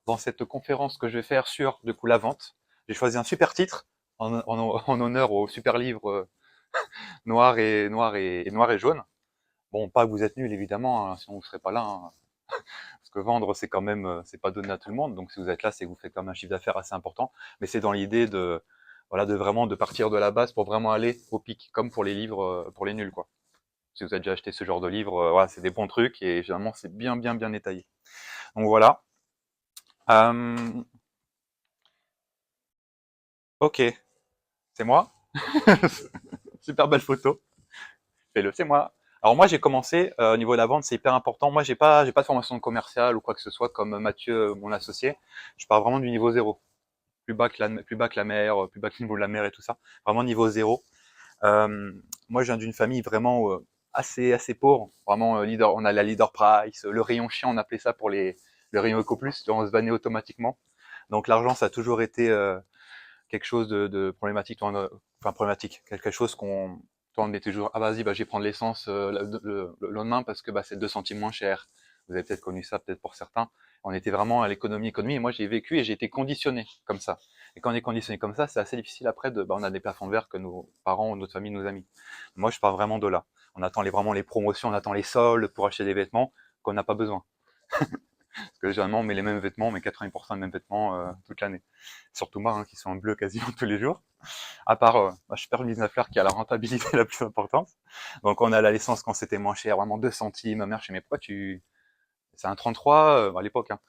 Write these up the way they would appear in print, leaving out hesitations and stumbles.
Dans cette conférence que je vais faire sur du coup la vente. J'ai choisi un super titre en honneur au super livre noir et jaune. Bon, pas que vous êtes nuls évidemment, hein, sinon vous serez pas là. Hein, parce que vendre c'est quand même c'est pas donné à tout le monde. Donc si vous êtes là, c'est que vous faites quand même un chiffre d'affaires assez important. Mais c'est dans l'idée de voilà de vraiment de partir de la base pour vraiment aller au pic, comme pour les livres pour les nuls quoi. Si vous avez déjà acheté ce genre de livre, voilà, c'est des bons trucs et généralement c'est bien détaillé. Donc voilà. Euh, ok, c'est moi. Super belle photo. Fais-le, c'est moi. Alors moi j'ai commencé au niveau de la vente, c'est hyper important. Moi j'ai pas de formation commerciale ou quoi que ce soit comme Mathieu, mon associé. Je pars vraiment du niveau zéro, plus bas que la mer, plus bas que le niveau de la mer et tout ça. Vraiment niveau zéro. Euh, Moi je viens d'une famille vraiment assez pauvre. Vraiment leader, on a la leader price, le rayon chien, on appelait ça pour le rayon EcoPlus, on se vannait automatiquement. Donc l'argent ça a toujours été quelque chose de problématique, enfin problématique, quelque chose qu'on on était toujours ah vas-y bah je vais prendre l'essence le lendemain parce que bah c'est 2 centimes moins cher. Vous avez peut-être connu ça peut-être pour certains. On était vraiment à l'économie et moi j'ai vécu et j'ai été conditionné comme ça. Et quand on est conditionné comme ça, c'est assez difficile après de bah on a des plafonds de verre que nos parents, notre famille nous a mis. Moi je pars vraiment de là. On attend vraiment les promotions, on attend les soldes pour acheter des vêtements qu'on n'a pas besoin. Parce que généralement, on met les mêmes vêtements, on met 80% des mêmes vêtements toute l'année. Surtout moi, hein, qui sont en bleu quasiment tous les jours. À part, je perds une business fleur qui a la rentabilité la plus importante. Donc, on a la licence quand c'était moins cher, vraiment 2 centimes. Ma mère, je dis, mais pourquoi tu... C'est un 33 à l'époque. Hein.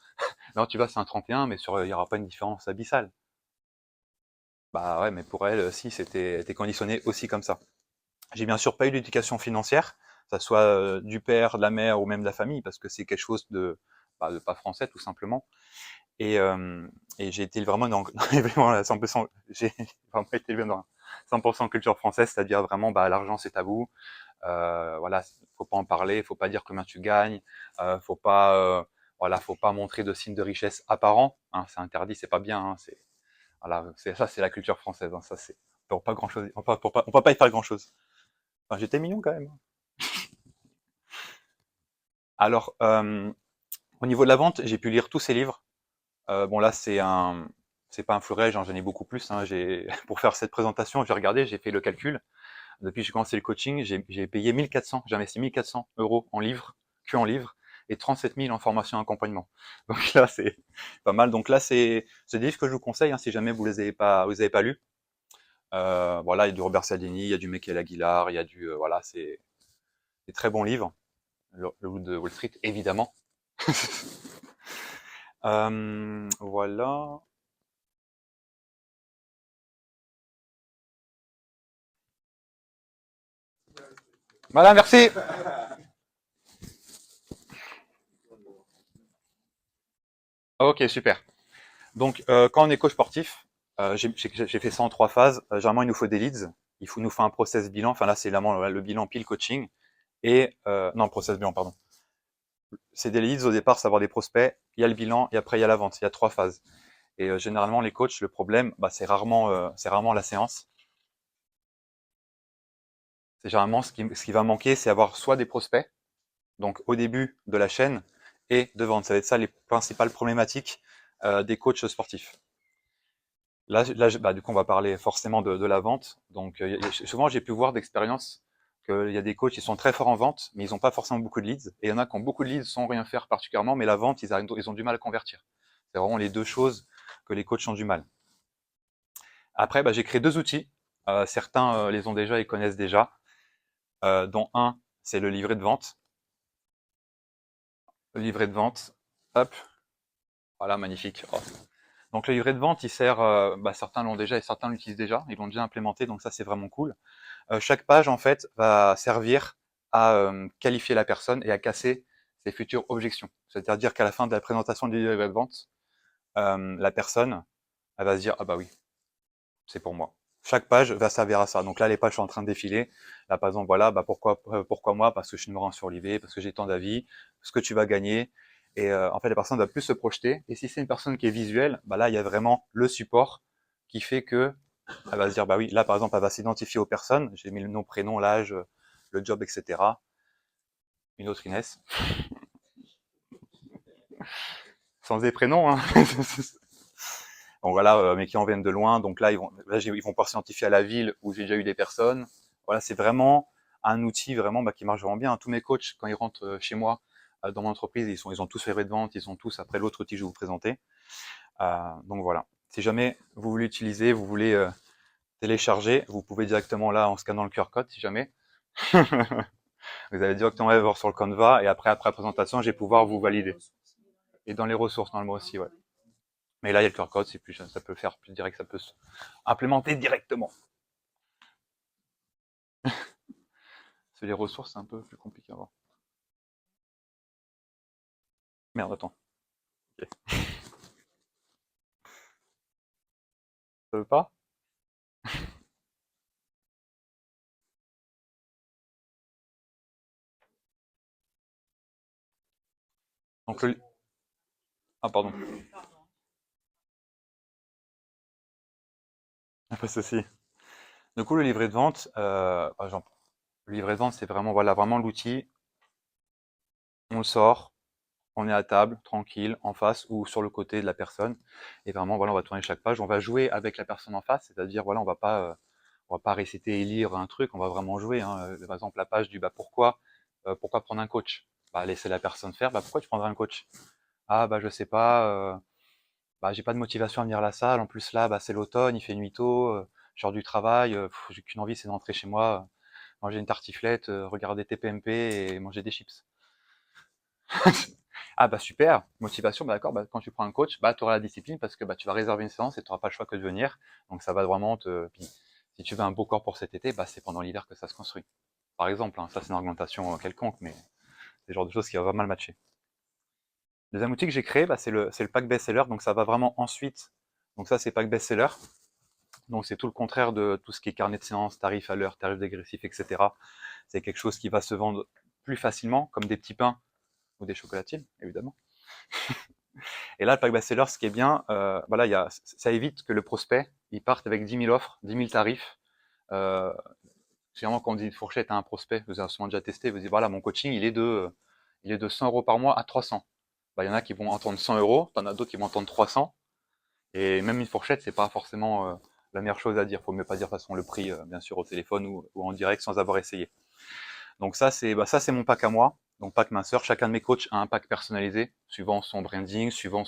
Non, tu vas, c'est un 31, mais il n'y aura pas une différence abyssale. Bah ouais, mais pour elle, si, était conditionné aussi comme ça. J'ai bien sûr pas eu d'éducation financière, que ça soit du père, de la mère ou même de la famille, parce que c'est quelque chose de pas français tout simplement. Et, euh, et j'ai été vraiment vraiment à 100%, j'ai vraiment été élevé dans 100% culture française, c'est-à-dire vraiment, bah, l'argent c'est tabou, voilà, faut pas en parler, faut pas dire combien tu gagnes, faut pas, voilà, faut pas montrer de signes de richesse apparents, hein, c'est interdit, c'est pas bien, hein, c'est, voilà, c'est ça, c'est la culture française, hein, ça c'est, pour pas grand chose, on peut pas y faire grand chose. Enfin, j'étais mignon quand même. Alors, au niveau de la vente, j'ai pu lire tous ces livres. Bon là c'est pas un florilège, hein, j'en ai beaucoup plus. Hein, pour faire cette présentation, j'ai regardé, j'ai fait le calcul. Depuis que j'ai commencé le coaching, j'ai payé 1400, j'ai investi 1400 € en livres, que en livres, et 37 000 en formation et accompagnement. Donc là c'est pas mal. Donc là c'est des livres que je vous conseille hein, si jamais vous avez pas lus. Voilà, il y a du Robert Cialdini, il y a du Michael Aguilar, il y a du voilà, c'est des très bons livres. Le Loup de Wall Street évidemment. Voilà. Voilà, merci. Ok, super. Donc, quand on est coach sportif, j'ai fait ça en 3 phases. Généralement, il nous faut des leads. Nous faut un process bilan. Enfin là, c'est vraiment le bilan pile coaching. Et non, process bilan, pardon. C'est des leads au départ, savoir des prospects. Il y a le bilan et après il y a la vente. Il y a 3 phases. Et généralement, les coachs, le problème, bah, c'est rarement la séance. C'est généralement ce qui va manquer, c'est avoir soit des prospects, donc au début de la chaîne, et de vente. Ça va être ça les principales problématiques des coachs sportifs. Là, bah, du coup, on va parler forcément de la vente. Donc, souvent, j'ai pu voir d'expérience qu'il y a des coachs qui sont très forts en vente, mais ils n'ont pas forcément beaucoup de leads. Et il y en a qui ont beaucoup de leads sans rien faire particulièrement, mais la vente, ils ont du mal à convertir. C'est vraiment les deux choses que les coachs ont du mal. Après, bah, j'ai créé 2 outils. Certains les ont déjà et connaissent déjà, dont un, c'est le livret de vente. Le livret de vente, hop, voilà, magnifique. Oh. Donc le livret de vente, il sert, bah, certains l'ont déjà et certains l'utilisent déjà, ils l'ont déjà implémenté, donc ça c'est vraiment cool. Chaque page, en fait, va servir à qualifier la personne et à casser ses futures objections. C'est-à-dire qu'à la fin de la présentation du livret de vente, la personne, elle va se dire, ah bah oui, c'est pour moi. Chaque page va servir à ça. Donc là, les pages sont en train de défiler. Là, par exemple, voilà, bah pourquoi moi? Parce que je suis numéro 1 sur l'IV, parce que j'ai tant d'avis, ce que tu vas gagner. Et en fait, la personne va plus se projeter. Et si c'est une personne qui est visuelle, bah là, il y a vraiment le support qui fait que elle va se dire, bah oui, là, par exemple, elle va s'identifier aux personnes. J'ai mis le nom, prénom, l'âge, le job, etc. Une autre Inès. sans des prénoms, hein. Donc voilà, mes clients viennent de loin, donc là, ils vont pouvoir s'identifier à la ville où j'ai déjà eu des personnes. Voilà, c'est vraiment un outil vraiment qui marche vraiment bien. Tous mes coachs, quand ils rentrent chez moi, dans mon entreprise, ils ont tous fait de vente, ils ont tous après l'autre outil que je vais vous présenter. Donc voilà. Si jamais vous voulez utiliser, vous voulez télécharger, vous pouvez directement là en scannant le QR code, si jamais. Vous allez directement aller voir sur le Canva et après la présentation, je vais pouvoir vous valider. Et dans les ressources, normalement aussi, ouais. Mais là, il y a le QR code, c'est plus, ça peut faire plus direct, ça peut se implémenter directement. C'est les ressources, c'est un peu plus compliqué à voir. Merde, attends. Ok. Ça veut pas? Donc le... Ah, pardon. Pas de souci. Du coup, le livret de vente, par exemple, le livret de vente, c'est vraiment, voilà, vraiment l'outil. On le sort, on est à table, tranquille, en face ou sur le côté de la personne. Et vraiment, voilà, on va tourner chaque page. On va jouer avec la personne en face, c'est-à-dire, voilà, on va pas réciter et lire un truc, on va vraiment jouer, hein. Par exemple, la page du pourquoi prendre un coach? Bah, laisser la personne faire. Bah, pourquoi tu prendrais un coach? Ah, bah, je sais pas, bah, j'ai pas de motivation à venir à la salle. En plus, là, bah, c'est l'automne, il fait nuit tôt, je sors du travail, j'ai qu'une envie, c'est d'entrer chez moi, manger une tartiflette, regarder TPMP et manger des chips. Ah bah super, motivation, bah d'accord, bah, quand tu prends un coach, bah tu auras la discipline parce que bah, tu vas réserver une séance et tu n'auras pas le choix que de venir. Donc ça va vraiment te. Puis, si tu veux un beau corps pour cet été, bah, c'est pendant l'hiver que ça se construit. Par exemple, hein, ça c'est une argumentation quelconque, mais c'est le genre de choses qui va pas mal matcher. Le deuxième outil que j'ai créé, bah, c'est le pack best-seller, donc ça va vraiment ensuite. Donc ça c'est pack best-seller, donc c'est tout le contraire de tout ce qui est carnet de séance, tarif à l'heure, tarif dégressif, etc. C'est quelque chose qui va se vendre plus facilement, comme des petits pains ou des chocolatines, évidemment. Et là, le pack best-seller, ce qui est bien, voilà, ça évite que le prospect il parte avec 10 000 offres, 10 000 tarifs. Euh, Généralement, quand on dit une fourchette à un prospect, vous avez sûrement déjà testé, vous dites voilà, mon coaching, il est de 100 euros par mois à 300. Bah, il y en a qui vont entendre 100 euros, t'en as d'autres qui vont entendre 300. Et même une fourchette, c'est pas forcément la meilleure chose à dire. Faut mieux pas dire de toute façon le prix, bien sûr, au téléphone ou en direct sans avoir essayé. Donc ça c'est mon pack à moi. Donc pack minceur. Chacun de mes coachs a un pack personnalisé suivant son branding, suivant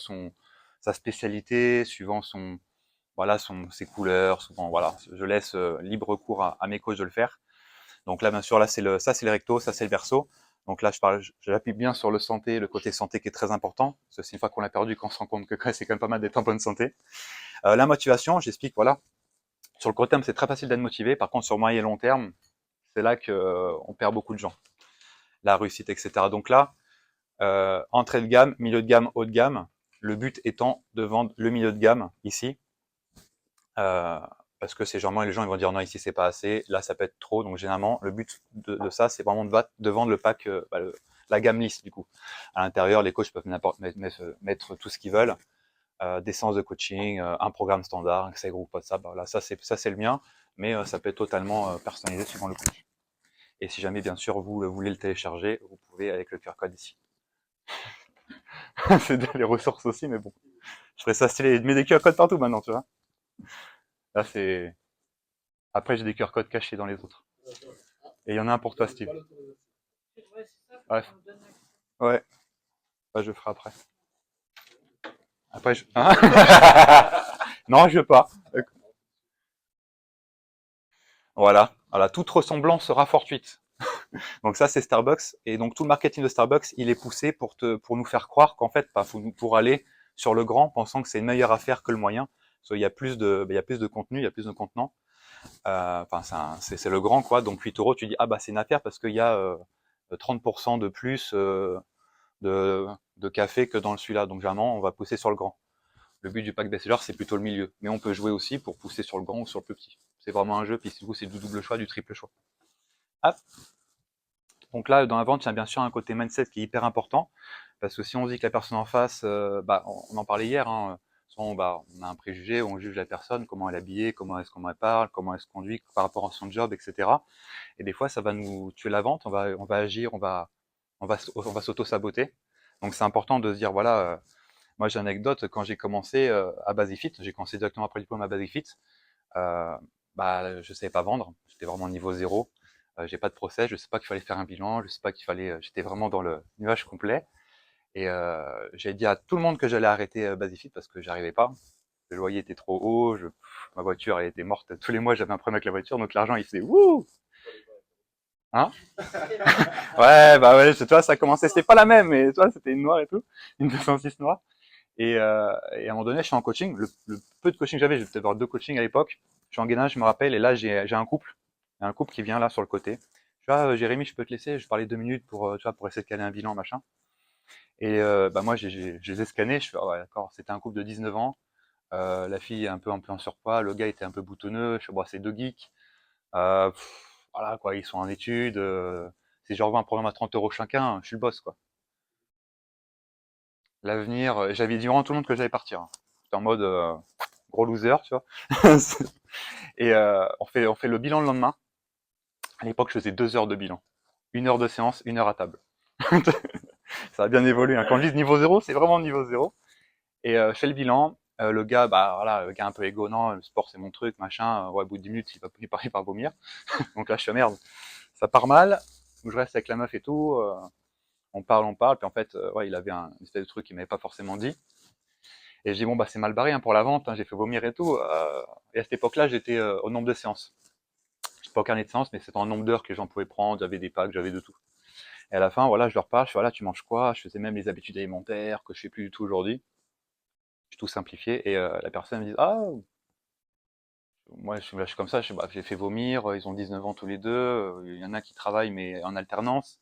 sa spécialité, suivant ses couleurs. Souvent voilà, je laisse libre cours à mes coachs de le faire. Donc là bien sûr là ça c'est le recto, ça c'est le verso. Donc là j'appuie bien sur le côté santé qui est très important. Parce que c'est une fois qu'on l'a perdu qu'on se rend compte que c'est quand même pas mal d'être en bonne santé. La motivation, j'explique voilà. Sur le court terme c'est très facile d'être motivé. Par contre sur moyen et long terme, c'est là qu'on perd beaucoup de gens. La réussite, etc. Donc là, entrée de gamme, milieu de gamme, haut de gamme. Le but étant de vendre le milieu de gamme ici, euh, parce que c'est généralement les gens ils vont dire non ici c'est pas assez, là ça peut être trop. Donc généralement le but de ça c'est vraiment de vendre le pack, la gamme lisse du coup. À l'intérieur les coachs peuvent mettre tout ce qu'ils veulent, des séances de coaching, un programme standard, accès groupe WhatsApp. Voilà, ça c'est le mien, mais ça peut être totalement personnalisé suivant le coach. Et si jamais, bien sûr, vous voulez le télécharger, vous pouvez avec le QR code ici. C'est les ressources aussi, mais bon. Je ferais ça stylé. Je mets des QR codes partout maintenant, tu vois. Là, c'est. Après, j'ai des QR codes cachés dans les autres. Et il y en a un pour toi, Steve. Ouais. Ouais. Bah, je ferai après. Après, je. Hein. Non, je veux pas. Voilà. Voilà. Toute ressemblance sera fortuite. Donc ça, c'est Starbucks. Et donc tout le marketing de Starbucks, il est poussé pour nous faire croire qu'en fait, pour aller sur le grand, pensant que c'est une meilleure affaire que le moyen. Parce qu'il y a plus de contenu, il y a plus de contenant. Enfin, c'est le grand, quoi. Donc 8 euros, tu dis, ah bah c'est une affaire parce qu'il y a 30% de plus de café que dans celui-là. Donc généralement, on va pousser sur le grand. Le but du pack best-seller, c'est plutôt le milieu. Mais on peut jouer aussi pour pousser sur le grand ou sur le plus petit. C'est vraiment un jeu, puis du coup, c'est du double choix, du triple choix. Hop. Donc là, dans la vente, il y a bien sûr un côté mindset qui est hyper important, parce que si on se dit que la personne en face, on en parlait hier, hein, soit on a un préjugé, on juge la personne, comment elle est habillée, comment est-ce qu'on elle parle, comment elle se conduit par rapport à son job, etc. Et des fois, ça va nous tuer la vente, on va agir, on va s'auto-saboter. Donc c'est important de se dire, voilà, Moi, j'ai une anecdote, quand j'ai commencé à Basifit, j'ai commencé directement après le diplôme à Basifit, euh, bah, je savais pas vendre, j'étais vraiment niveau zéro, j'ai pas de process, je sais pas qu'il fallait faire un bilan, je sais pas qu'il fallait, j'étais vraiment dans le nuage complet, et j'ai dit à tout le monde que j'allais arrêter Basifit parce que j'arrivais pas, le loyer était trop haut, ma voiture elle était morte, tous les mois j'avais un problème avec la voiture, donc l'argent il faisait wouh, hein. Ouais, bah ouais, toi ça a commencé, c'était pas la même, mais toi c'était une noire et tout, une 206 noire. Et à un moment donné, je suis en coaching. Le peu de coaching que j'avais, j'ai peut-être avoir 2 coachings à l'époque. Je suis en gainage, je me rappelle, et là, j'ai un couple. Il y a un couple qui vient là sur le côté. Je dis, ah, Jérémy, je peux te laisser. Je parlais 2 minutes pour, tu vois, pour essayer de caler un bilan, machin. Et bah moi, je les ai scannés. Je fais, ah ouais, d'accord. C'était un couple de 19 ans. La fille est un peu en surpoids. Le gars était un peu boutonneux. Je fais, bon, c'est 2 geeks. Voilà, quoi. Ils sont en études. Si je leur vends un programme à 30 € chacun, je suis le boss, quoi. L'avenir, j'avais dit vraiment à tout le monde que j'allais partir, hein. J'étais en mode gros loser, tu vois. Et on fait le bilan le lendemain. À l'époque, je faisais 2 heures de bilan. 1 heure de séance, 1 heure à table. Ça a bien évolué, hein. Quand je dis niveau zéro, c'est vraiment niveau zéro. Et je fais le bilan. Le gars, bah voilà, le gars un peu égo, non, le sport c'est mon truc, machin. Ouais, au bout de 10 minutes, il part vomir. Donc là, je suis merde. Ça part mal. Donc, je reste avec la meuf et tout. On parle. Puis en fait, ouais, il avait une espèce de truc qu'il m'avait pas forcément dit. Et je dis, bon, bah c'est mal barré hein, pour la vente. Hein, j'ai fait vomir et tout. Et à cette époque-là, j'étais au nombre de séances. J'étais pas au carnet de séances, mais c'était en nombre d'heures que les gens pouvaient prendre. J'avais des packs, j'avais de tout. Et à la fin, voilà, je leur parle, je fais, voilà, tu manges quoi? Je faisais même les habitudes alimentaires que je fais plus du tout aujourd'hui. J'ai tout simplifié. Et la personne me dit, ah, moi je suis comme ça, bah, j'ai fait vomir, ils ont 19 ans tous les deux, il y en a qui travaillent mais en alternance.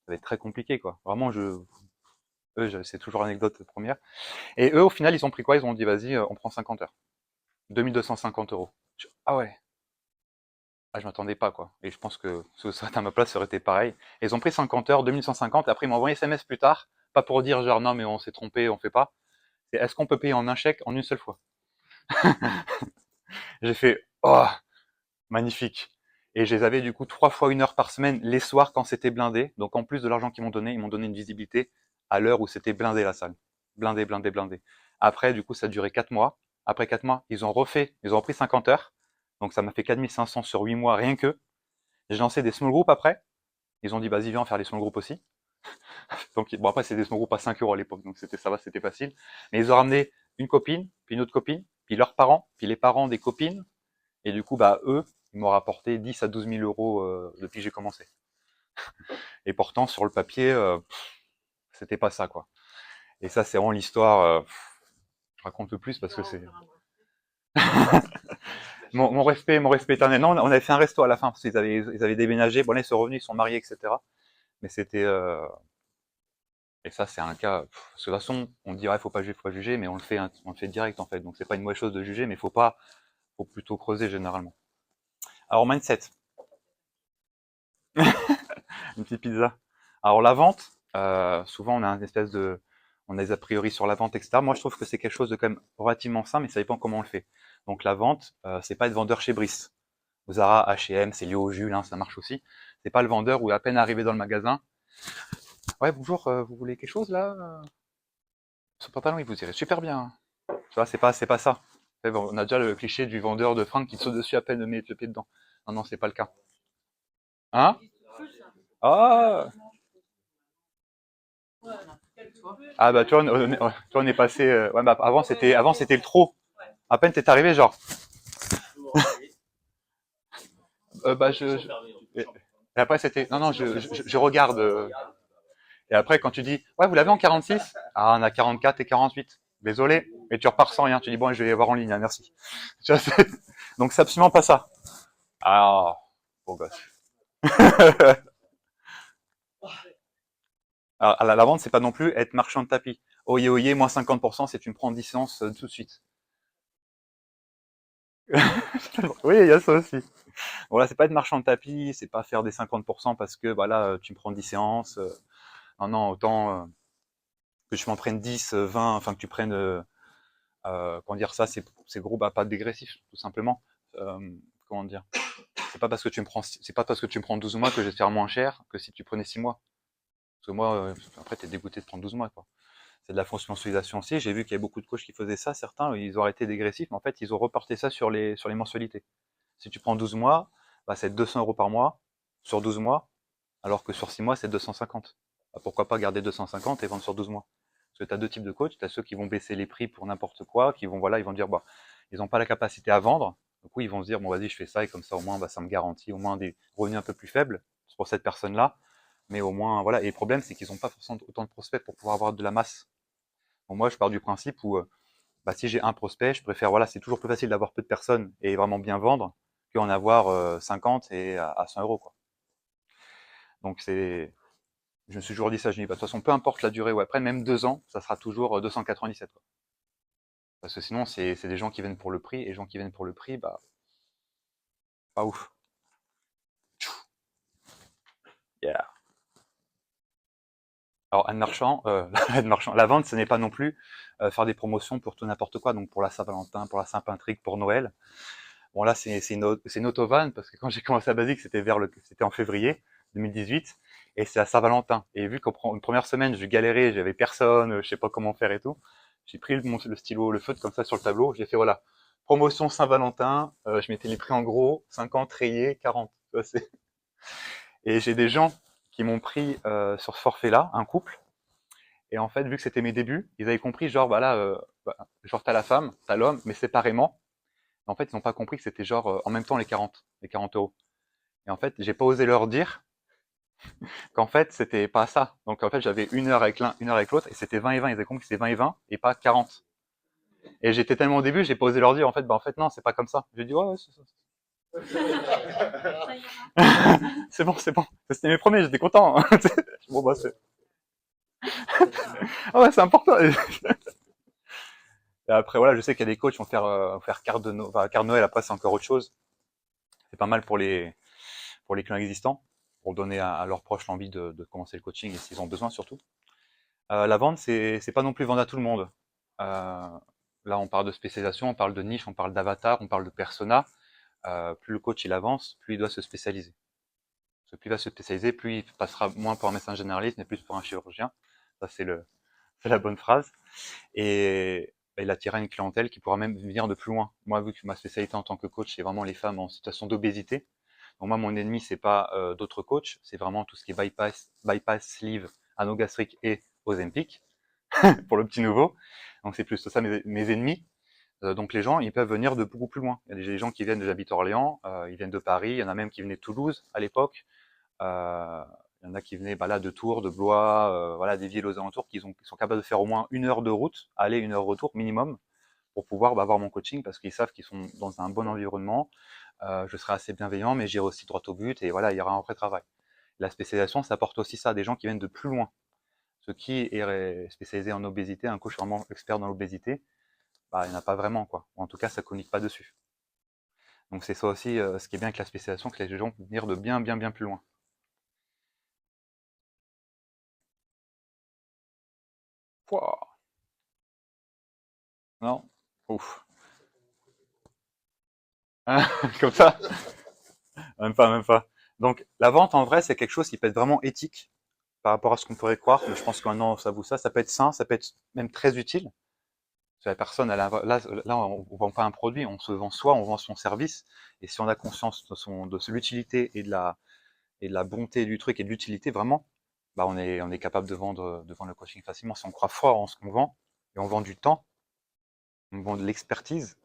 Ça va être très compliqué, quoi. Vraiment, c'est toujours l'anecdote première. Et eux, au final, ils ont pris quoi? Ils ont dit, vas-y, on prend 50 heures. 2 250 €. Ah ouais. Ah, je m'attendais pas, quoi. Et je pense que si ça à ma place, ça aurait été pareil. Et ils ont pris 50 heures, 2150, et après ils m'ont envoyé un SMS plus tard, pas pour dire genre non mais on s'est trompé, on fait pas. C'est est-ce qu'on peut payer en un chèque en une seule fois? J'ai fait oh magnifique. Et je les avais du coup 3 fois 1 heure par semaine les soirs quand c'était blindé. Donc en plus de l'argent qu'ils m'ont donné, ils m'ont donné une visibilité à l'heure où c'était blindé la salle. Blindé, blindé, blindé. Après, du coup, ça a duré 4 mois. Après 4 mois, ils ont repris 50 heures. Donc ça m'a fait 4500 sur 8 mois rien que. J'ai lancé des small groups après. Ils ont dit, vas-y, viens faire les small groups aussi. Donc, bon, après, c'était des small groups à 5 € à l'époque, donc ça va, c'était facile. Mais ils ont ramené une copine, puis une autre copine, puis leurs parents, puis les parents des copines. Et du coup, bah, eux, ils m'ont rapporté 10 à 12 000 € depuis que j'ai commencé. Et pourtant, sur le papier, c'était pas ça, quoi. Et ça, c'est vraiment l'histoire. Je raconte le plus parce que c'est mon respect éternel. Non, on avait fait un resto à la fin parce qu'ils avaient déménagé. Bon, là, ils sont revenus, ils sont mariés, etc. Mais c'était et ça, c'est un cas. Parce que de toute façon, on dirait faut pas juger, mais on le fait direct en fait. Donc c'est pas une mauvaise chose de juger, mais faut plutôt creuser généralement. Alors mindset, une petite pizza. Alors la vente, souvent on a une espèce on a des a priori sur la vente, etc. Moi, je trouve que c'est quelque chose de quand même relativement simple, mais ça dépend comment on le fait. Donc la vente, c'est pas être vendeur chez Brice. Zara, H&M, c'est lié au Jules, hein, ça marche aussi. C'est pas le vendeur où à peine arrivé dans le magasin. Ouais, bonjour, vous voulez quelque chose là? Ce pantalon, il vous irait super bien. Tu vois, c'est pas ça. On a déjà le cliché du vendeur de fringues qui te saute dessus à peine de mettre le pied dedans. Non, non, c'est pas le cas. Hein? Ah! Ah bah tu vois, on est passé. Ouais, bah, avant c'était le trop. À peine t'es arrivé, genre. Bah et après c'était. Non, non, je regarde. Et après quand tu dis, ouais, vous l'avez en 46? Ah, on a 44 et 48. Désolé, mais tu repars sans rien. Tu dis bon, je vais les voir en ligne, hein, merci. Tu vois, donc c'est absolument pas ça. Ah, beau gosse. Alors, à la vente, c'est pas non plus être marchand de tapis. Oyez, oyez, moins 50% si tu me prends 10 séances tout de suite. Oui, il y a ça aussi. Voilà, c'est pas être marchand de tapis, c'est pas faire des 50% parce que voilà, tu me prends 10 séances. Non, non, autant que tu m'en prennes 10, 20, enfin que tu prennes, comment dire ça, c'est gros, bah pas dégressif, tout simplement. Comment dire, c'est pas parce que tu me prends 12 mois que je vais te faire moins cher que si tu prenais 6 mois. Parce que moi, après, t'es dégoûté de prendre 12 mois, quoi. C'est de la sponsorisation aussi. J'ai vu qu'il y a beaucoup de coachs qui faisaient ça. Certains, ils ont arrêté dégressif, mais en fait, ils ont reporté ça sur les mensualités. Si tu prends 12 mois, bah, c'est 200 € par mois sur 12 mois, alors que sur 6 mois, c'est 250. Bah, pourquoi pas garder 250 et vendre sur 12 mois? Parce que tu as deux types de coachs. Tu as ceux qui vont baisser les prix pour n'importe quoi, qui vont, voilà, ils vont dire, bah, ils n'ont pas la capacité à vendre. Du coup, ils vont se dire, bon, vas-y, je fais ça, et comme ça, au moins, bah, ça me garantit au moins des revenus un peu plus faibles pour cette personne-là. Mais au moins, voilà. Et le problème, c'est qu'ils n'ont pas forcément autant de prospects pour pouvoir avoir de la masse. Bon, moi, je pars du principe où, bah, si j'ai un prospect, je préfère, voilà, c'est toujours plus facile d'avoir peu de personnes et vraiment bien vendre qu'en avoir 50 et à 100 €, quoi. Donc, je me suis toujours dit ça, je dis, bah, de toute façon, peu importe la durée ou après, même 2 ans, ça sera toujours 297, quoi. Parce que sinon, c'est des gens qui viennent pour le prix, et les gens qui viennent pour le prix, bah, pas ouf. Yeah. Alors, Anne Marchand, Anne Marchand, la vente, ce n'est pas non plus faire des promotions pour tout n'importe quoi, donc pour la Saint-Valentin, pour la Saint-Patrick, pour Noël. Bon, là, c'est une autovanne, parce que quand j'ai commencé à Basique, c'était en février 2018, et c'est à Saint-Valentin. Et vu qu'une première semaine, je galérais, j'avais personne, je sais pas comment faire et tout, j'ai pris le stylo, le feutre comme ça sur le tableau, j'ai fait, voilà, promotion Saint-Valentin, je mettais les prix en gros, 50 rayés, 40. Et j'ai des gens qui m'ont pris sur ce forfait-là, un couple, et en fait, vu que c'était mes débuts, ils avaient compris, genre, voilà, genre t'as la femme, t'as l'homme, mais séparément. En fait, ils n'ont pas compris que c'était genre en même temps les 40 euros. Et en fait, j'ai pas osé leur dire qu'en fait, c'était pas ça. Donc en fait, j'avais une heure avec l'un, une heure avec l'autre, et c'était 20 et 20. Ils avaient compris que c'était 20 et 20 et pas 40. Et j'étais tellement au début, j'ai pas osé leur dire, en fait, bah en fait, non, c'est pas comme ça. J'ai dit, ouais, ouais, c'est ça. C'est bon, c'est bon. C'était mes premiers, j'étais content. Bon, bah, c'est. Ah ouais, c'est important. Et après, voilà, je sais qu'il y a des coachs qui vont faire carte de enfin, carte de Noël. Après, c'est encore autre chose. C'est pas mal pour les clients existants, pour donner à leurs proches l'envie de commencer le coaching et s'ils ont besoin surtout. La vente, c'est pas non plus vendre à tout le monde. Euh, Là, on parle de spécialisation, on parle de niche, on parle d'avatar, on parle de persona. Plus le coach il avance, plus il doit se spécialiser. Parce que plus il va se spécialiser, plus il passera moins pour un médecin généraliste, mais plus pour un chirurgien. Ça, c'est la bonne phrase. Et il attirera une clientèle qui pourra même venir de plus loin. Moi, vu que ma spécialité en tant que coach, c'est vraiment les femmes en situation d'obésité. Donc moi, mon ennemi, c'est pas d'autres coachs, c'est vraiment tout ce qui est bypass, sleeve, anneau gastrique et Ozempic, pour le petit nouveau. Donc c'est plus ça mes ennemis. Donc les gens, ils peuvent venir de beaucoup plus loin. Il y a des gens qui viennent de j'habite Orléans, ils viennent de Paris, il y en a même qui venaient de Toulouse à l'époque. Il y en a qui venaient là de Tours, de Blois, voilà, des villes aux alentours qui sont capables de faire au moins 1 heure de route, aller 1 heure retour minimum, pour pouvoir avoir mon coaching parce qu'ils savent qu'ils sont dans un bon environnement, je serai assez bienveillant, mais j'irai aussi droit au but et voilà, il y aura un vrai travail. La spécialisation, ça apporte aussi ça, des gens qui viennent de plus loin. Ceux qui est spécialisé en obésité, un coach vraiment expert dans l'obésité, bah, il n'y en a pas vraiment, quoi. Ou en tout cas, ça ne communique pas dessus. Donc c'est ça aussi, ce qui est bien avec la spécialisation, que les gens peuvent venir de bien, bien, bien plus loin. Pouah. Non? Ouf. Hein, comme ça? Même pas, même pas. Donc la vente, en vrai, c'est quelque chose qui peut être vraiment éthique par rapport à ce qu'on pourrait croire, mais je pense que maintenant, ça vous ça peut être sain, ça peut être même très utile. Parce que la personne, là, on ne vend pas un produit, on se vend soi, on vend son service. Et si on a conscience de l'utilité et de la bonté du truc et de l'utilité, vraiment, bah on est capable de vendre le coaching facilement. Si on croit fort en ce qu'on vend, et on vend du temps, on vend de l'expertise,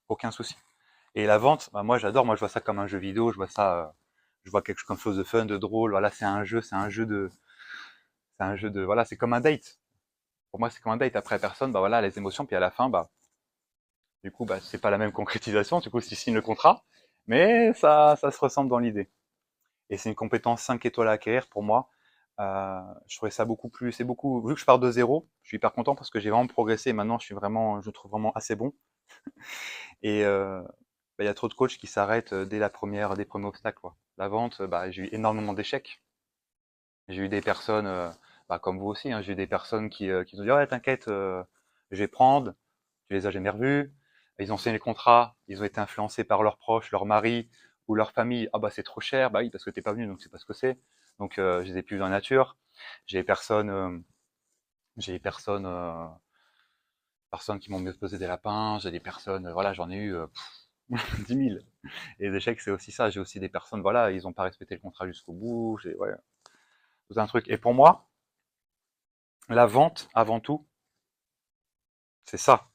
aucun souci. Et la vente, bah moi j'adore, moi je vois ça comme un jeu vidéo, je vois quelque chose de fun, de drôle, voilà, c'est un jeu de, voilà, c'est comme un date. Pour moi, c'est comme un date. Après, personne, bah voilà, les émotions, puis à la fin, bah, du coup, bah, c'est pas la même concrétisation, du coup, si signe le contrat, mais ça se ressemble dans l'idée. Et c'est une compétence 5 étoiles à acquérir pour moi. Je trouvais ça beaucoup plus, c'est beaucoup, vu que je pars de zéro, je suis hyper content parce que j'ai vraiment progressé et maintenant, je trouve vraiment assez bon. Et, bah, il y a trop de coachs qui s'arrêtent dès des premiers obstacles, quoi. La vente, bah, j'ai eu énormément d'échecs. J'ai eu des personnes, bah, comme vous aussi, hein, j'ai eu des personnes qui ont dit ouais t'inquiète, je vais prendre. Tu les as jamais revus. Ils ont signé le contrat, ils ont été influencés par leurs proches, leur mari ou leur famille. Ah bah c'est trop cher, bah oui parce que t'es pas venu donc c'est pas ce que c'est. Donc je les ai plus dans la nature. J'ai des personnes J'ai des personnes qui m'ont mieux posé des lapins, j'ai des personnes, voilà, j'en ai eu 10 000. Et les échecs, c'est aussi ça. J'ai aussi des personnes, voilà, ils n'ont pas respecté le contrat jusqu'au bout. Ouais, tout un truc. Et pour moi, la vente, avant tout, c'est ça.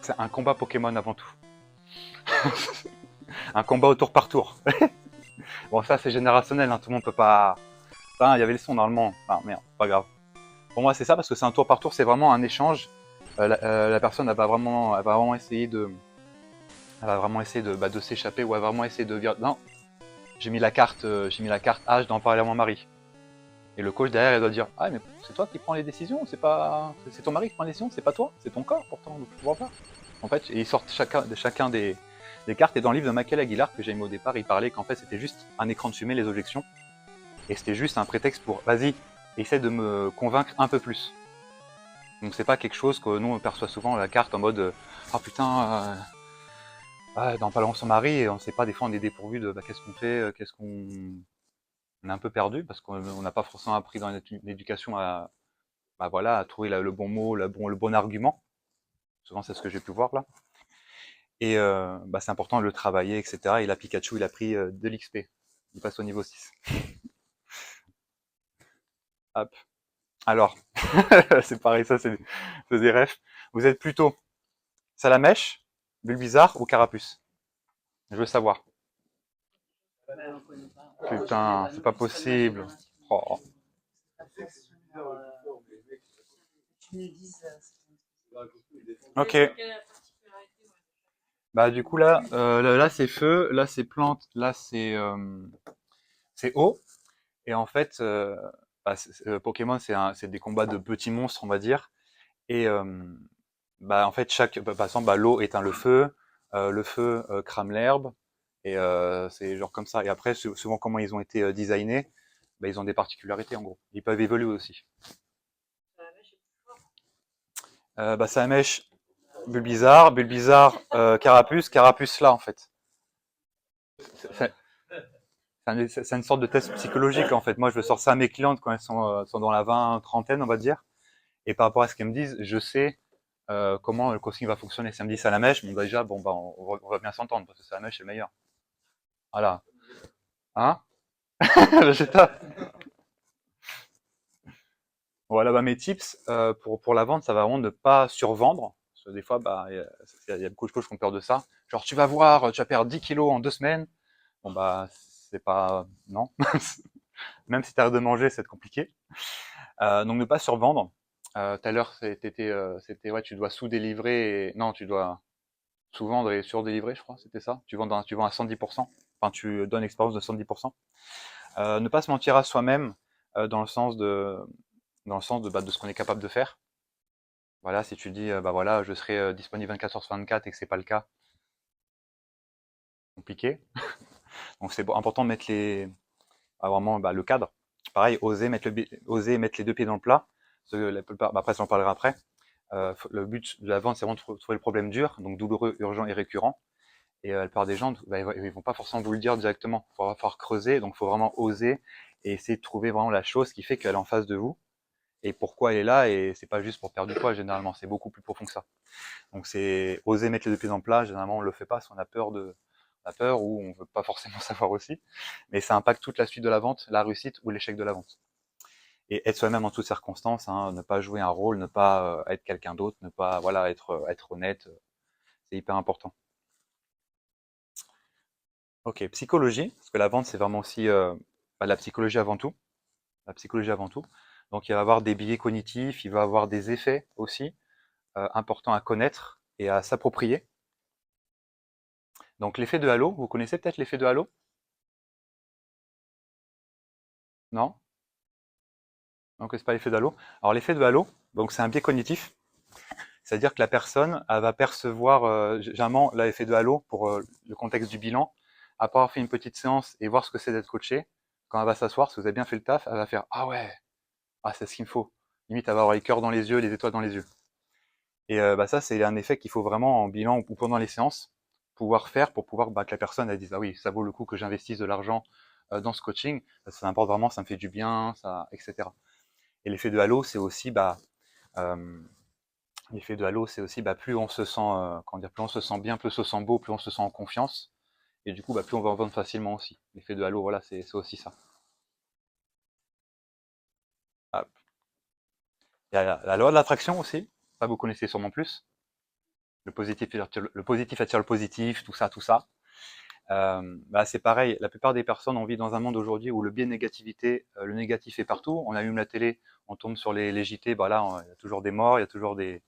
C'est un combat Pokémon avant tout. Un combat au tour par tour. Bon, ça, c'est générationnel, hein, tout le monde peut pas. Ah, il y avait le son normalement. Ah, merde, pas grave. Pour moi, c'est ça, parce que c'est un tour par tour, c'est vraiment un échange. La personne, elle va vraiment essayer de s'échapper, ou elle va vraiment essayer de dire non, j'ai mis la carte H d'en parler à mon mari. Et le coach derrière, il doit dire ah, mais c'est toi qui prends les décisions, c'est ton mari qui prend les décisions, c'est pas toi, c'est ton corps pourtant, donc tu vois pas. En fait, et ils sortent chacun des cartes. Et dans le livre de Michael Aguilar que j'ai mis au départ, il parlait qu'en fait c'était juste un écran de fumée, les objections, et c'était juste un prétexte pour vas-y, essaie de me convaincre un peu plus. Donc c'est pas quelque chose que nous on perçoit souvent la carte en mode ah putain, dans pas longtemps son mari, et on sait pas, des fois on est dépourvu de qu'est-ce qu'on fait, qu'est-ce qu'on on est un peu perdu parce qu'on n'a pas forcément appris dans l'éducation à trouver le bon mot, le bon argument. Souvent c'est ce que j'ai pu voir là. Et c'est important de le travailler, etc. Et là Pikachu il a pris de l'XP. Il passe au niveau 6. Hop. Alors, c'est pareil, ça c'est des refs. Vous êtes plutôt Salamèche, Bulbizarre ou Carapuce? Je veux savoir. Putain, c'est pas possible. Oh. Ok. Bah du coup là c'est feu, là c'est plante, là c'est eau. Et en fait, Pokémon c'est des combats de petits monstres on va dire. Et en fait par exemple l'eau éteint le feu crame l'herbe. Et c'est genre comme ça. Et après souvent comment ils ont été designés, ils ont des particularités en gros. Ils peuvent évoluer aussi. Salamèche, Bulbizarre, Carapuce là en fait. C'est c'est une sorte de test psychologique en fait. Moi je veux sortir ça à mes clientes quand elles sont dans la trentaine on va dire. Et par rapport à ce qu'elles me disent, je sais comment le coaching va fonctionner. Si elles me disent Salamèche, bon déjà on va bien s'entendre parce que Salamèche c'est le meilleur. Voilà. Hein? Vegeta. Voilà, mes tips pour la vente, ça va vraiment ne pas survendre. Parce que des fois, il y a beaucoup de coachs qui ont peur de ça. Genre, tu vas voir, tu vas perdre 10 kilos en 2 semaines. Bon, c'est pas. Non. Même si tu arrêtes de manger, c'est compliqué. Donc, ne pas survendre. Tout à l'heure, c'était, ouais, tu dois sous-délivrer. Non, tu dois sous-vendre et sur-délivrer, je crois, c'était ça. Tu vends à 110%. Enfin, tu donnes l'expérience de 110%. Ne pas se mentir à soi-même dans le sens de ce qu'on est capable de faire. Voilà, si tu dis, voilà, je serai disponible 24 heures sur 24 et que c'est pas le cas, compliqué. Donc c'est important de mettre vraiment le cadre. Pareil, oser mettre les deux pieds dans le plat. La plupart, après, ça en parlera après. Le but de la vente, c'est vraiment de trouver le problème dur, donc douloureux, urgent et récurrent. Et la plupart des gens, ils vont pas forcément vous le dire directement. Il va falloir creuser, donc il faut vraiment oser et essayer de trouver vraiment la chose qui fait qu'elle est en face de vous et pourquoi elle est là. Et c'est pas juste pour perdre du poids, généralement, c'est beaucoup plus profond que ça. Donc c'est oser mettre les deux pieds dans le plat. Généralement, on le fait pas si on a peur ou on veut pas forcément savoir aussi. Mais ça impacte toute la suite de la vente, la réussite ou l'échec de la vente. Et être soi-même en toutes circonstances, hein, ne pas jouer un rôle, ne pas être quelqu'un d'autre, ne pas être honnête, c'est hyper important. Ok, psychologie, parce que la vente c'est vraiment aussi la psychologie avant tout. La psychologie avant tout. Donc il va y avoir des biais cognitifs, il va y avoir des effets aussi importants à connaître et à s'approprier. Donc l'effet de halo, vous connaissez peut-être l'effet de halo? Non? Donc c'est pas l'effet de halo. Alors l'effet de halo, donc c'est un biais cognitif, c'est-à-dire que la personne elle va percevoir généralement l'effet de halo pour le contexte du bilan, après avoir fait une petite séance et voir ce que c'est d'être coaché, quand elle va s'asseoir, si vous avez bien fait le taf, elle va faire ah ouais, ah c'est ce qu'il me faut. Limite elle va avoir les cœurs dans les yeux, les étoiles dans les yeux. Et ça c'est un effet qu'il faut vraiment en bilan ou pendant les séances pouvoir faire pour pouvoir que la personne elle dise ah oui ça vaut le coup que j'investisse de l'argent dans ce coaching, ça m'apporte vraiment, ça me fait du bien, ça, etc. Et l'effet de halo, c'est aussi, euh, l'effet de halo, c'est aussi, plus on se sent, comment dire, plus on se sent bien, plus on se sent beau, plus on se sent en confiance, et du coup, plus on va en vendre facilement aussi. L'effet de halo, voilà, c'est aussi ça. Ah, il y a la loi de l'attraction aussi, ça vous connaissez sûrement plus. Le positif attire le positif, tout ça, tout ça. C'est pareil, la plupart des personnes, on vit dans un monde aujourd'hui où le biais de négativité, le négatif est partout. On allume la télé, on tombe sur les JT, là, il y a toujours des morts, il y a toujours des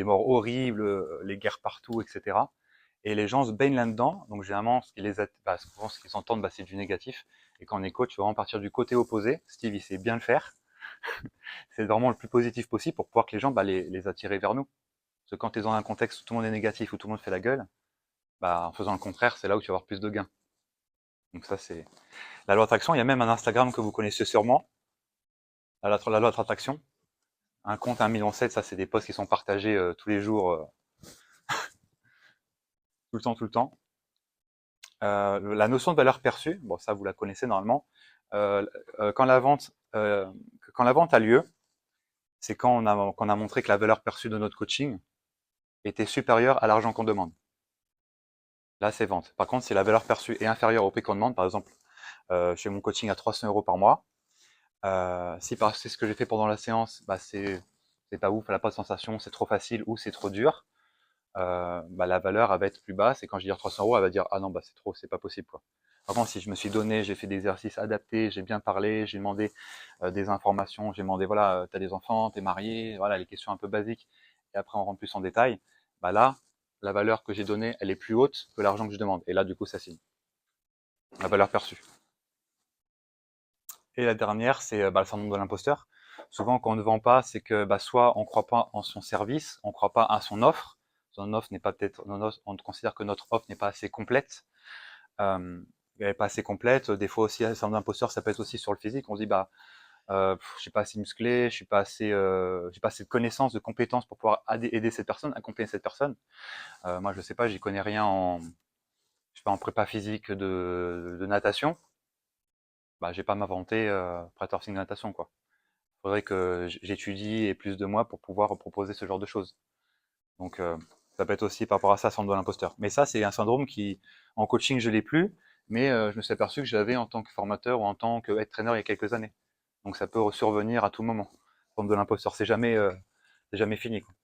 morts horribles, les guerres partout, etc. Et les gens se baignent là-dedans, donc généralement, souvent, ce qu'ils entendent, c'est du négatif. Et quand on est coach, tu vas vraiment partir du côté opposé. Steve, il sait bien le faire. C'est vraiment le plus positif possible pour pouvoir que les gens, les attirer vers nous. Parce que quand tu es dans un contexte où tout le monde est négatif, où tout le monde fait la gueule, en faisant le contraire, c'est là où tu vas avoir plus de gains. Donc ça, c'est la loi d'attraction. Il y a même un Instagram que vous connaissez sûrement, la loi d'attraction. Un compte à 1,7 million, ça, c'est des posts qui sont partagés tous les jours, tout le temps, tout le temps. La notion de valeur perçue, bon, ça, vous la connaissez normalement. Euh, quand la vente, a lieu, c'est quand qu'on a montré que la valeur perçue de notre coaching était supérieure à l'argent qu'on demande. Là, c'est vente. Par contre, si la valeur perçue est inférieure au prix qu'on demande, par exemple, je fais mon coaching à 300 euros par mois. Si c'est ce que j'ai fait pendant la séance, c'est pas ouf, elle n'a pas de sensation, c'est trop facile ou c'est trop dur, la valeur elle va être plus basse et quand je vais dire 300 euros, elle va dire ah non c'est trop, c'est pas possible quoi. Par contre, si je me suis donné, j'ai fait des exercices adaptés, j'ai bien parlé, j'ai demandé des informations, j'ai demandé voilà, t'as des enfants, t'es marié, voilà les questions un peu basiques, et après on rentre plus en détail, là la valeur que j'ai donnée, elle est plus haute que l'argent que je demande et là du coup ça signe. La valeur perçue. Et la dernière, c'est le syndrome de l'imposteur. Souvent, quand on ne vend pas, c'est que soit on ne croit pas en son service, on ne croit pas à son offre. Son offre n'est pas peut-être, on considère que notre offre n'est pas assez complète. Elle n'est pas assez complète. Des fois aussi, le syndrome de l'imposteur, ça peut être aussi sur le physique. On se dit, je suis pas assez musclé, j'ai pas assez de connaissances, de compétences pour pouvoir aider cette personne, accompagner cette personne. Moi, je sais pas, j'y connais rien je sais pas, en prépa physique de natation. Je vais pas m'inventer préparateur physique de natation, quoi. Faudrait que j'étudie et plus de moi pour pouvoir proposer ce genre de choses. Donc, ça peut être aussi par rapport à ça, syndrome de l'imposteur. Mais ça, c'est un syndrome qui, en coaching, je l'ai plus, mais je me suis aperçu que j'avais en tant que formateur ou en tant que head trainer il y a quelques années. Donc, ça peut survenir à tout moment. Syndrome de l'imposteur, c'est jamais fini, quoi.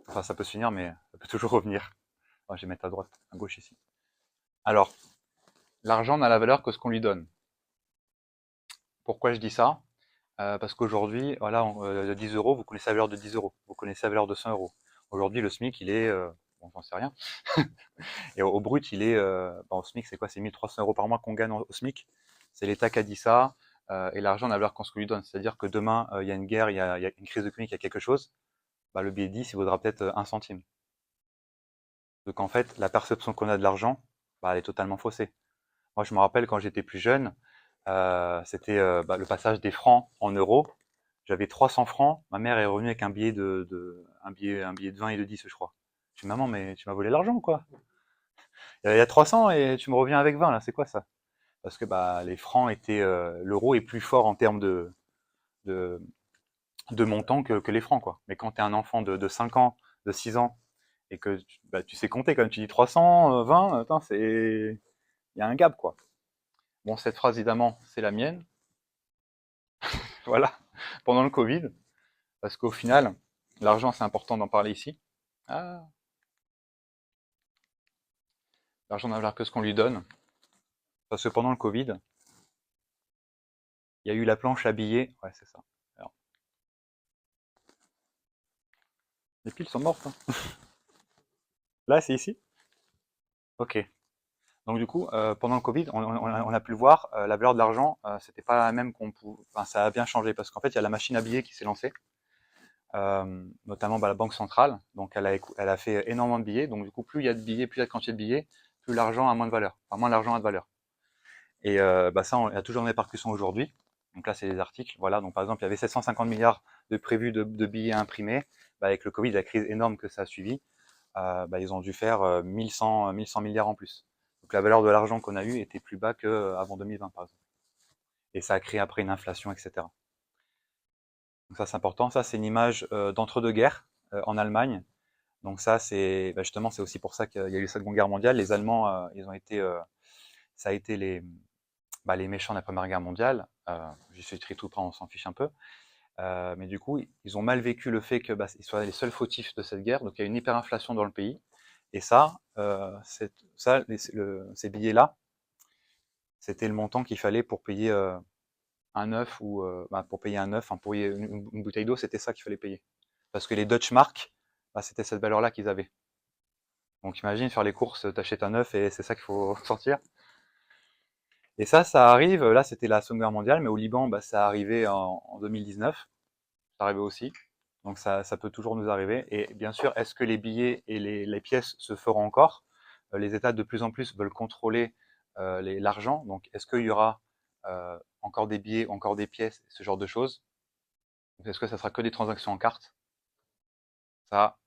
Enfin, ça peut se finir, mais ça peut toujours revenir. Je vais mettre à droite, à gauche ici. Alors, l'argent n'a la valeur que ce qu'on lui donne. Pourquoi je dis ça? Parce qu'aujourd'hui, voilà, 10 euros, vous connaissez la valeur de 10 euros, vous connaissez la valeur de 100 euros. Aujourd'hui, le SMIC, il est, bon, j'en sais rien, et au brut, il est, au SMIC, c'est quoi? C'est 1300 euros par mois qu'on gagne au SMIC. C'est l'État qui a dit ça, et l'argent n'a la valeur qu'on se lui donne. C'est-à-dire que demain, il y a une guerre, il y a une crise économique, il y a quelque chose, le billet de 10, il vaudra peut-être 1 centime. Donc en fait, la perception qu'on a de l'argent, elle est totalement faussée. Moi, je me rappelle quand j'étais plus jeune, c'était le passage des francs en euros. J'avais 300 francs. Ma mère est revenue avec un billet un billet de 20 et de 10, je crois. Je dis, maman, mais tu m'as volé l'argent, quoi. Il y a 300 et tu me reviens avec 20, là, c'est quoi ça? Parce que les francs étaient, l'euro est plus fort en termes de, de montant que les francs, quoi. Mais quand tu es un enfant de 5 ans, de 6 ans, et que tu sais compter, comme tu dis 320, attends, il y a un gap, quoi. Bon, cette phrase, évidemment, c'est la mienne. Voilà, pendant le Covid, parce qu'au final, l'argent, c'est important d'en parler ici. Ah, l'argent n'a valeur que ce qu'on lui donne. Parce que pendant le Covid, il y a eu la planche à billets. Ouais, c'est ça. Alors, les piles sont mortes, hein. Là, c'est ici. Ok. Donc du coup, pendant le Covid, on a pu le voir, la valeur de l'argent, c'était pas la même qu'on pouvait. Enfin, ça a bien changé parce qu'en fait, il y a la machine à billets qui s'est lancée, notamment la Banque centrale. Donc, elle a fait énormément de billets. Donc du coup, plus il y a de billets, plus il y a de quantité de billets, plus l'argent a moins de valeur. Enfin, moins l'argent a de valeur. Et ça, il y a toujours une répercussion aujourd'hui. Donc là, c'est des articles. Voilà. Donc par exemple, il y avait 750 milliards de prévus de billets imprimés. Avec le Covid, la crise énorme que ça a suivi, ils ont dû faire 1100 milliards en plus. Donc la valeur de l'argent qu'on a eu était plus bas qu'avant 2020, par exemple. Et ça a créé après une inflation, etc. Donc ça, c'est important. Ça, c'est une image d'entre-deux-guerres en Allemagne. Donc ça, c'est justement, c'est aussi pour ça qu'il y a eu la Seconde Guerre mondiale. Les Allemands, ils ont été, ça a été les méchants de la Première Guerre mondiale. Je suis très tout près, on s'en fiche un peu. Mais du coup, ils ont mal vécu le fait que ils soient les seuls fautifs de cette guerre. Donc il y a une hyperinflation dans le pays. Et ça, ces billets-là, c'était le montant qu'il fallait pour payer un œuf ou pour payer un œuf, pour payer une bouteille d'eau, c'était ça qu'il fallait payer. Parce que les Deutsche Mark, c'était cette valeur-là qu'ils avaient. Donc imagine faire les courses, t'achètes un œuf et c'est ça qu'il faut sortir. Et ça arrive, là c'était la Seconde Guerre mondiale, mais au Liban, ça arrivait en 2019, ça arrivait aussi. Donc ça peut toujours nous arriver. Et bien sûr, est-ce que les billets et les pièces se feront encore? Les États de plus en plus veulent contrôler l'argent. Donc est-ce qu'il y aura encore des billets, encore des pièces, ce genre de choses? Est-ce que ça sera que des transactions en carte? Ça,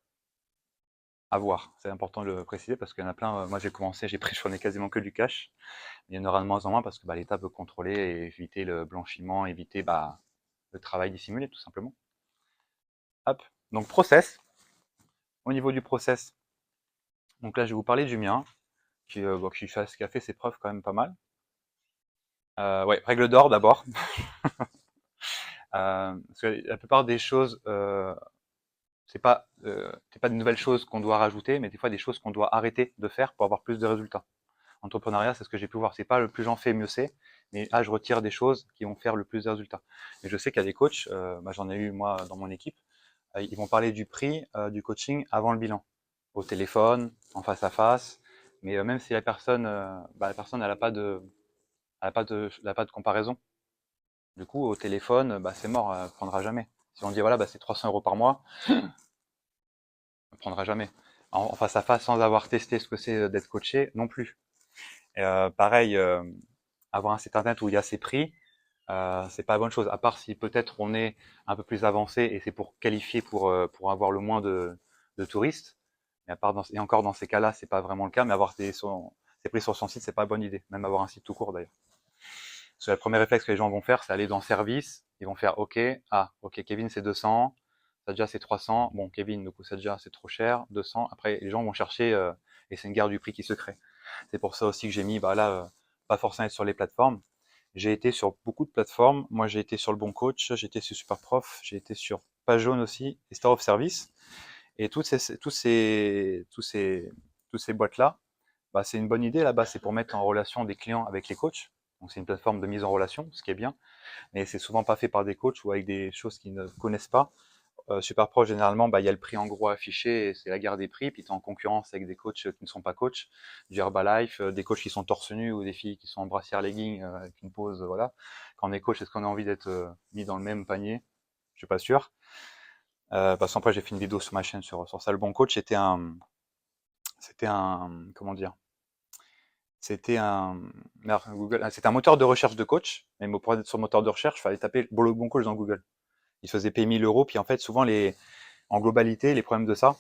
à voir. C'est important de le préciser parce qu'il y en a plein. Moi j'ai commencé, je prenais quasiment que du cash. Il y en aura de moins en moins parce que l'État veut contrôler et éviter le blanchiment, éviter le travail dissimulé tout simplement. Hop. Donc process. Au niveau du process, donc là je vais vous parler du mien, qui a fait ses preuves quand même pas mal. Ouais, règle d'or d'abord. Parce que la plupart des choses, c'est pas de nouvelles choses qu'on doit rajouter, mais des fois des choses qu'on doit arrêter de faire pour avoir plus de résultats. Entrepreneuriat, c'est ce que j'ai pu voir. C'est pas le plus j'en fais, mieux c'est, mais je retire des choses qui vont faire le plus de résultats. Et je sais qu'il y a des coachs, j'en ai eu moi dans mon équipe, ils vont parler du prix du coaching avant le bilan, au téléphone, en face à face. Mais même si la personne, elle a pas de comparaison. Du coup, au téléphone, c'est mort, elle prendra jamais. Si on dit voilà, c'est 300 € par mois, elle prendra jamais. En face à face, sans avoir testé ce que c'est d'être coaché, non plus. Pareil, avoir un site internet où il y a ses prix, c'est pas la bonne chose. À part si peut-être on est un peu plus avancé et c'est pour qualifier pour avoir le moins de touristes. Et, et encore dans ces cas-là, c'est pas vraiment le cas. Mais avoir ses prix sur son site, c'est pas une bonne idée. Même avoir un site tout court d'ailleurs. Parce que le premier réflexe que les gens vont faire, c'est aller dans service. Ils vont faire OK, OK, Kevin c'est 200, Sadia c'est 300. Bon, Kevin, du coup Sadia c'est trop cher, 200. Après, les gens vont chercher et c'est une guerre du prix qui se crée. C'est pour ça aussi que j'ai mis, pas forcément être sur les plateformes. J'ai été sur beaucoup de plateformes. Moi, j'ai été sur le Bon Coach, j'ai été sur Superprof, j'ai été sur Page Jaune aussi et Star of Service. Et tous ces boîtes-là, c'est une bonne idée là-bas. C'est pour mettre en relation des clients avec les coachs. Donc, c'est une plateforme de mise en relation, ce qui est bien. Mais c'est souvent pas fait par des coachs ou avec des choses qu'ils ne connaissent pas. Superpro, généralement, il y a le prix en gros affiché, c'est la guerre des prix, puis tu es en concurrence avec des coachs qui ne sont pas coachs, du Herbalife, des coachs qui sont torse nu ou des filles qui sont en brassière legging avec une pose, voilà. Quand on est coach, est-ce qu'on a envie d'être mis dans le même panier? Je suis pas sûr. Parce qu'après, j'ai fait une vidéo sur ma chaîne sur ça. Le Bon Coach, comment dire? C'était un moteur de recherche de coach, mais pour être sur le moteur de recherche, il fallait taper le Bon Coach dans Google. Il se faisait payer 1 000 €, puis en fait, souvent, en globalité, les problèmes de ça,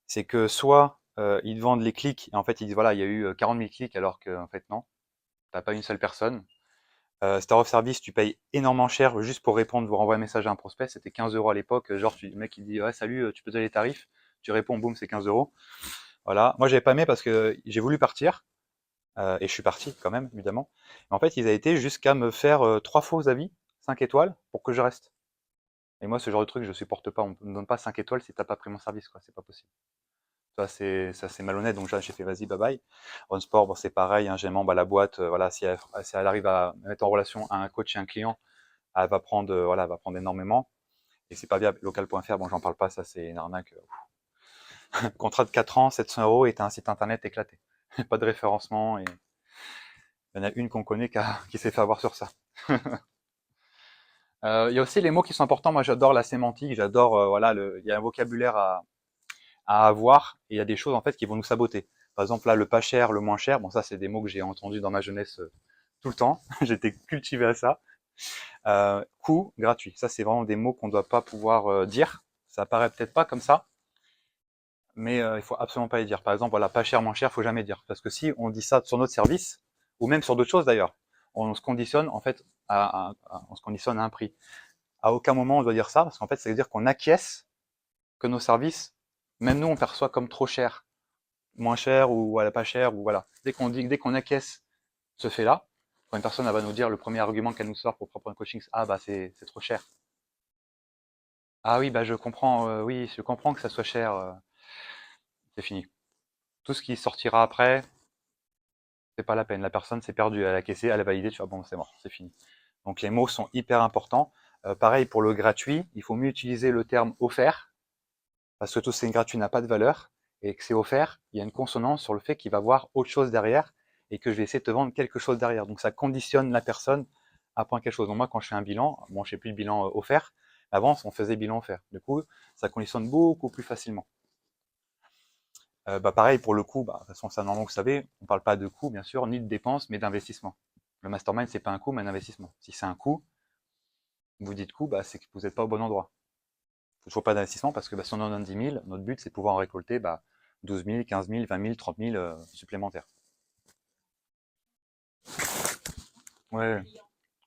c'est que soit ils te vendent les clics, et en fait ils disent voilà, il y a eu 40 000 clics, alors que en fait non, t'as pas une seule personne. Star of Service, tu payes énormément cher juste pour répondre, vous renvoyer un message à un prospect, c'était 15 € à l'époque, genre le mec il dit ouais salut, tu peux donner les tarifs, tu réponds, boum, c'est 15 €. Voilà, moi j'avais pas aimé parce que j'ai voulu partir, et je suis parti quand même, évidemment. Mais en fait, ils avaient été jusqu'à me faire 3 faux avis, 5 étoiles, pour que je reste. Et moi, ce genre de truc, je supporte pas. On ne me donne pas 5 étoiles si t'as pas pris mon service, quoi. C'est pas possible. Ça c'est malhonnête. Donc là, j'ai fait vas-y, bye bye. On Sport, bon, c'est pareil. Hein, généralement, la boîte, voilà, si elle arrive à mettre en relation un coach et un client, elle va prendre, voilà, elle va prendre énormément. Et c'est pas viable. Local.fr, bon, j'en parle pas. Ça, c'est une arnaque. Contrat de 4 ans, 700 € et t'as un site internet éclaté. Pas de référencement. Et il y en a une qu'on connaît qui s'est fait avoir sur ça. Il y a aussi les mots qui sont importants. Moi, j'adore la sémantique. J'adore, voilà, il y a un vocabulaire à avoir et il y a des choses en fait qui vont nous saboter. Par exemple là, le pas cher, le moins cher, bon ça c'est des mots que j'ai entendus dans ma jeunesse tout le temps, j'étais cultivé à ça. Coût, gratuit, ça c'est vraiment des mots qu'on ne doit pas pouvoir dire, ça paraît peut-être pas comme ça, mais il faut absolument pas les dire. Par exemple, voilà, pas cher, moins cher, faut jamais dire. Parce que si on dit ça sur notre service, ou même sur d'autres choses d'ailleurs, on se conditionne en fait on se conditionne à un prix. À aucun moment on doit dire ça, parce qu'en fait, ça veut dire qu'on acquiesce que nos services, même nous, on perçoit comme trop cher, moins cher ou voilà, pas cher, ou voilà. Dès qu'on acquiesce ce fait-là, quand une personne elle va nous dire le premier argument qu'elle nous sort pour prendre un coaching, c'est ah bah c'est trop cher. Ah oui, bah je comprends, oui, je comprends que ça soit cher, c'est fini. Tout ce qui sortira après, c'est pas la peine. La personne s'est perdue, elle a caissé, elle a validé, tu vois, bon, c'est mort, c'est fini. Donc les mots sont hyper importants. Pareil pour le gratuit, il faut mieux utiliser le terme offert, parce que tout ce qui est gratuit n'a pas de valeur, et que c'est offert, il y a une consonance sur le fait qu'il va voir autre chose derrière, et que je vais essayer de te vendre quelque chose derrière. Donc ça conditionne la personne à prendre quelque chose. Donc moi, quand je fais un bilan, bon, je fais plus le bilan offert, avant, on faisait bilan offert. Du coup, ça conditionne beaucoup plus facilement. Bah pareil pour le coût, bah, de toute façon, ça normalement vous savez, on parle pas de coût bien sûr, ni de dépenses, mais d'investissement. Le mastermind, c'est pas un coût, mais un investissement. Si c'est un coût, vous dites coût, bah, c'est que vous n'êtes pas au bon endroit. Il faut toujours pas d'investissement parce que bah, si on en donne 10 000, notre but c'est de pouvoir en récolter bah, 12 000, 15 000, 20 000, 30 000 supplémentaires. Ouais,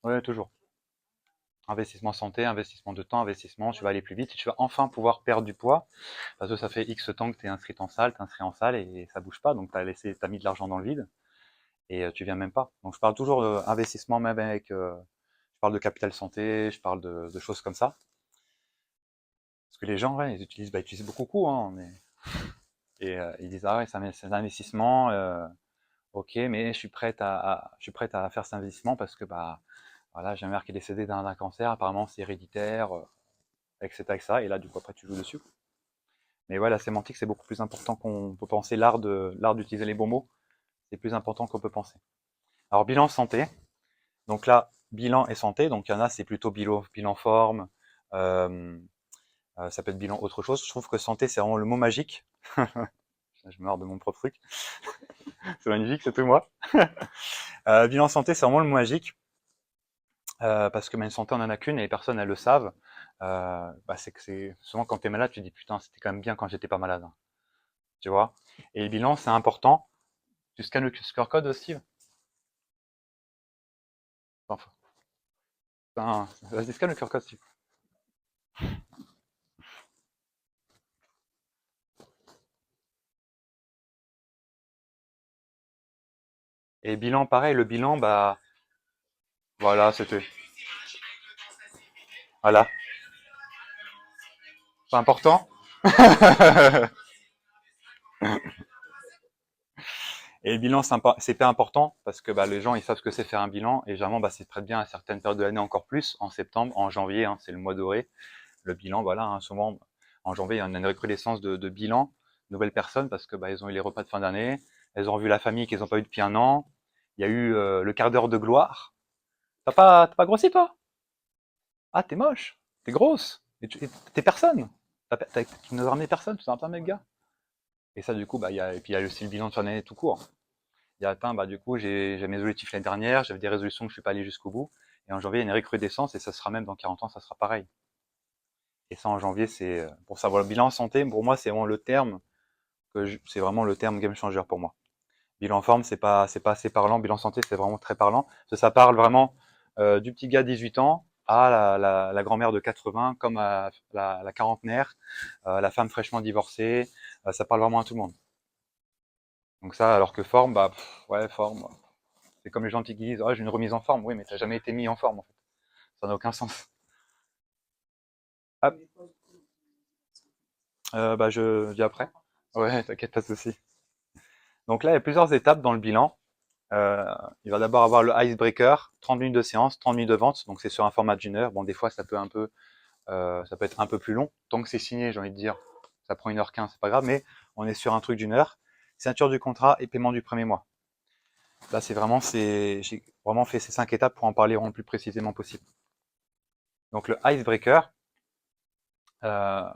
ouais, toujours. Investissement santé, investissement de temps, investissement, tu vas aller plus vite et tu vas enfin pouvoir perdre du poids parce que ça fait X temps que tu es inscrit en salle, t'es inscrit en salle et ça bouge pas, donc t'as mis de l'argent dans le vide et tu viens même pas. Donc je parle toujours d'investissement même avec, je parle de capital santé, je parle de choses comme ça. Parce que les gens, ouais, ils utilisent beaucoup coût, hein, et ils disent ah ouais, c'est un investissement, ok, mais je suis prête à faire cet investissement parce que bah voilà, j'ai un mère qui est décédé d'un cancer, apparemment c'est héréditaire, etc., etc. Et là, du coup, après, tu joues dessus. Mais ouais, la sémantique, c'est beaucoup plus important qu'on peut penser. L'art d'utiliser les bons mots, c'est plus important qu'on peut penser. Alors, bilan santé. Donc là, bilan et santé. Donc il y en a, c'est plutôt bilan forme. Euh, ça peut être bilan autre chose. Je trouve que santé, c'est vraiment le mot magique. Je me mords de mon propre truc. C'est magnifique, c'est tout moi. Bilan santé, c'est vraiment le mot magique. Parce que même santé, on en a qu'une et les personnes, elles le savent. Bah, c'est que c'est souvent quand t'es malade, tu te dis putain, c'était quand même bien quand j'étais pas malade. Hein. Tu vois. Et le bilan, c'est important. Tu scannes le QR code, Steve? Enfin, vas-y, scanne le QR code, Steve. Et bilan, pareil, le bilan, bah, voilà, c'était, voilà, c'est important. Et le bilan, c'est pas important parce que bah, les gens, ils savent ce que c'est faire un bilan et généralement, bah, c'est très bien à certaines périodes de l'année encore plus, en septembre, en janvier, hein, c'est le mois doré. Le bilan, voilà, hein, souvent, en janvier, il y a une recrudescence de bilan, nouvelles personnes parce que bah, ils ont eu les repas de fin d'année, elles ont vu la famille qu'ils n'ont pas eu depuis un an. Il y a eu le quart d'heure de gloire. T'as pas grossi, toi? Ah, t'es moche, t'es grosse, et t'es personne. Tu nous as ramené personne, tu t'en as pas, mec, gars. Et ça, du coup, bah, et puis il y a aussi le bilan de fin d'année tout court. Il y a atteint, bah, du coup, j'ai mes objectifs l'année dernière, j'avais des résolutions que je suis pas allé jusqu'au bout. Et en janvier, il y a une recrudescence et ça sera même dans 40 ans, ça sera pareil. Et ça, en janvier, c'est pour savoir le bilan santé. Pour moi, c'est vraiment le terme c'est vraiment le terme game changer pour moi. Bilan forme, c'est pas assez parlant. Bilan santé, c'est vraiment très parlant. Parce que ça parle vraiment du petit gars de 18 ans à la grand-mère de 80, comme à la quarantenaire, la femme fraîchement divorcée. Ça parle vraiment à tout le monde. Donc ça, alors que forme, bah, ouais, forme. C'est comme les gens qui disent, oh, j'ai une remise en forme. Oui, mais t'as jamais été mis en forme, en fait. Ça n'a aucun sens. Ah, bah, je dis après. Ouais, t'inquiète, pas de souci. Donc là, il y a plusieurs étapes dans le bilan. Euh, il va d'abord avoir le icebreaker, 30 minutes de séance, 30 minutes de vente. Donc c'est sur un format d'une heure. Bon, des fois, ça peut être un peu plus long. Tant que c'est signé, j'ai envie de dire, ça prend 1h15, c'est pas grave, mais on est sur un truc d'une heure. Signature du contrat et paiement du premier mois. Là, j'ai vraiment fait ces 5 étapes pour en parler le plus précisément possible. Donc le icebreaker, euh,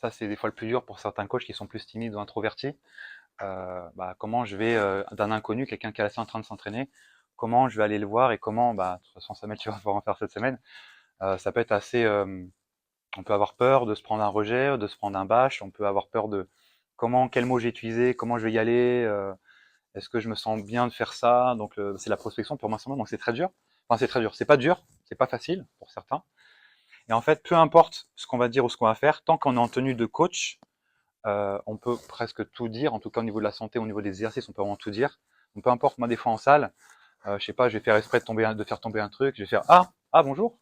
ça c'est des fois le plus dur pour certains coachs qui sont plus timides ou introvertis. Bah, comment je vais d'un inconnu, quelqu'un qui est assez en train de s'entraîner, comment je vais aller le voir et comment, bah, de toute façon Samuel, tu vas pouvoir en faire cette semaine. Ça peut être assez, on peut avoir peur de se prendre un rejet, de se prendre un bâche, on peut avoir peur de quel mot j'ai utilisé, comment je vais y aller, est-ce que je me sens bien de faire ça. Donc c'est la prospection pour moi, donc c'est très dur. Enfin c'est très dur, c'est pas dur, c'est pas facile pour certains. Et en fait, peu importe ce qu'on va dire ou ce qu'on va faire, tant qu'on est en tenue de coach, on peut presque tout dire, en tout cas au niveau de la santé, au niveau des exercices, on peut vraiment tout dire. Donc peu importe, moi des fois en salle, je sais pas, je vais faire exprès de faire tomber un truc, je vais faire ah bonjour.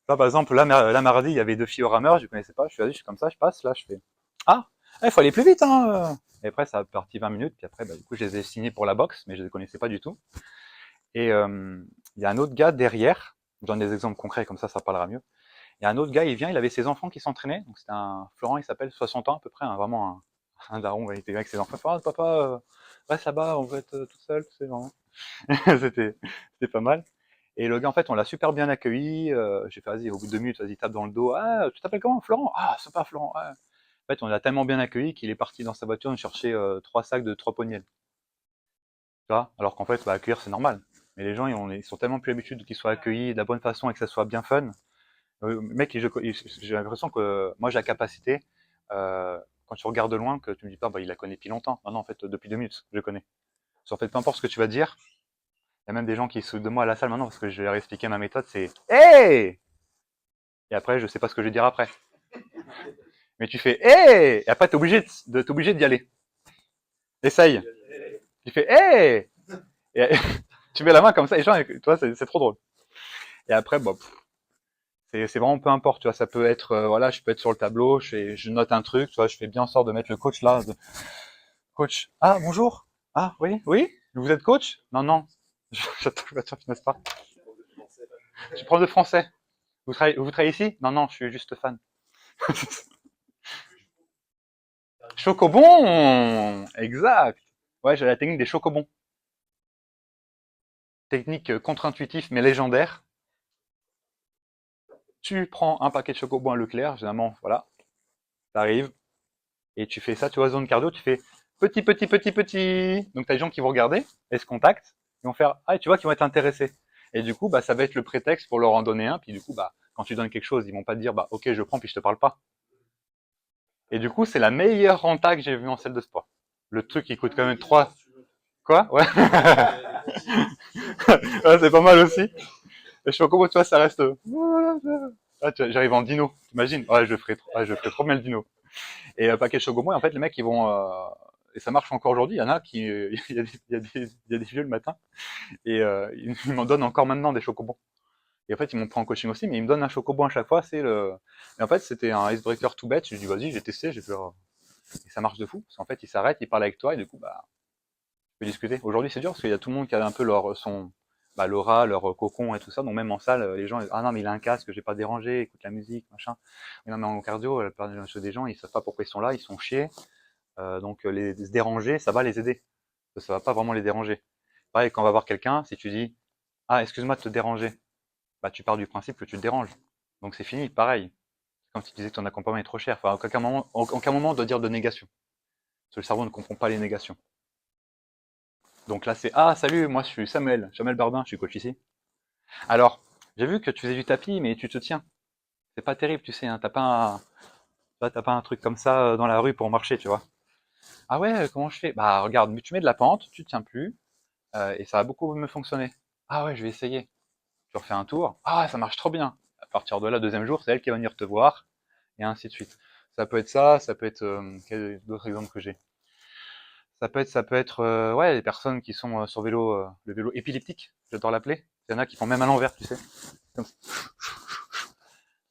Là par exemple, là mardi, il y avait deux filles au rameur, je ne connaissais pas, je suis comme ça, je passe, là je fais il faut aller plus vite hein. Et après ça a parti 20 minutes, puis après du coup je les ai signés pour la boxe, mais je les connaissais pas du tout. Et il y a un autre gars derrière, je donne des exemples concrets comme ça parlera mieux. Il y a un autre gars, il vient, il avait ses enfants qui s'entraînaient, donc c'était un Florent, il s'appelle 60 ans à peu près, vraiment un daron, il était avec ses enfants, papa, reste là-bas, on veut être tout seul, tu sais, vraiment. c'était pas mal. Et le gars, en fait, on l'a super bien accueilli. J'ai fait, vas-y, au bout de 2 minutes, vas-y, tape dans le dos. Ah, tu t'appelles comment, Florent? Ah, c'est pas Florent. Ah. En fait, on l'a tellement bien accueilli qu'il est parti dans sa voiture nous chercher 3 sacs de 3 poignets. Tu vois. Alors qu'en fait, accueillir, c'est normal. Mais les gens, ils sont tellement plus habitués qu'ils soient accueillis de la bonne façon et que ça soit bien fun. Mec, j'ai l'impression que moi, j'ai la capacité, quand tu regardes de loin, que tu me dis pas, il la connaît depuis longtemps. Non, non, en fait, depuis 2 minutes, je connais. En fait, peu importe ce que tu vas dire, il y a même des gens qui se de moi à la salle maintenant parce que je vais leur expliquer ma méthode, c'est hey! Et après, je sais pas ce que je vais dire après. Mais tu fais hey! Et après, t'es obligé d'y aller. Essaye. Tu fais hey! Et tu mets la main comme ça, et gens, toi, c'est trop drôle. Et après, c'est vraiment peu importe, tu vois, ça peut être, voilà, je peux être sur le tableau, je note un truc, tu vois, je fais bien en sorte de mettre le coach là. Coach. Ah, bonjour. Ah, oui, oui? Vous êtes coach? Non, non. J'attends que la voiture finisse pas. Je prends de français. Vous travaillez ici? Non, non, je suis juste fan. Chocobon! Exact! Ouais, j'ai la technique des chocobons. Technique contre-intuitive mais légendaire. Tu prends un paquet de chocobons à Leclerc, généralement, voilà, t'arrives, et tu fais ça, tu vois, zone cardio, tu fais petit, petit, petit, petit. Donc t'as des gens qui vont regarder, et se contactent, ils vont faire, tu vois, qui vont être intéressés. Et du coup, ça va être le prétexte pour leur en donner un, puis du coup, quand tu donnes quelque chose, ils vont pas te dire, ok, je prends, puis je te parle pas. Et du coup, c'est la meilleure renta que j'ai vue en salle de sport. Le truc qui coûte quand même 3. Quoi? Ouais. Ouais, c'est pas mal aussi. Et je fais comment, tu vois, ça reste. J'arrive en dino, t'imagines? Ouais, je ferai trop bien le dino. Et paquet de Shogomo, et en fait, les mecs, ils vont. Et ça marche encore aujourd'hui. Il y en a qui. Il y a des vieux le matin. Et ils m'en donnent encore maintenant des chocobons. Et en fait, ils m'ont pris en coaching aussi, mais ils me donnent un chocobon à chaque fois. C'est le. Et en fait, c'était un icebreaker tout bête. Je lui dis, vas-y, j'ai testé, j'ai fait. Et ça marche de fou. Parce qu'en fait, ils s'arrêtent, ils parlent avec toi, et du coup, tu peux discuter. Aujourd'hui, c'est dur parce qu'il y a tout le monde qui a un peu l'aura, leur cocon et tout ça. Donc même en salle, les gens, ah non, mais il a un casque, je vais pas déranger, écoute la musique, machin. Mais non, mais en cardio, la plupart des gens, ils savent pas pourquoi ils sont là, ils sont chiés. Donc se déranger, ça va les aider. Ça va pas vraiment les déranger. Pareil, quand on va voir quelqu'un, si tu dis, ah, excuse-moi de te déranger, tu pars du principe que tu te déranges. Donc c'est fini, pareil. Comme tu disais que ton accompagnement est trop cher. Enfin, en aucun moment on doit dire de négation. Parce que le cerveau ne comprend pas les négations. Donc là, c'est ah, salut, moi je suis Samuel Barbin, je suis coach ici. Alors, j'ai vu que tu faisais du tapis, mais tu te tiens. C'est pas terrible, tu sais, hein, t'as pas un truc comme ça dans la rue pour marcher, tu vois. Ah ouais, comment je fais? Bah regarde, tu mets de la pente, tu te tiens plus, et ça va beaucoup me fonctionner. Ah ouais, je vais essayer. Tu refais un tour. Ah, ça marche trop bien. À partir de là, deuxième jour, c'est elle qui va venir te voir, et ainsi de suite. Ça peut être quel d'autres exemples que j'ai? Ça peut être ouais, les personnes qui sont sur vélo, le vélo épileptique, j'adore l'appeler. Il y en a qui font même à l'envers, tu sais. Comme ça.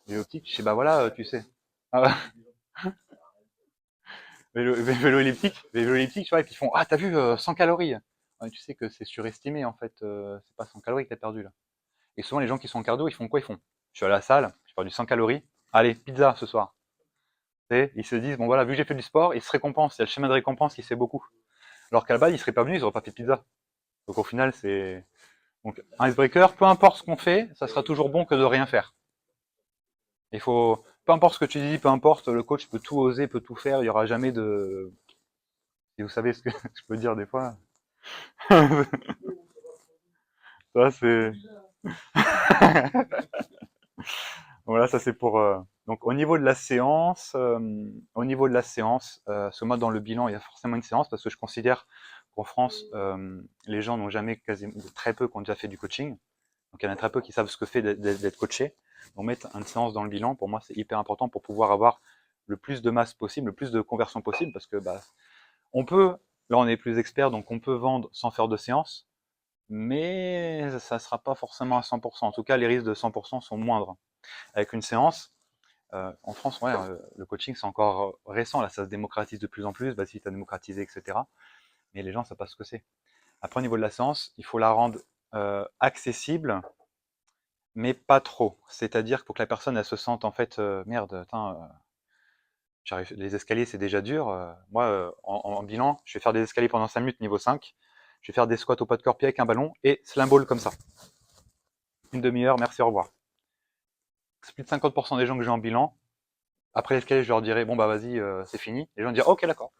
Vélo optique, je sais, bah voilà, tu sais. Ah, ouais. Vélo elliptique, tu vois, et puis ils font, ah, t'as vu, 100 calories. Ouais, tu sais que c'est surestimé, en fait, c'est pas 100 calories que t'as perdu, là. Et souvent, les gens qui sont en cardio, ils font quoi? Ils font, je suis à la salle, j'ai perdu 100 calories, allez, pizza ce soir. Tu sais, ils se disent, bon voilà, vu que j'ai fait du sport, ils se récompensent, il y a le schéma de récompense qui se fait beaucoup. Alors qu'à la base, ils seraient pas venus, ils auraient pas fait de pizza. Donc au final, c'est, donc un icebreaker, peu importe ce qu'on fait, ça sera toujours bon que de rien faire. Il faut, peu importe ce que tu dis, peu importe, le coach peut tout oser, peut tout faire, il y aura jamais de, et vous savez ce que je peux dire des fois. Ça, c'est, voilà. Voilà, ça c'est pour. Donc au niveau de la séance, ce mois dans le bilan, il y a forcément une séance parce que je considère qu'en France, les gens n'ont jamais quasiment, très peu qui ont déjà fait du coaching. Donc il y en a très peu qui savent ce que fait d'être coaché. Donc mettre une séance dans le bilan, pour moi, c'est hyper important pour pouvoir avoir le plus de masse possible, le plus de conversion possible, parce que bah, on peut, là on est plus expert, donc on peut vendre sans faire de séance, mais ça ne sera pas forcément à 100%. En tout cas, les risques de 100% sont moindres. Avec une séance, en France, ouais, le coaching c'est encore récent, là ça se démocratise de plus en plus, bah, si tu as démocratisé, etc. Mais les gens ne savent pas ce que c'est. Après, au niveau de la séance, il faut la rendre accessible, mais pas trop. C'est-à-dire qu'il faut que la personne elle se sente en fait merde, attends, les escaliers c'est déjà dur. Moi, en bilan, je vais faire des escaliers pendant 5 minutes niveau 5. Je vais faire des squats au pas de corps-pied avec un ballon et slam ball comme ça. Une demi-heure, merci, au revoir. C'est plus de 50% des gens que j'ai en bilan. Après l'escalier, je leur dirai bon bah vas-y, c'est fini. Les gens diront ok d'accord.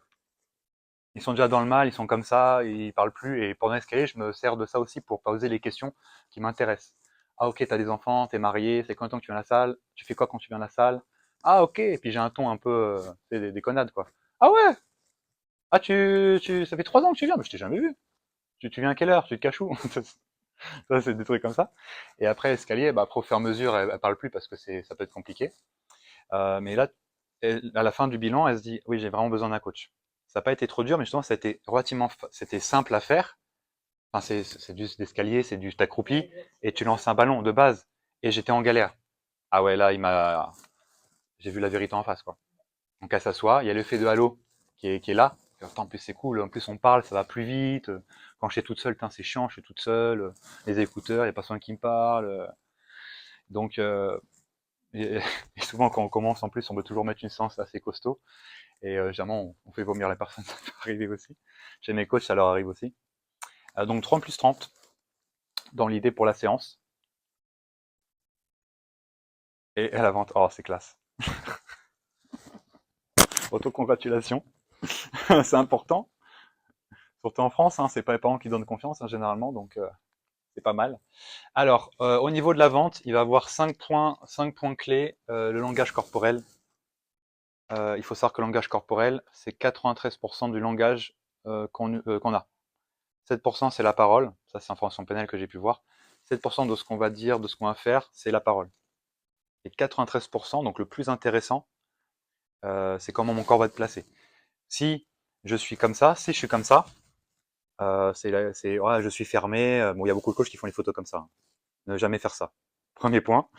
Ils sont déjà dans le mal, ils sont comme ça, ils parlent plus. Et pendant l'escalier, je me sers de ça aussi pour poser les questions qui m'intéressent. Ah ok, t'as des enfants, t'es marié, c'est combien de temps que tu viens à la salle? Tu fais quoi quand tu viens à la salle? Ah ok, et puis j'ai un ton un peu, des connards quoi. Ah ouais, ah ça fait 3 ans que tu viens, mais je t'ai jamais vu. Tu viens à quelle heure? Tu te caches où? Ça c'est des trucs comme ça. Et après l'escalier, bah après au fur et à mesure, elle parle plus parce que ça peut être compliqué. Mais là, à la fin du bilan, elle se dit oui, j'ai vraiment besoin d'un coach. Ça n'a pas été trop dur, mais justement, ça a été c'était simple à faire. Enfin, c'est juste d'escalier, c'est du t'accroupis et tu lances un ballon de base. Et j'étais en galère. Ah ouais, là, j'ai vu la vérité en face, quoi. Donc elle s'assoit, il y a l'effet de halo qui est là. En plus c'est cool, en plus on parle, ça va plus vite. Quand je suis toute seule, c'est chiant, je suis toute seule. Les écouteurs, il n'y a pas personne qui me parle. Donc et, et souvent quand on commence en plus, on veut toujours mettre une séance assez costaud. Et généralement on fait vomir la personne, ça peut arriver aussi. Chez mes coachs, ça leur arrive aussi. Donc 30 plus 30 dans l'idée pour la séance. Et à la vente, oh c'est classe. Autocongratulations, c'est important. Surtout en France, hein, c'est pas les parents qui donnent confiance hein, généralement, donc c'est pas mal. Alors, au niveau de la vente, il va y avoir 5 points clés. Le langage corporel. Il faut savoir que le langage corporel, c'est 93% du langage qu'on a. 7% c'est la parole. Ça, c'est information pénale que j'ai pu voir. 7% de ce qu'on va dire, de ce qu'on va faire, c'est la parole. Et 93%, donc le plus intéressant, c'est comment mon corps va être placé. Si je suis comme ça, si je suis comme ça, ouais, je suis fermé. Bon, il y a beaucoup de coachs qui font les photos comme ça. Ne jamais faire ça. Premier point.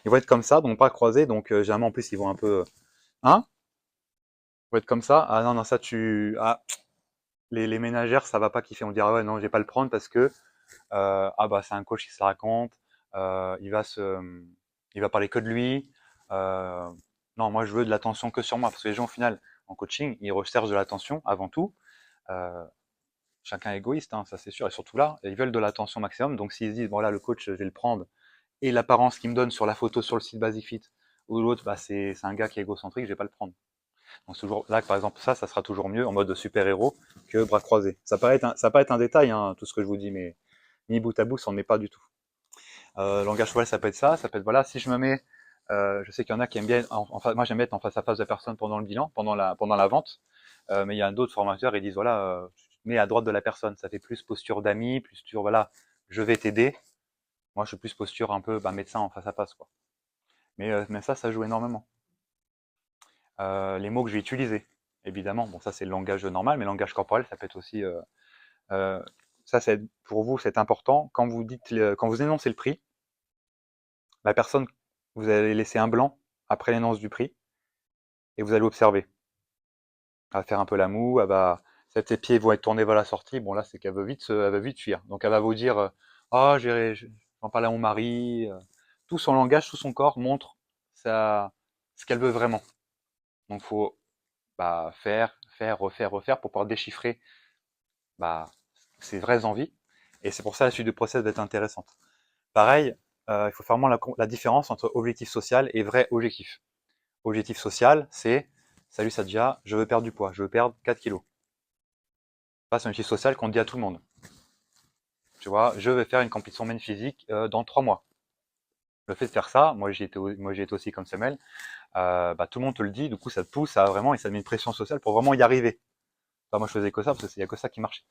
Ils vont être comme ça, donc pas croisés. Donc généralement en plus ils vont un peu, hein, ils vont être comme ça. Ah non non ça les ménagères ça va pas kiffer. On dira ouais non je vais pas le prendre parce que ah bah c'est un coach qui se la raconte. Il va parler que de lui. Euh, non moi je veux de l'attention que sur moi parce que les gens au final en coaching ils recherchent de l'attention avant tout. Euh, Chacun est égoïste, hein, ça c'est sûr. Et surtout là, ils veulent de l'attention maximum. Donc s'ils se disent, bon là, le coach, je vais le prendre, et l'apparence qu'il me donne sur la photo sur le site Basic ou l'autre, bah, c'est un gars qui est égocentrique, je vais pas le prendre. Donc toujours là, par exemple, ça sera toujours mieux en mode super-héros que bras croisés. Ça paraît être un détail, hein, tout ce que je vous dis, mais ni bout à bout, ça n'en est pas du tout. Langage corporel, ça peut être ça peut être, voilà, si je me mets, je sais qu'il y en a qui aiment bien, moi j'aime bien être en face à face de la personne pendant le bilan, pendant la vente, mais il y a d'autres formateurs, ils disent, voilà, tu te mets à droite de la personne, ça fait plus posture d'ami, plus posture, voilà, je vais t'aider. Moi, je suis plus posture un peu bah, médecin en face à face, quoi. Mais ça joue énormément. Les mots que je vais utiliser, évidemment. Bon, ça, c'est le langage normal, mais le langage corporel, ça peut être aussi. Euh, ça, pour vous, c'est important. Quand vous énoncez le prix, la personne, vous allez laisser un blanc après l'énonce du prix et vous allez observer. Elle va faire un peu la moue, ses pieds vont être tournés vers la sortie. Bon, là, c'est qu'elle elle veut vite fuir. Donc, elle va vous dire ah, j'en parle à mon mari. Tout son langage, tout son corps montre ce qu'elle veut vraiment. Donc, il faut bah, refaire pour pouvoir déchiffrer bah, ses vraies envies. Et c'est pour ça la suite du process va être intéressante. Pareil, il faut faire vraiment la différence entre objectif social et vrai objectif. Objectif social, c'est salut Sadia, je veux perdre du poids, je veux perdre 4 kilos. C'est un objectif social qu'on dit à tout le monde. Tu vois, je vais faire une compétition physique dans 3 mois. Le fait de faire ça, moi j'ai été aussi comme Samuel, bah, tout le monde te le dit, du coup ça te pousse à vraiment, et ça te met une pression sociale pour vraiment y arriver. Enfin, moi je faisais que ça parce qu'il y a que ça qui marchait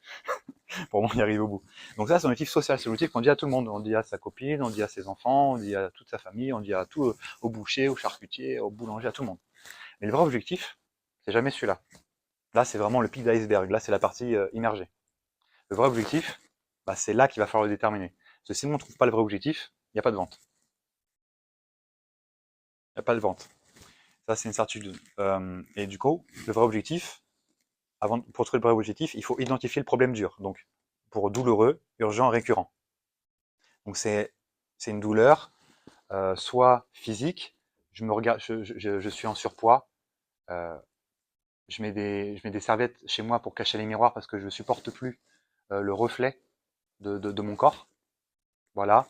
pour vraiment y arriver au bout. Donc ça c'est un objectif social, c'est l'objectif qu'on dit à tout le monde, on dit à sa copine, on dit à ses enfants, on dit à toute sa famille, on dit à tout, au boucher, au charcutier, au boulanger, à tout le monde. Mais le vrai objectif, c'est jamais celui-là. Là c'est vraiment le pic d'iceberg, là c'est la partie immergée. Le vrai objectif, bah, c'est là qu'il va falloir le déterminer. Parce que si on ne trouve pas le vrai objectif, il n'y a pas de vente. Il n'y a pas de vente. Ça, c'est une certitude. Et du coup, le vrai objectif, pour trouver le vrai objectif, il faut identifier le problème dur. Donc, pour douloureux, urgent, récurrent. Donc, c'est une douleur, soit physique, je me regarde, je suis en surpoids, euh, je mets des serviettes chez moi pour cacher les miroirs parce que je supporte plus le reflet de mon corps. Voilà.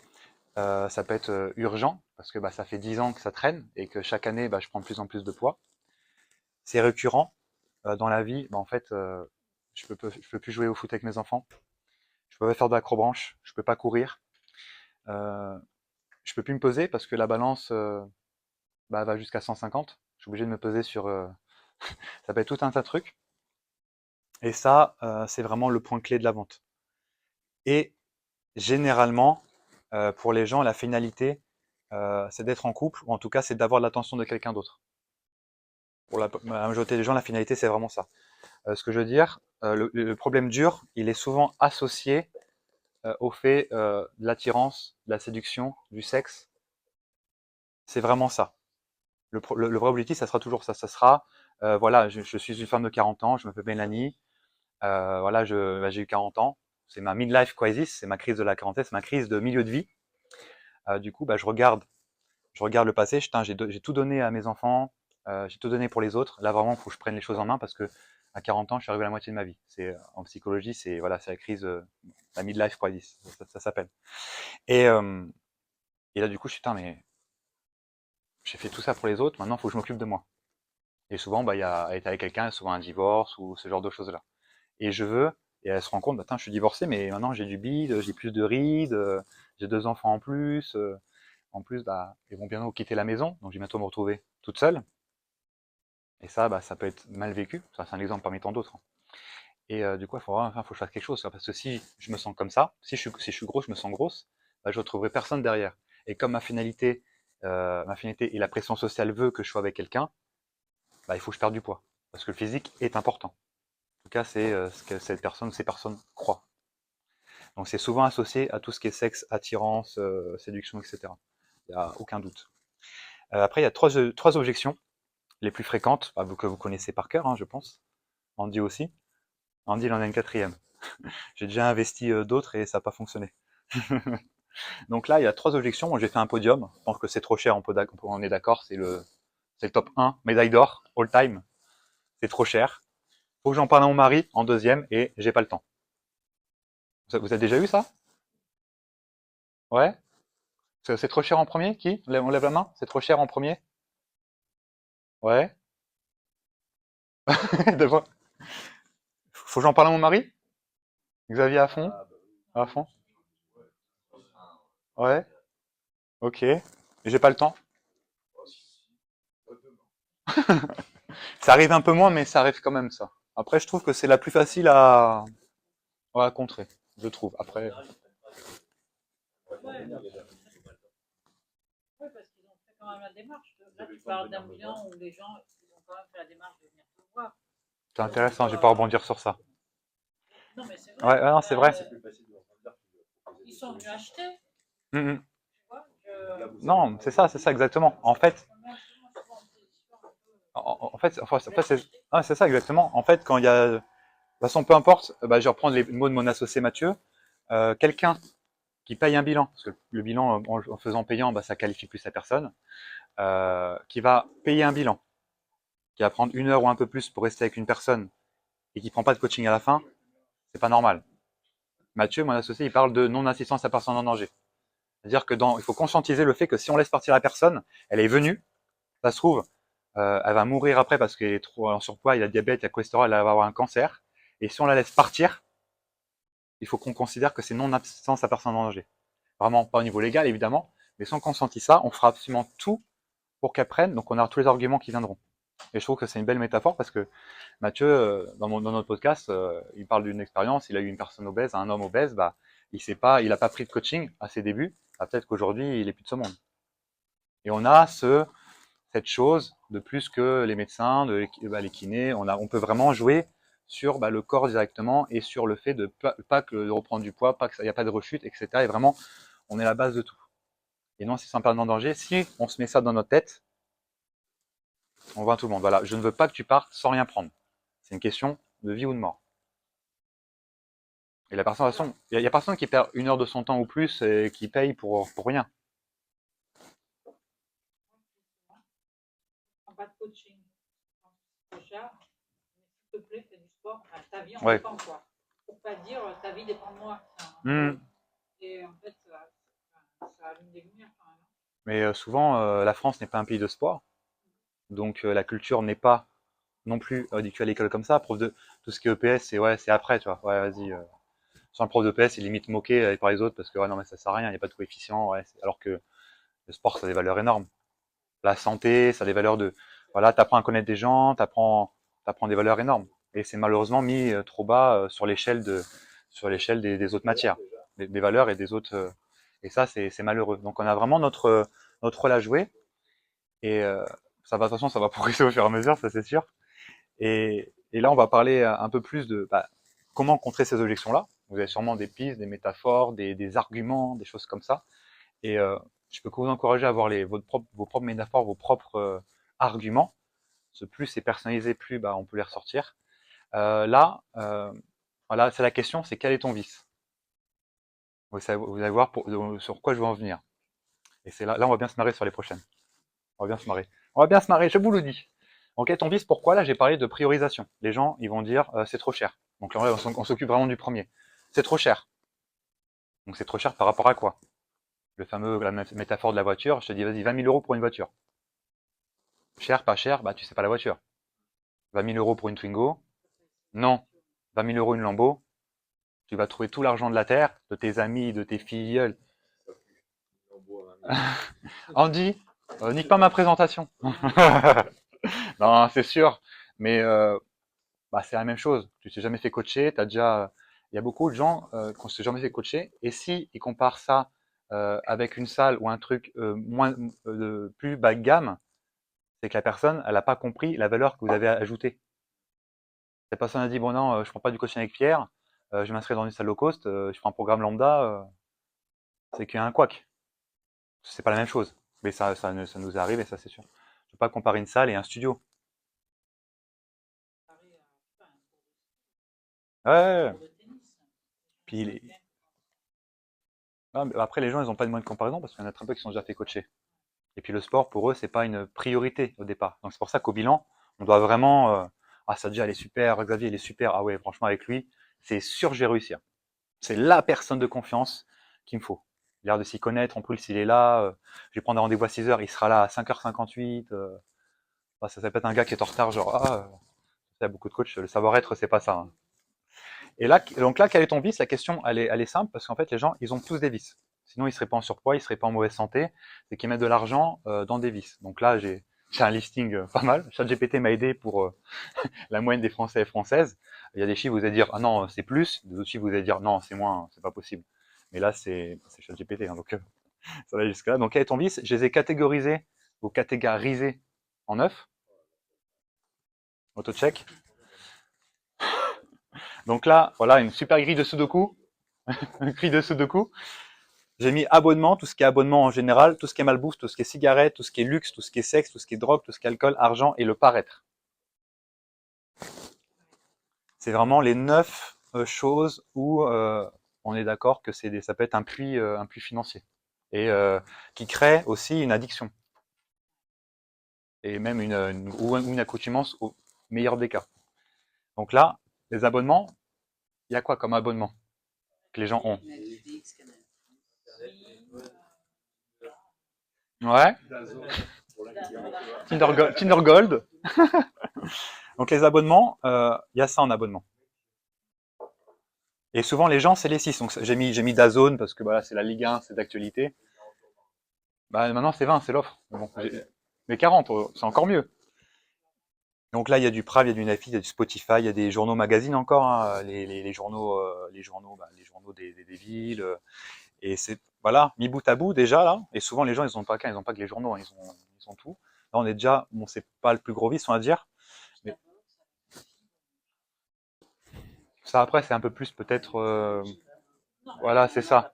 Ça peut être urgent parce que bah, ça fait 10 ans que ça traîne et que chaque année, bah, je prends de plus en plus de poids. C'est récurrent dans la vie. Bah, en fait, je peux plus jouer au foot avec mes enfants. Je peux pas faire de l'acrobranche. Je peux pas courir. Euh, je peux plus me peser parce que la balance bah, va jusqu'à 150. Je suis obligé de me peser sur. Ça peut être tout un tas de trucs. Et ça, c'est vraiment le point clé de la vente. Et généralement, pour les gens, la finalité, c'est d'être en couple, ou en tout cas, c'est d'avoir l'attention de quelqu'un d'autre. Pour la majorité des gens, la finalité, c'est vraiment ça. Ce que je veux dire, le problème dur, il est souvent associé au fait de l'attirance, de la séduction, du sexe. C'est vraiment ça. Le vrai objectif, ça sera toujours ça. Ça sera, voilà, je suis une femme de 40 ans, je m'appelle Mélanie, voilà, bah, j'ai eu 40 ans. C'est ma midlife crisis, c'est ma crise de la quarantaine, c'est ma crise de milieu de vie. Du coup, bah, je regarde le passé, j'ai tout donné à mes enfants, j'ai tout donné pour les autres. Là, vraiment, il faut que je prenne les choses en main parce que à 40 ans, je suis arrivé à la moitié de ma vie. C'est en psychologie, c'est voilà, c'est la crise, la midlife crisis, ça s'appelle. Et, euh, et là, du coup, je suis putain, mais j'ai fait tout ça pour les autres. Maintenant, il faut que je m'occupe de moi. Et souvent, bah, il y a être avec quelqu'un, souvent un divorce ou ce genre de choses-là. Et et elle se rend compte, bah, je suis divorcé, mais maintenant j'ai du bide, j'ai plus de rides, j'ai 2 enfants en plus. En plus, bah, ils vont bientôt quitter la maison, donc je vais bientôt me retrouver toute seule. Et ça, bah, ça peut être mal vécu. Ça, c'est un exemple parmi tant d'autres. Et du coup, faut que je fasse quelque chose. Parce que si je me sens comme ça, si je suis gros, je me sens grosse, bah, je retrouverai personne derrière. Et comme ma finalité et la pression sociale veut que je sois avec quelqu'un, bah, il faut que je perde du poids. Parce que le physique est important. En tout cas, c'est ce que ces personnes croient. Donc c'est souvent associé à tout ce qui est sexe, attirance, séduction, etc. Il n'y a aucun doute. Après, il y a trois objections les plus fréquentes, bah, que vous connaissez par cœur, hein, je pense. Andy aussi. Andy, il en a une quatrième. J'ai déjà investi d'autres et ça n'a pas fonctionné. Donc là, il y a 3 objections. Moi, j'ai fait un podium. Je pense que c'est trop cher, on est d'accord, c'est le top 1. Médaille d'or, all time. C'est trop cher. Faut que j'en parle à mon mari en deuxième et j'ai pas le temps. Vous avez déjà eu ça? Ouais? C'est trop cher en premier? Qui? On lève la main? C'est trop cher en premier? Ouais? Devant- Faut que j'en parle à mon mari? Xavier à fond? À fond? Ouais? Ok. Et j'ai pas le temps? Ça arrive un peu moins, mais ça arrive quand même, ça. Après, je trouve que c'est la plus facile à contrer, je trouve. Après, Oui, parce qu'ils ont fait quand même la démarche. Là, tu parles d'un bilan où les gens ils ont quand même fait la démarche de venir te voir. c'est Donc, intéressant, je vais pas rebondir sur ça. non, mais c'est Ouais, vrai. ouais, non, c'est vrai. Ils sont venus acheter, Mm, mm. tu vois. Non, c'est ça exactement. En fait, c'est ça exactement. En fait, quand il y a, de toute façon, peu importe, bah, je vais reprendre les mots de mon associé Mathieu. Quelqu'un qui paye un bilan, parce que le bilan, en faisant payant, bah, ça qualifie plus la personne, qui va payer un bilan, qui va prendre 1 heure ou un peu plus pour rester avec une personne et qui prend pas de coaching à la fin, c'est pas normal. Mathieu, mon associé, il parle de non-assistance à personne en danger. C'est-à-dire que il faut conscientiser le fait que si on laisse partir la personne, elle est venue, ça se trouve, elle va mourir après parce qu'elle est trop en surpoids, il y a diabète, il y a cholestérol, elle va avoir un cancer. Et si on la laisse partir, il faut qu'on considère que c'est non-assistance à personne en danger. Vraiment pas au niveau légal, évidemment, Mais sans qu'on sentisse ça, on fera absolument tout pour qu'elles prennent, donc on aura tous les arguments qui viendront. Et je trouve que c'est une belle métaphore parce que Mathieu, dans notre podcast, il parle d'une expérience, il a eu une personne obèse, un homme obèse, bah, il a pas pris de coaching à ses débuts, bah, peut-être qu'aujourd'hui, il est plus de ce monde. Et on a cette chose de plus que les médecins, les kinés, on peut vraiment jouer sur le corps directement et sur le fait de pas que de reprendre du poids, pas qu'il n'y a pas de rechute, etc. Et vraiment, on est la base de tout. Et non, c'est simplement en danger. Si on se met ça dans notre tête, on voit tout le monde. Voilà, je ne veux pas que tu partes sans rien prendre. C'est une question de vie ou de mort. Et la personne, de toute façon, il y a personne qui perd 1 heure de son temps ou plus et qui paye pour rien. Prends pas de coaching. C'est trop cher. Mais s'il te plaît, fais du sport. Enfin, ta vie en Ouais. dépend, quoi. Pour pas dire ta vie dépend de moi. Et en fait, ça allume des lumières quand même. Mais souvent, la France n'est pas un pays de sport. Donc la culture n'est pas non plus éduquée à l'école comme ça. Prof de tout ce qui est EPS, c'est après, tu vois. Ouais, vas-y. Sans le prof d'EPS, il limite moqué par les autres parce que ouais, non mais ça sert à rien, il n'y a pas de coefficient. Ouais, alors que le sport, ça a des valeurs énormes. La santé, ça a des valeurs de voilà, t'apprends à connaître des gens, t'apprends des valeurs énormes. Et c'est malheureusement mis trop bas sur l'échelle des autres matières, des valeurs et des autres. Et ça, c'est malheureux. Donc on a vraiment notre rôle à jouer. Et ça va, de toute façon, ça va progresser au fur et à mesure, ça c'est sûr. Et là, on va parler un peu plus de comment contrer ces objections-là. Vous avez sûrement des pistes, des métaphores, des arguments, des choses comme ça. Et je peux que vous encourager à avoir vos propres métaphores, vos propres arguments. Plus c'est personnalisé, plus on peut les ressortir. Voilà, c'est la question, c'est quel est ton vice? Vous allez voir sur quoi je veux en venir. Et c'est là, on va bien se marrer sur les prochaines. On va bien se marrer. On va bien se marrer, je vous le dis. Ok, ton vice, pourquoi? Là, j'ai parlé de priorisation. Les gens, ils vont dire, c'est trop cher. Donc là, on s'occupe vraiment du premier. C'est trop cher. Donc c'est trop cher par rapport à quoi? La métaphore de la voiture, je te dis, vas-y, 20 000 euros pour une voiture. Cher, pas cher, tu sais pas la voiture. 20 000 euros pour une Twingo? Non. 20 000 euros une Lambo? Tu vas trouver tout l'argent de la terre, de tes amis, de tes filles. Andy, nique pas ma présentation. Non, c'est sûr. Mais c'est la même chose. Tu t'es jamais fait coacher, il y a beaucoup de gens qui ne s'est jamais fait coacher. Et si ils comparent ça avec une salle ou un truc plus bas de gamme, c'est que la personne, elle n'a pas compris la valeur que vous avez ajoutée. Cette personne a dit bon non, je prends pas du coaching avec Pierre, je m'inscris dans une salle low cost, je prends un programme lambda, c'est qu'il y a un couac. C'est pas la même chose. Mais ça nous arrive et ça c'est sûr. Je ne peux pas comparer une salle et un studio. Ouais. Puis après les gens ils n'ont pas de moyen de comparaison parce qu'il y en a très peu qui sont déjà fait coacher. Et puis le sport pour eux c'est pas une priorité au départ. Donc c'est pour ça qu'au bilan on doit vraiment ça déjà elle est super, Xavier il est super, ah ouais franchement avec lui c'est sûr je vais réussir. C'est la personne de confiance qu'il me faut. Il a l'air de s'y connaître, en plus il est là, je vais prendre un rendez-vous à 6h, il sera là à 5h58. Ça peut être un gars qui est en retard, genre il y a beaucoup de coachs, le savoir-être c'est pas ça. Hein. Et là, donc là, quel est ton vice? La question, elle est simple parce qu'en fait, les gens, ils ont tous des vices. Sinon, ils seraient pas en surpoids, ils seraient pas en mauvaise santé. C'est qu'ils mettent de l'argent dans des vices. Donc là, j'ai un listing pas mal. ChatGPT m'a aidé pour la moyenne des Français et Françaises. Il y a des chiffres, vous allez dire ah non, c'est plus. Des autres chiffres, vous allez dire non, c'est moins, c'est pas possible. Mais là, c'est ChatGPT, hein, donc ça va jusque là. Donc quel est ton vice? Je les ai catégorisés ou catégorisés en 9. Auto-check. Donc là, voilà une super grille de Sudoku. Une grille de Sudoku. J'ai mis abonnement, tout ce qui est abonnement en général, tout ce qui est malbouffe, tout ce qui est cigarette, tout ce qui est luxe, tout ce qui est sexe, tout ce qui est drogue, tout ce qui est alcool, argent et le paraître. C'est vraiment les 9 choses où on est d'accord que ça peut être un puits financier et qui crée aussi une addiction et même une accoutumance au meilleur des cas. Donc là, les abonnements, il y a quoi comme abonnement que les gens ont? Ouais. Tinder Gold. Donc les abonnements, il y a ça en abonnement. Et souvent les gens c'est les 6. Donc j'ai mis DAZN parce que voilà, c'est la Ligue 1, c'est d'actualité. Bah, maintenant, c'est 20, c'est l'offre. Bon, mais 40, c'est encore mieux. Donc là, il y a du Prave, il y a du Nafi, il y a du Spotify, il y a des journaux magazines encore, hein, les journaux des villes. Et c'est, voilà, mis bout à bout déjà là. Et souvent, les gens, ils ont pas que les journaux, hein, ils ont tout. Là, on est déjà, bon, c'est pas le plus gros vice, on va dire. Mais ça, après, c'est un peu plus peut-être, voilà, c'est ça.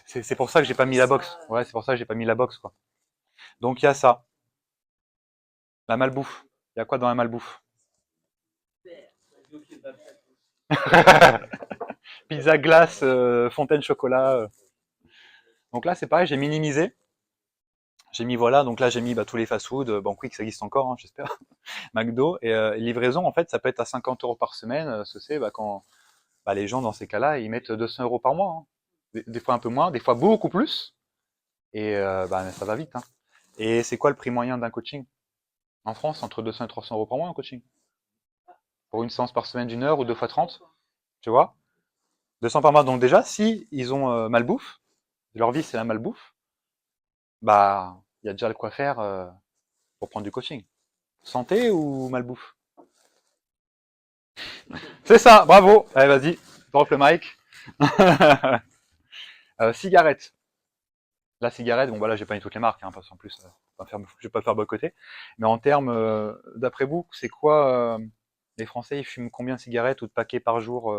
C'est pour ça que j'ai pas mis la box. Ouais, c'est pour ça que j'ai pas mis la box, quoi. Donc il y a ça, la malbouffe. Il y a quoi dans la malbouffe? Pizza glace, fontaine chocolat. Donc là, c'est pareil, j'ai minimisé. J'ai mis voilà, donc là j'ai mis bah, tous les fast-food, bon Quick ça existe encore, hein, j'espère, McDo, et livraison en fait ça peut être à 50 euros par semaine, ce c'est bah, quand bah, les gens dans ces cas-là ils mettent 200 euros par mois, hein. Des fois un peu moins, des fois beaucoup plus, et bah, ça va vite. Hein. Et c'est quoi le prix moyen d'un coaching? En France, entre 200 et 300 euros par mois un coaching? Pour une séance par semaine d'une heure ou 2 fois 30, tu vois? 200 par mois, donc déjà si ils ont malbouffe, leur vie c'est la malbouffe, bah il y a déjà le quoi faire pour prendre du coaching. Santé ou malbouffe? C'est ça, bravo. Allez, vas-y, drop le mic. Cigarette. La cigarette, bon voilà, j'ai pas mis toutes les marques, hein, parce qu'en plus, je vais pas faire boycotter. Mais en termes, d'après vous, c'est quoi les Français, ils fument combien de cigarettes ou de paquets par jour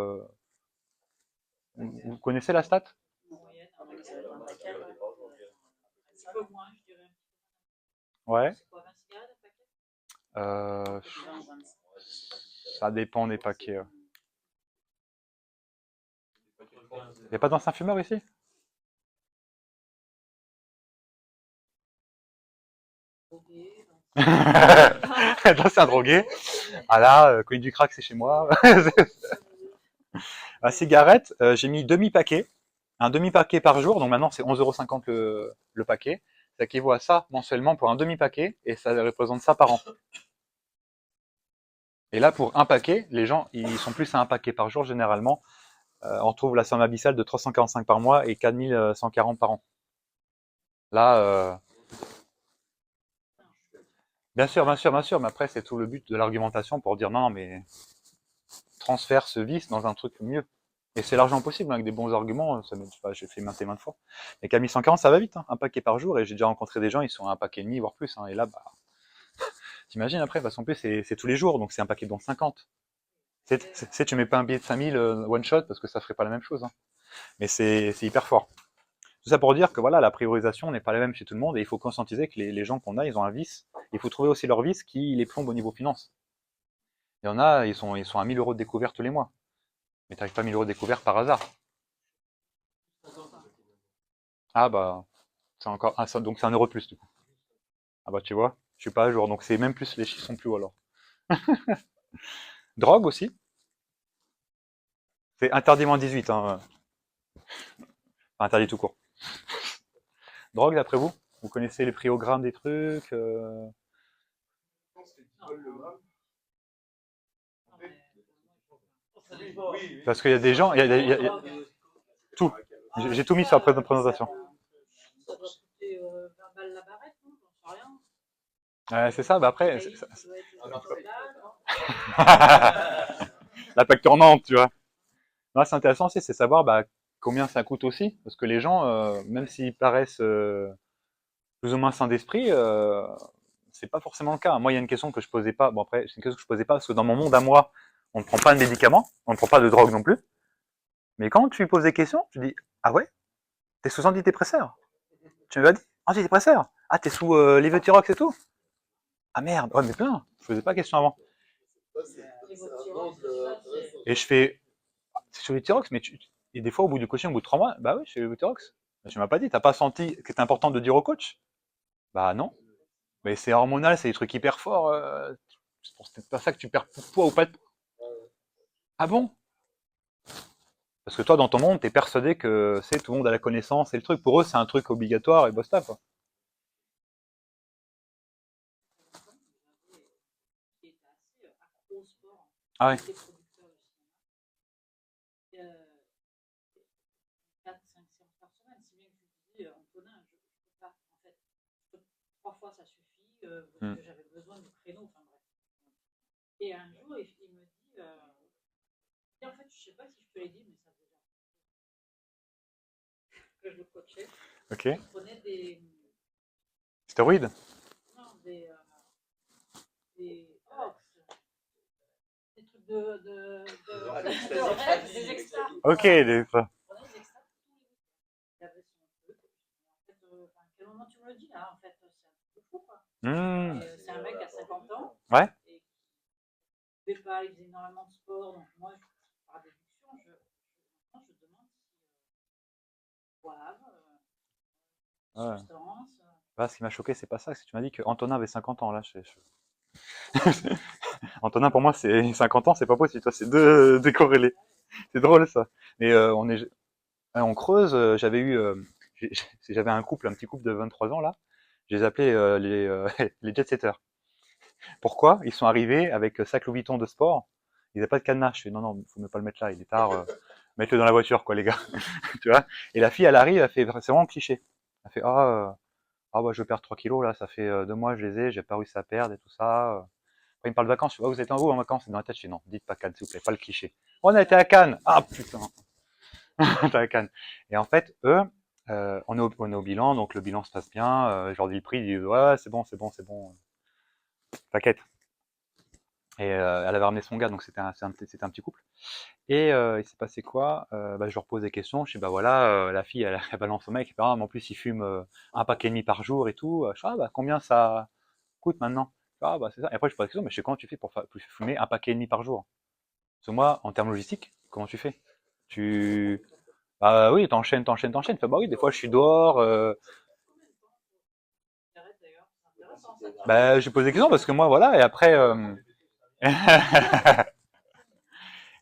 vous connaissez la stat? En moyenne, un peu moins, je dirais. Ouais. C'est quoi, 20 cigarettes un paquet? Euh, ça dépend des paquets. Y a pas d'anciens fumeurs ici? Drogué, D'anciens drogués. Ah là, connu du crack, c'est chez moi. La cigarette, j'ai mis demi-paquet. Un demi-paquet par jour, donc maintenant c'est 11,50 € le paquet. Ça équivaut à ça mensuellement pour un demi-paquet, et ça représente ça par an. Et là, pour un paquet, les gens, ils sont plus à un paquet par jour généralement. On trouve la somme abyssale de 345 par mois et 4140 par an. Là, bien sûr, bien sûr, bien sûr, mais après, c'est tout le but de l'argumentation pour dire non, mais transfère ce vice dans un truc mieux. Et c'est l'argent possible, hein, avec des bons arguments, ça j'ai fait maintes et maintes fois. Mais Camille 140, ça va vite, hein, un paquet par jour, et j'ai déjà rencontré des gens, ils sont à un paquet et demi, voire plus, hein, et là, bah, t'imagines après, parce qu'en plus, c'est tous les jours, donc c'est un paquet de 50. Tu mets pas un billet de 5000 one shot, parce que ça ferait pas la même chose, hein. Mais c'est hyper fort. Tout ça pour dire que voilà, la priorisation n'est pas la même chez tout le monde, et il faut conscientiser que les gens qu'on a, ils ont un vice. Il faut trouver aussi leur vice qui les plombe au niveau finance. Il y en a, ils sont à 1000 euros de découvert tous les mois. Mais t'arrives pas à 1000 euros de découvert par hasard. Ah bah, c'est encore, ah, donc c'est un euro de plus du coup. Ah bah tu vois, je suis pas à jour, donc c'est même plus, les chiffres sont plus hauts alors. Drogue aussi, c'est interdit moins 18, hein. Enfin, interdit tout court. Drogue d'après vous? Vous connaissez les prix au gramme des trucs Parce qu'il y a des gens, il y a tout. J'ai tout mis sur la présentation. ça doit coûter 20 balles la barrette, non? J'en sais rien. C'est ça, bah après, Ça doit être la plaque tournante, tu vois. Non, c'est intéressant aussi, c'est savoir bah, combien ça coûte aussi, parce que les gens, même s'ils paraissent plus ou moins sains d'esprit, c'est pas forcément le cas. Moi, il y a une question que je posais pas. Bon après, c'est une question que je posais pas parce que dans mon monde à moi, on ne prend pas de médicaments, on ne prend pas de drogue non plus. Mais quand tu lui poses des questions, tu dis ah ouais, t'es sous antidépresseur. Tu me l'as dit, antidépresseur. Ah t'es sous Levothyrox et tout. Ah merde, ouais mais plein. Je posais pas question avant. Et je fais c'est sur Levothyrox, mais et des fois au bout du coaching, au bout de 3 mois, bah oui, je suis Levothyrox. Tu m'as pas dit, t'as pas senti que c'était important de dire au coach? Bah non. Mais c'est hormonal, c'est des trucs hyper forts. C'est pas ça que tu perds poids ou pas de. Ah bon? Parce que toi, dans ton monde, t'es persuadé que c'est tout le monde a la connaissance et le truc. Pour eux, c'est un truc obligatoire et basta, quoi. qui est assez accro au sport. Ah ouais. Des producteurs aussi. 4, 5 séances par semaine, si bien que je dis, Antonin, je ne peux pas. En fait, fois ça suffit, Mm. parce que j'avais besoin du créneau, enfin bref. Et un jour, il me dit, et en fait, je sais pas si je te l'ai dit, mais ça faisait que je le coachais. Ok. Il prenait Stéroïdes? non, oh, des trucs de rêve, des extras. Ok, Voilà. ça. Il prenait des extras tous les week-ends. Il avait son truc. En fait, à quel moment tu me le dis là? En fait, c'est un truc de fou, quoi. Hmm. C'est un mec à 50 ans. Ouais. Et il faisait pas, il faisait énormément de sport. Donc moi, par déduction, je demande si boivent, Ouais. substance. Là, ce qui m'a choqué, c'est pas ça. C'est que tu m'as dit que Antonin avait 50 ans. Là, Antonin, pour moi, c'est 50 ans, c'est pas possible. Toi, c'est deux décorrélés. C'est drôle, ça. Mais on creuse. J'avais un couple, un petit couple de 23 ans, là. Je les appelais les jet-setters. Pourquoi? Ils sont arrivés avec sac Louis Vuitton de sport. Ils n'avaient pas de cadenas. Je fais, non, non, faut même pas le mettre là. Il est tard. Mettez-le dans la voiture, quoi, les gars. Tu vois? Et la fille, elle arrive, elle fait, c'est vraiment cliché. Elle fait, ah bah je perds 3 kilos là, ça fait 2 mois je les ai, j'ai pas réussi à perdre et tout ça. Après il me parle de vacances, je fais, vous êtes en où en vacances? Et dans la tête je fais non, dites pas Cannes s'il vous plaît, pas le cliché. On a été à Cannes. Ah putain, on était à Cannes. Et en fait eux, on est au bilan, donc le bilan se passe bien. Je leur dis le prix, ils disent ouais c'est bon, c'est bon, c'est bon, t'inquiète. Et elle avait ramené son gars, donc c'était un petit couple. Et il s'est passé quoi? Bah, je leur pose des questions. Je dis bah voilà, la fille elle balance au mec, et puis, ah, mais en plus il fume un paquet et demi par jour et tout. Je dis, ah bah combien ça coûte maintenant? Ah bah c'est ça. Et après je pose la question, mais je sais comment tu fais pour fumer un paquet et demi par jour? Parce que moi, en termes logistiques, comment tu fais? Tu bah oui, t'enchaînes, t'enchaînes, t'enchaînes. Bah oui, des fois je suis dehors. Bah je pose des questions parce que moi voilà, et après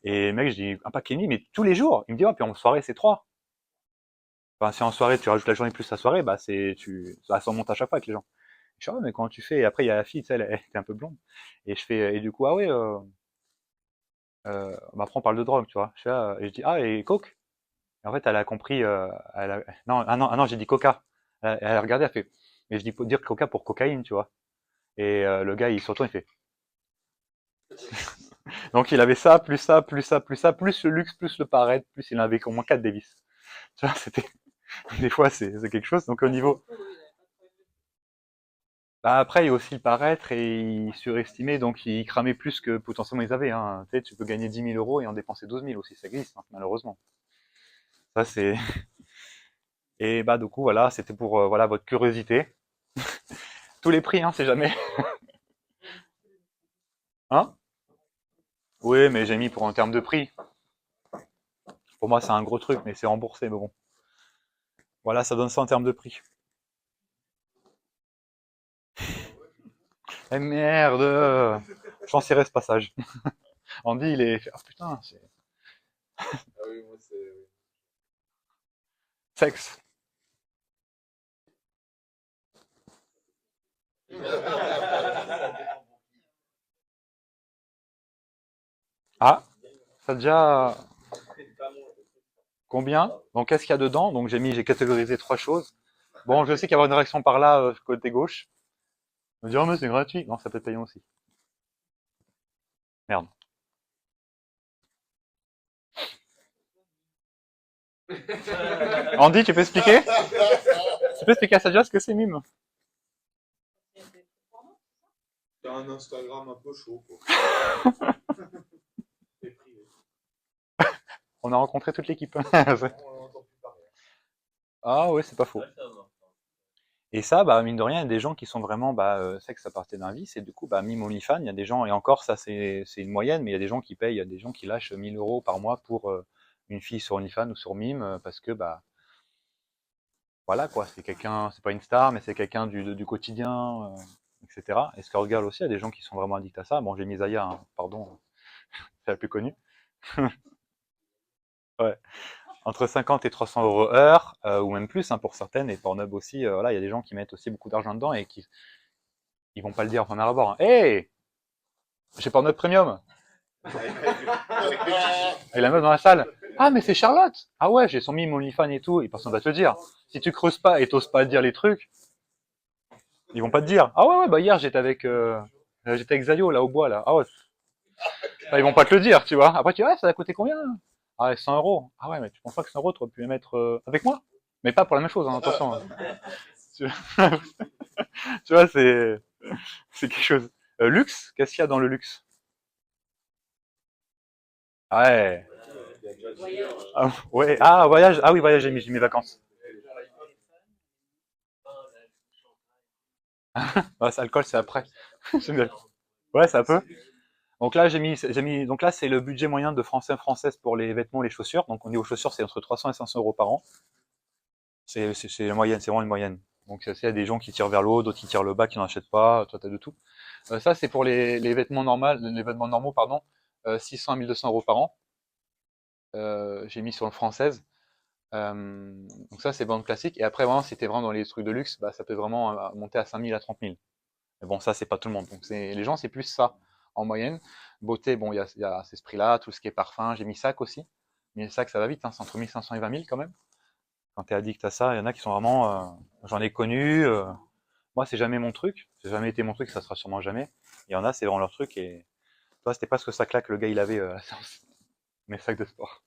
et mec, je dis un paquet et demi, mais tous les jours. Il me dit ouais, puis en soirée c'est 3. Enfin, si en soirée tu rajoutes la journée plus la soirée, bah ça s'en monte à chaque fois avec les gens. Je dis ah, mais comment tu fais? Et après il y a la fille, tu sais, elle était un peu blonde. Et je fais et du coup ah ouais, bah, après on parle de drogue, tu vois. Et je dis ah et coke? Et en fait elle a compris, non ah non j'ai dit coca. Elle a regardé, elle fait mais je dis dire coca pour cocaïne, tu vois. Et le gars il se retourne, il fait donc il avait ça plus ça plus ça plus ça plus le luxe plus le paraître plus il en avait au moins 4 Davis. Tu vois c'était des fois c'est quelque chose. Donc au niveau bah après, il y a aussi le paraître et ils surestimaient, donc ils cramaient plus que potentiellement ils avaient. Hein. Tu sais, tu peux gagner 10 000 € et en dépenser 12 000 aussi, ça existe, hein, malheureusement. Ça, c'est... Et bah, du coup, voilà, c'était pour voilà, votre curiosité. Tous les prix, hein, c'est jamais. Hein? Oui, mais j'ai mis pour en termes de prix. Pour moi, c'est un gros truc, mais c'est remboursé, mais bon. Voilà, ça donne ça en termes de prix. Eh merde! Je transférais ce passage. Andy, il est... Ah putain, c'est... Ah oui, moi c'est. Sexe. Ah, ça a déjà... Combien? Donc, qu'est-ce qu'il y a dedans? Donc, j'ai catégorisé 3 choses. Bon, je sais qu'il y aura une réaction par là, côté gauche. On me dit, oh, mais c'est gratuit. Non, ça peut être payant aussi. Merde. Andy, tu peux expliquer? Tu peux expliquer à Sadia ce que c'est mime? T'as un Instagram un peu chaud, quoi. C'est privé. On a rencontré toute l'équipe. On n'entend plus parler. Ah ouais, c'est pas faux. Et ça, bah, mine de rien, il y a des gens qui sont vraiment, c'est que ça partait d'un vice, et du coup, bah, mime OnlyFans, il y a des gens, et encore, ça, c'est une moyenne, mais il y a des gens qui payent, il y a des gens qui lâchent 1 000 € par mois pour une fille sur OnlyFans ou sur mime, parce que, bah, voilà, quoi, c'est quelqu'un, c'est pas une star, mais c'est quelqu'un du quotidien, etc. Et Scout Girl aussi, il y a des gens qui sont vraiment addicts à ça. Bon, j'ai mis Zaya, hein, pardon, c'est la plus connue. Ouais. Entre 50 et 300 € heure, ou même plus, hein, pour certaines, et Pornhub aussi, voilà, il y a des gens qui mettent aussi beaucoup d'argent dedans et qui ils vont pas le dire en premier abord. Hein. Hey, j'ai Pornhub Premium. Et la meuf dans la salle. Ah, mais c'est Charlotte. Ah ouais, j'ai son mime OnlyFans et tout, et personne va te le dire. Si tu creuses pas et t'oses pas dire les trucs, Ils vont pas te dire, ah ouais, bah hier j'étais avec Zayo là au bois là. Ah ouais, ils vont pas te le dire, tu vois. Après tu dis, ouais, ça a coûté combien? Ah ouais, 100 euros. Ah ouais, mais tu penses pas que 100 euros, tu aurais pu les mettre avec moi? Mais pas pour la même chose, hein, attention. Hein. Tu tu vois, c'est quelque chose. Luxe, qu'est-ce qu'il y a dans le luxe? Ouais. Voyage. Ah, ouais. Ah, voyage. Ah oui, voyage, j'ai mes vacances. Ouais, c'est alcool, c'est après. Ouais, ça peut. Donc là, donc là, c'est le budget moyen de Français française pour les vêtements, les chaussures. Donc au niveau chaussures, c'est entre 300 et 500 euros par an. C'est la moyenne, c'est vraiment une moyenne. Donc il y a des gens qui tirent vers le haut, d'autres qui tirent le bas, qui n'en achètent pas. Toi, t'as de tout. Ça, c'est pour les vêtements les vêtements normaux, pardon. 600 à 1200 euros par an. J'ai mis sur le française. Donc ça, c'est vente classique. Et après, vraiment, si t'es vraiment dans les trucs de luxe, bah, ça peut vraiment monter à 5000 à 30 000. Mais bon, ça, c'est pas tout le monde. Donc les gens, c'est plus ça en moyenne. Beauté, bon, il y a ces prix-là, tout ce qui est parfum. J'ai mis sac aussi. Mais sac, ça va vite, hein, c'est entre 1500 et 20 000 quand même. Quand t'es addict à ça, il y en a qui sont vraiment. J'en ai connu. Moi, c'est jamais mon truc. C'est jamais été mon truc, ça sera sûrement jamais. Il y en a, c'est vraiment leur truc. Et toi, c'était pas ce que ça claque, le gars, il avait à la séance. Mes sacs de sport.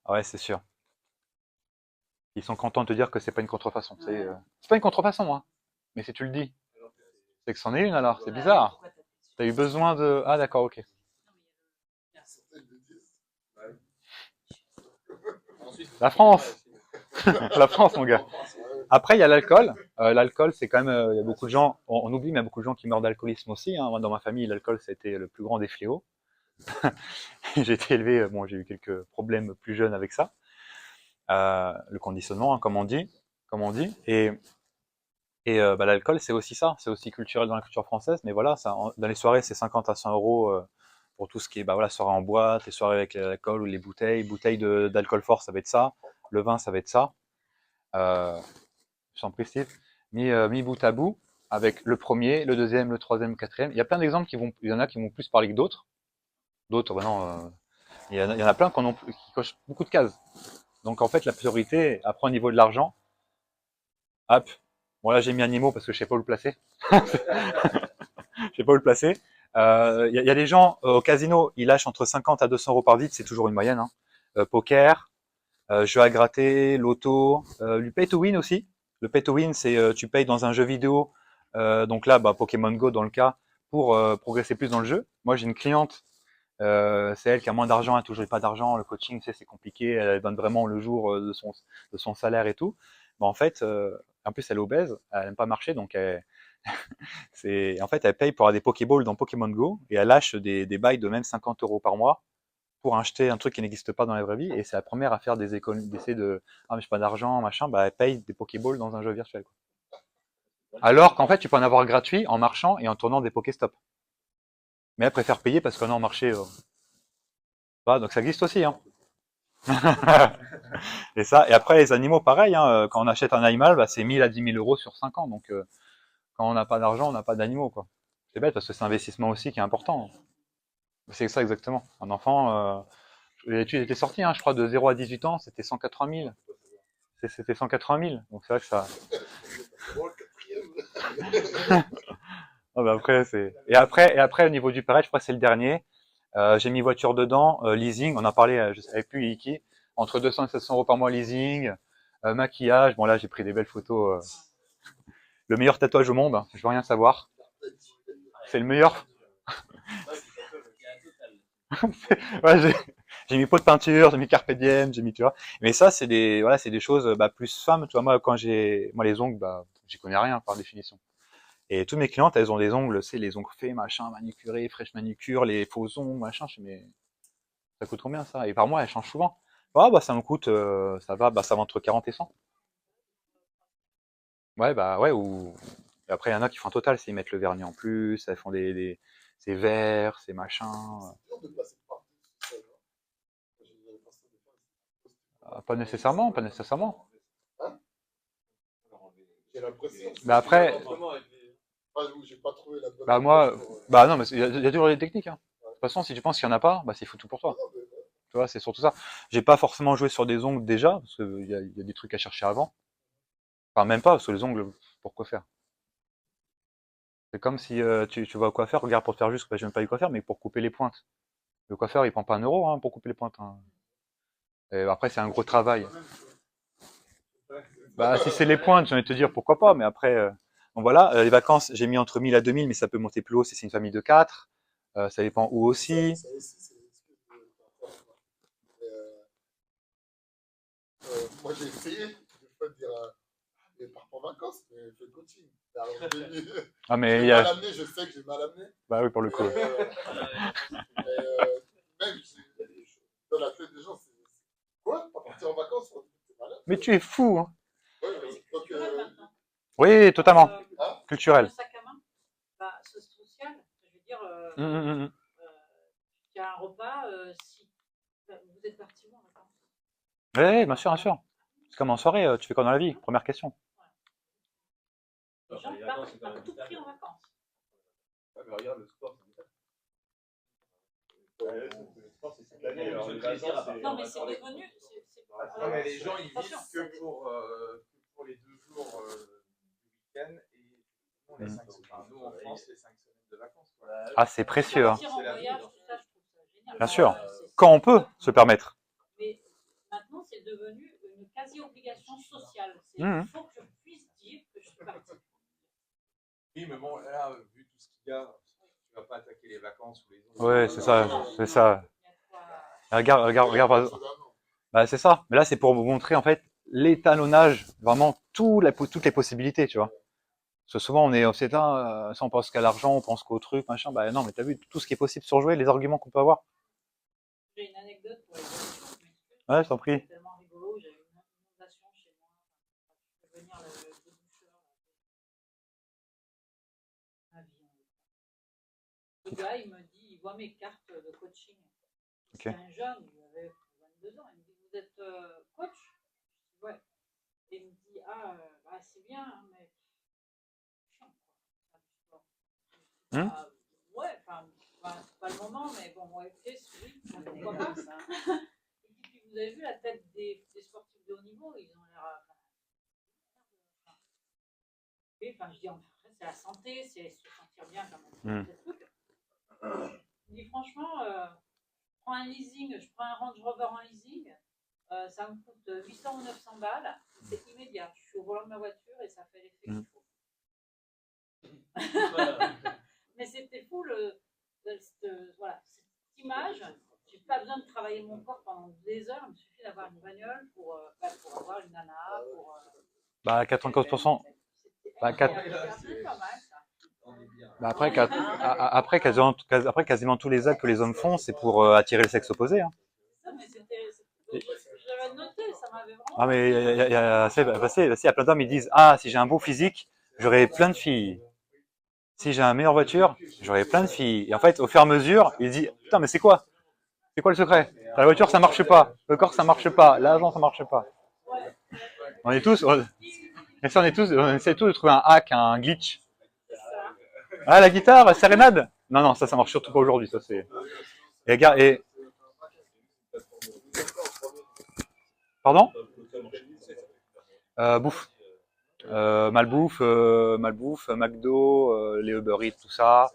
Ah ouais, c'est sûr. Ils sont contents de te dire que c'est pas une contrefaçon. C'est pas une contrefaçon, hein. Mais si tu le dis, c'est que c'en est une alors. C'est bizarre. T'as eu besoin de. Ah d'accord, ok. La France, la France, mon gars. Après, il y a l'alcool. L'alcool, c'est quand même. Il y a beaucoup de gens. On oublie, mais il y a beaucoup de gens qui meurent d'alcoolisme aussi. Hein. Moi, dans ma famille, l'alcool, c'était le plus grand des fléaux. J'ai été élevé. Bon, j'ai eu quelques problèmes plus jeunes avec ça. Le conditionnement, hein, comme on dit. Et bah, l'alcool, c'est aussi ça. C'est aussi culturel dans la culture française. Mais voilà, ça, dans les soirées, c'est 50 à 100 euros pour tout ce qui est, bah voilà, soirée en boîte, les soirées avec l'alcool ou les bouteilles d'alcool fort, ça va être ça. Le vin, ça va être ça. Euh, J'en précise, mis bout à bout, avec le premier, le deuxième, le troisième, le quatrième. Il y a plein d'exemples il y en a qui vont plus parler que d'autres. D'autres, bah non, il y en a plein qui cochent beaucoup de cases. Donc en fait, la priorité, après au niveau de l'argent, hop, bon là j'ai mis animaux parce que je sais pas où le placer. Je sais pas où le placer. Y a des gens au casino, ils lâchent entre 50 à 200 euros par vide, c'est toujours une moyenne. Hein. Poker, jeu à gratter, loto, du pay to win aussi. Le pay to win, c'est tu payes dans un jeu vidéo, donc là, bah, Pokémon Go dans le cas, pour progresser plus dans le jeu. Moi, j'ai une cliente, c'est elle qui a moins d'argent, elle n'a toujours pas d'argent, le coaching, c'est compliqué, elle donne vraiment le jour de son salaire et tout. Bah, en fait, en plus, elle est obèse, elle n'aime pas marcher, donc en fait, elle paye pour avoir des Pokéballs dans Pokémon Go et elle lâche des bails de même 50 euros par mois pour acheter un truc qui n'existe pas dans la vraie vie, et c'est la première à faire des économies, d'essayer de ah mais j'ai pas d'argent, machin, bah elle paye des Pokéballs dans un jeu virtuel. Quoi. Alors qu'en fait tu peux en avoir gratuit en marchant et en tournant des Pokéstop. Mais elle préfère payer parce qu'on est en marché. Voilà, donc ça existe aussi. Hein. Et ça, et après les animaux, pareil, hein, quand on achète un animal, bah, c'est 1000 à 10 000 euros sur 5 ans. Donc quand on n'a pas d'argent, on n'a pas d'animaux. Quoi. C'est bête parce que c'est un investissement aussi qui est important. C'est ça exactement. Un enfant, l'étude était sortie, hein, je crois, de 0 à 18 ans, c'était 180 000. C'était 180 000. Donc c'est vrai que ça. Ah bah après, et après, au niveau du pareil, je crois que c'est le dernier. J'ai mis voiture dedans, leasing, on a parlé, je savais plus qui, entre 200 et 700 euros par mois leasing, maquillage. Bon là, j'ai pris des belles photos. Le meilleur tatouage au monde, hein, je veux rien savoir. C'est le meilleur. Ouais, j'ai mis pot de peinture, j'ai mis carpe diem, j'ai mis, tu vois. Mais ça, c'est voilà, c'est des choses, bah, plus femmes, tu vois. Moi, les ongles, bah, j'y connais rien par définition. Et toutes mes clientes, elles ont des ongles, c'est les ongles faits, machin, manicurés, fraîche manicure, les faux ongles, machin. Je dis, mais ça coûte combien ça? Et par mois, elles changent souvent. Ah, bah, ça me coûte, ça va entre 40 et 100. Ouais, bah, ouais, et après, il y en a qui font un total, c'est ils mettent le vernis en plus, elles font c'est vert, c'est machin. Pas nécessairement, pas nécessairement. J'ai l'impression. Bah après, J'ai pas trouvé la bonne bah moi, réponse. bah non, mais il y a toujours des techniques. Hein. De toute façon, si tu penses qu'il y en a pas, bah c'est foutu pour toi. Tu vois, c'est surtout ça. J'ai pas forcément joué sur des ongles déjà, parce qu'il y a des trucs à chercher avant. Enfin, même pas, parce que les ongles, pourquoi faire? C'est comme si tu vas au coiffeur, regarde pour te faire juste, bah, je n'aime pas du coiffeur, mais pour couper les pointes. Le coiffeur, il prend pas 1 euro hein, pour couper les pointes. Hein. Et après, c'est un gros travail. Bah, si c'est les pointes, j'ai envie de te dire pourquoi pas, mais après, donc voilà, les vacances, j'ai mis entre 1000 à 2000, mais ça peut monter plus haut si c'est une famille de 4. Ça dépend où aussi. Ça aussi, c'est l'excuse de par rapport à moi. Moi, j'ai essayé de fois de dire mais pars pas en vacances, mais fais le coaching. Alors, Ah, mais j'ai il y a. mal amené, je sais que j'ai mal amené. Bah oui, pour le Mais, coup. même dans la tête des gens, c'est quoi? Pas partir en vacances? C'est malade. Mais tu es fou, hein. Ouais, C'est donc, culturel maintenant. Oui, totalement. hein? Culturel. Le sac à main, bah, c'est social. Je veux dire, Hum. tu as un repas, si vous êtes parti où en vacances? Oui, bien sûr, bien sûr. C'est comme en soirée, tu fais quoi dans la vie? Première question. Les gens partent à tout prix en vacances. Ouais, mais regarde, le sport, le sport, c'est toute l'année. Alors, les vacances, c'est. Non, mais c'est devenu. Non, mais les gens, ils Attention, vivent que pour les 2 jours du week-end et nous, les 5 semaines. Enfin, nous, en France, les 5 semaines de vacances. Quoi. Ah, c'est précieux, hein. partir en voyage, tout ça, je trouve ça génial. Bien sûr. Quand on peut se permettre. Mais maintenant, c'est devenu une quasi-obligation sociale. Mhm. Il faut que je puisse dire que je suis partie. Oui, mais bon, là, vu tout ce qu'il y a, tu vas pas attaquer les vacances ou les autres. Ouais, c'est ça, c'est ça. Il y a quoi- Regarde, par exemple. Bah, c'est ça. Mais là, c'est pour vous montrer, en fait, l'étalonnage, vraiment toutes les possibilités, tu vois. Parce que souvent, c'est là, ça, on pense qu'à l'argent, on pense qu'au truc, machin. Bah, non, mais t'as vu tout ce qui est possible surjouer, les arguments qu'on peut avoir. J'ai une anecdote pour les voitures, Ouais, je t'en prie. c'est tellement rigolo. J'ai eu une inondation chez moi. Je peux venir le déboucheur. Ma vie, le gars, il me dit, il voit mes cartes de coaching. Ok. C'est un jeune, il avait 22 ans. Il me dit, vous êtes coach? Je dis, ouais. Et il me dit, bah, c'est bien, hein, mais chiant, quoi. Faire du sport. Je dis, Hmm. ouais, enfin, c'est pas le moment, mais bon, ouais, ok, oui, pourquoi pas ça. Et puis, vous avez vu la tête des sportifs de haut niveau, ils ont l'air. Enfin, je dis, enfin, c'est la santé, c'est se sentir bien quand même. Hmm. Je dis, franchement, je prends un leasing, je prends un Range Rover en leasing, ça me coûte 800 ou 900 balles, c'est immédiat. Je suis au volant de ma voiture et ça fait l'effet qu'il faut. Mais c'était fou, voilà, cette image. J'ai pas besoin de travailler mon corps pendant des heures, il me suffit d'avoir une bagnole pour avoir une nana. Bah, 95%. Bah, bah, après, quasiment tous les actes que les hommes font, c'est pour attirer le sexe opposé. Hein. J'avais noté, ça m'avait vraiment. Ah, mais il y a plein d'hommes, ils disent ah, si j'ai un beau physique, j'aurai plein de filles. Si j'ai une meilleure voiture, j'aurai plein de filles. Et en fait, au fur et à mesure, il dit putain, mais c'est quoi? C'est quoi le secret? La voiture, ça marche pas. Le corps, ça marche pas. L'argent, ça marche pas. On est tous, on essaie tous de trouver un hack, un glitch. Ah, la guitare, la sérénade? Non, non, ça marche surtout pas aujourd'hui. Ça, c'est. Et regarde, Pardon? Bouffe. Malbouffe, McDo, les Uber Eats, tout ça.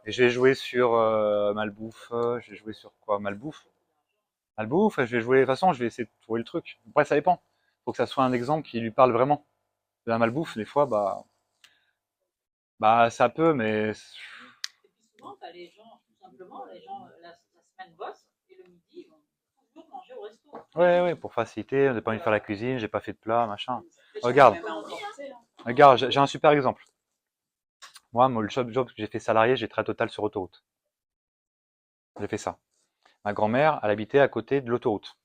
Et je vais jouer sur Malbouffe. Je vais jouer sur quoi? Malbouffe. Je vais jouer. De toute façon, je vais essayer de trouver le truc. Après, ça dépend. Faut que ça soit un exemple qui lui parle vraiment. De la malbouffe, des fois, bah, ça peut, mais. Et puis souvent, tu as les gens, tout simplement, les gens, la semaine bossent et le midi, ils vont toujours manger au resto. Ouais, pour faciliter. J'ai pas envie de faire la cuisine, j'ai pas fait de plat, machin. Regarde, j'ai un super exemple. Moi, le job que j'ai fait salarié, j'ai très total sur autoroute. J'ai fait ça. Ma grand-mère, elle habitait à côté de l'autoroute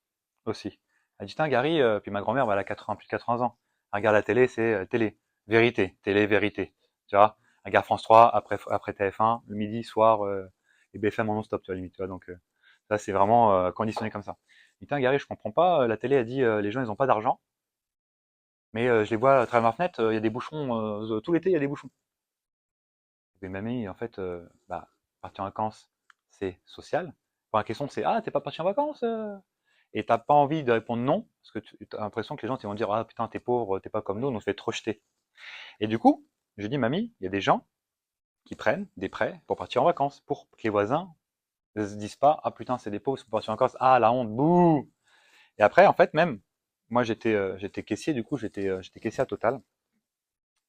aussi. Elle dit, tiens, Gary, puis ma grand-mère, elle a 80, plus de 80 ans. Elle regarde la télé, c'est télé. Vérité, télé, vérité. Tu vois? Elle regarde France 3, après TF1, le midi, soir, et BFM en non-stop, tu vois, limite. Tu vois, donc, ça, c'est vraiment conditionné comme ça. Elle dit, tiens, Gary, je comprends pas. La télé, elle dit, les gens, ils ont pas d'argent. Mais je les vois à travers ma fenêtre, il y a des bouchons, tout l'été, il y a des bouchons. Et mamie, en fait, bah, partir en vacances, c'est social. Enfin, la question, c'est, ah, t'es pas parti en vacances? Et t'as pas envie de répondre non, parce que tu as l'impression que les gens ils vont dire, ah putain, t'es pauvre, t'es pas comme nous, on se fait trop jeter. Et du coup, j'ai dit, mamie, il y a des gens qui prennent des prêts pour partir en vacances, pour que les voisins ne se disent pas, ah putain, c'est des pauvres, ils sont partis en vacances, ah la honte, bouh. Et après, en fait, même, moi j'étais caissier, du coup, j'étais caissier à Total.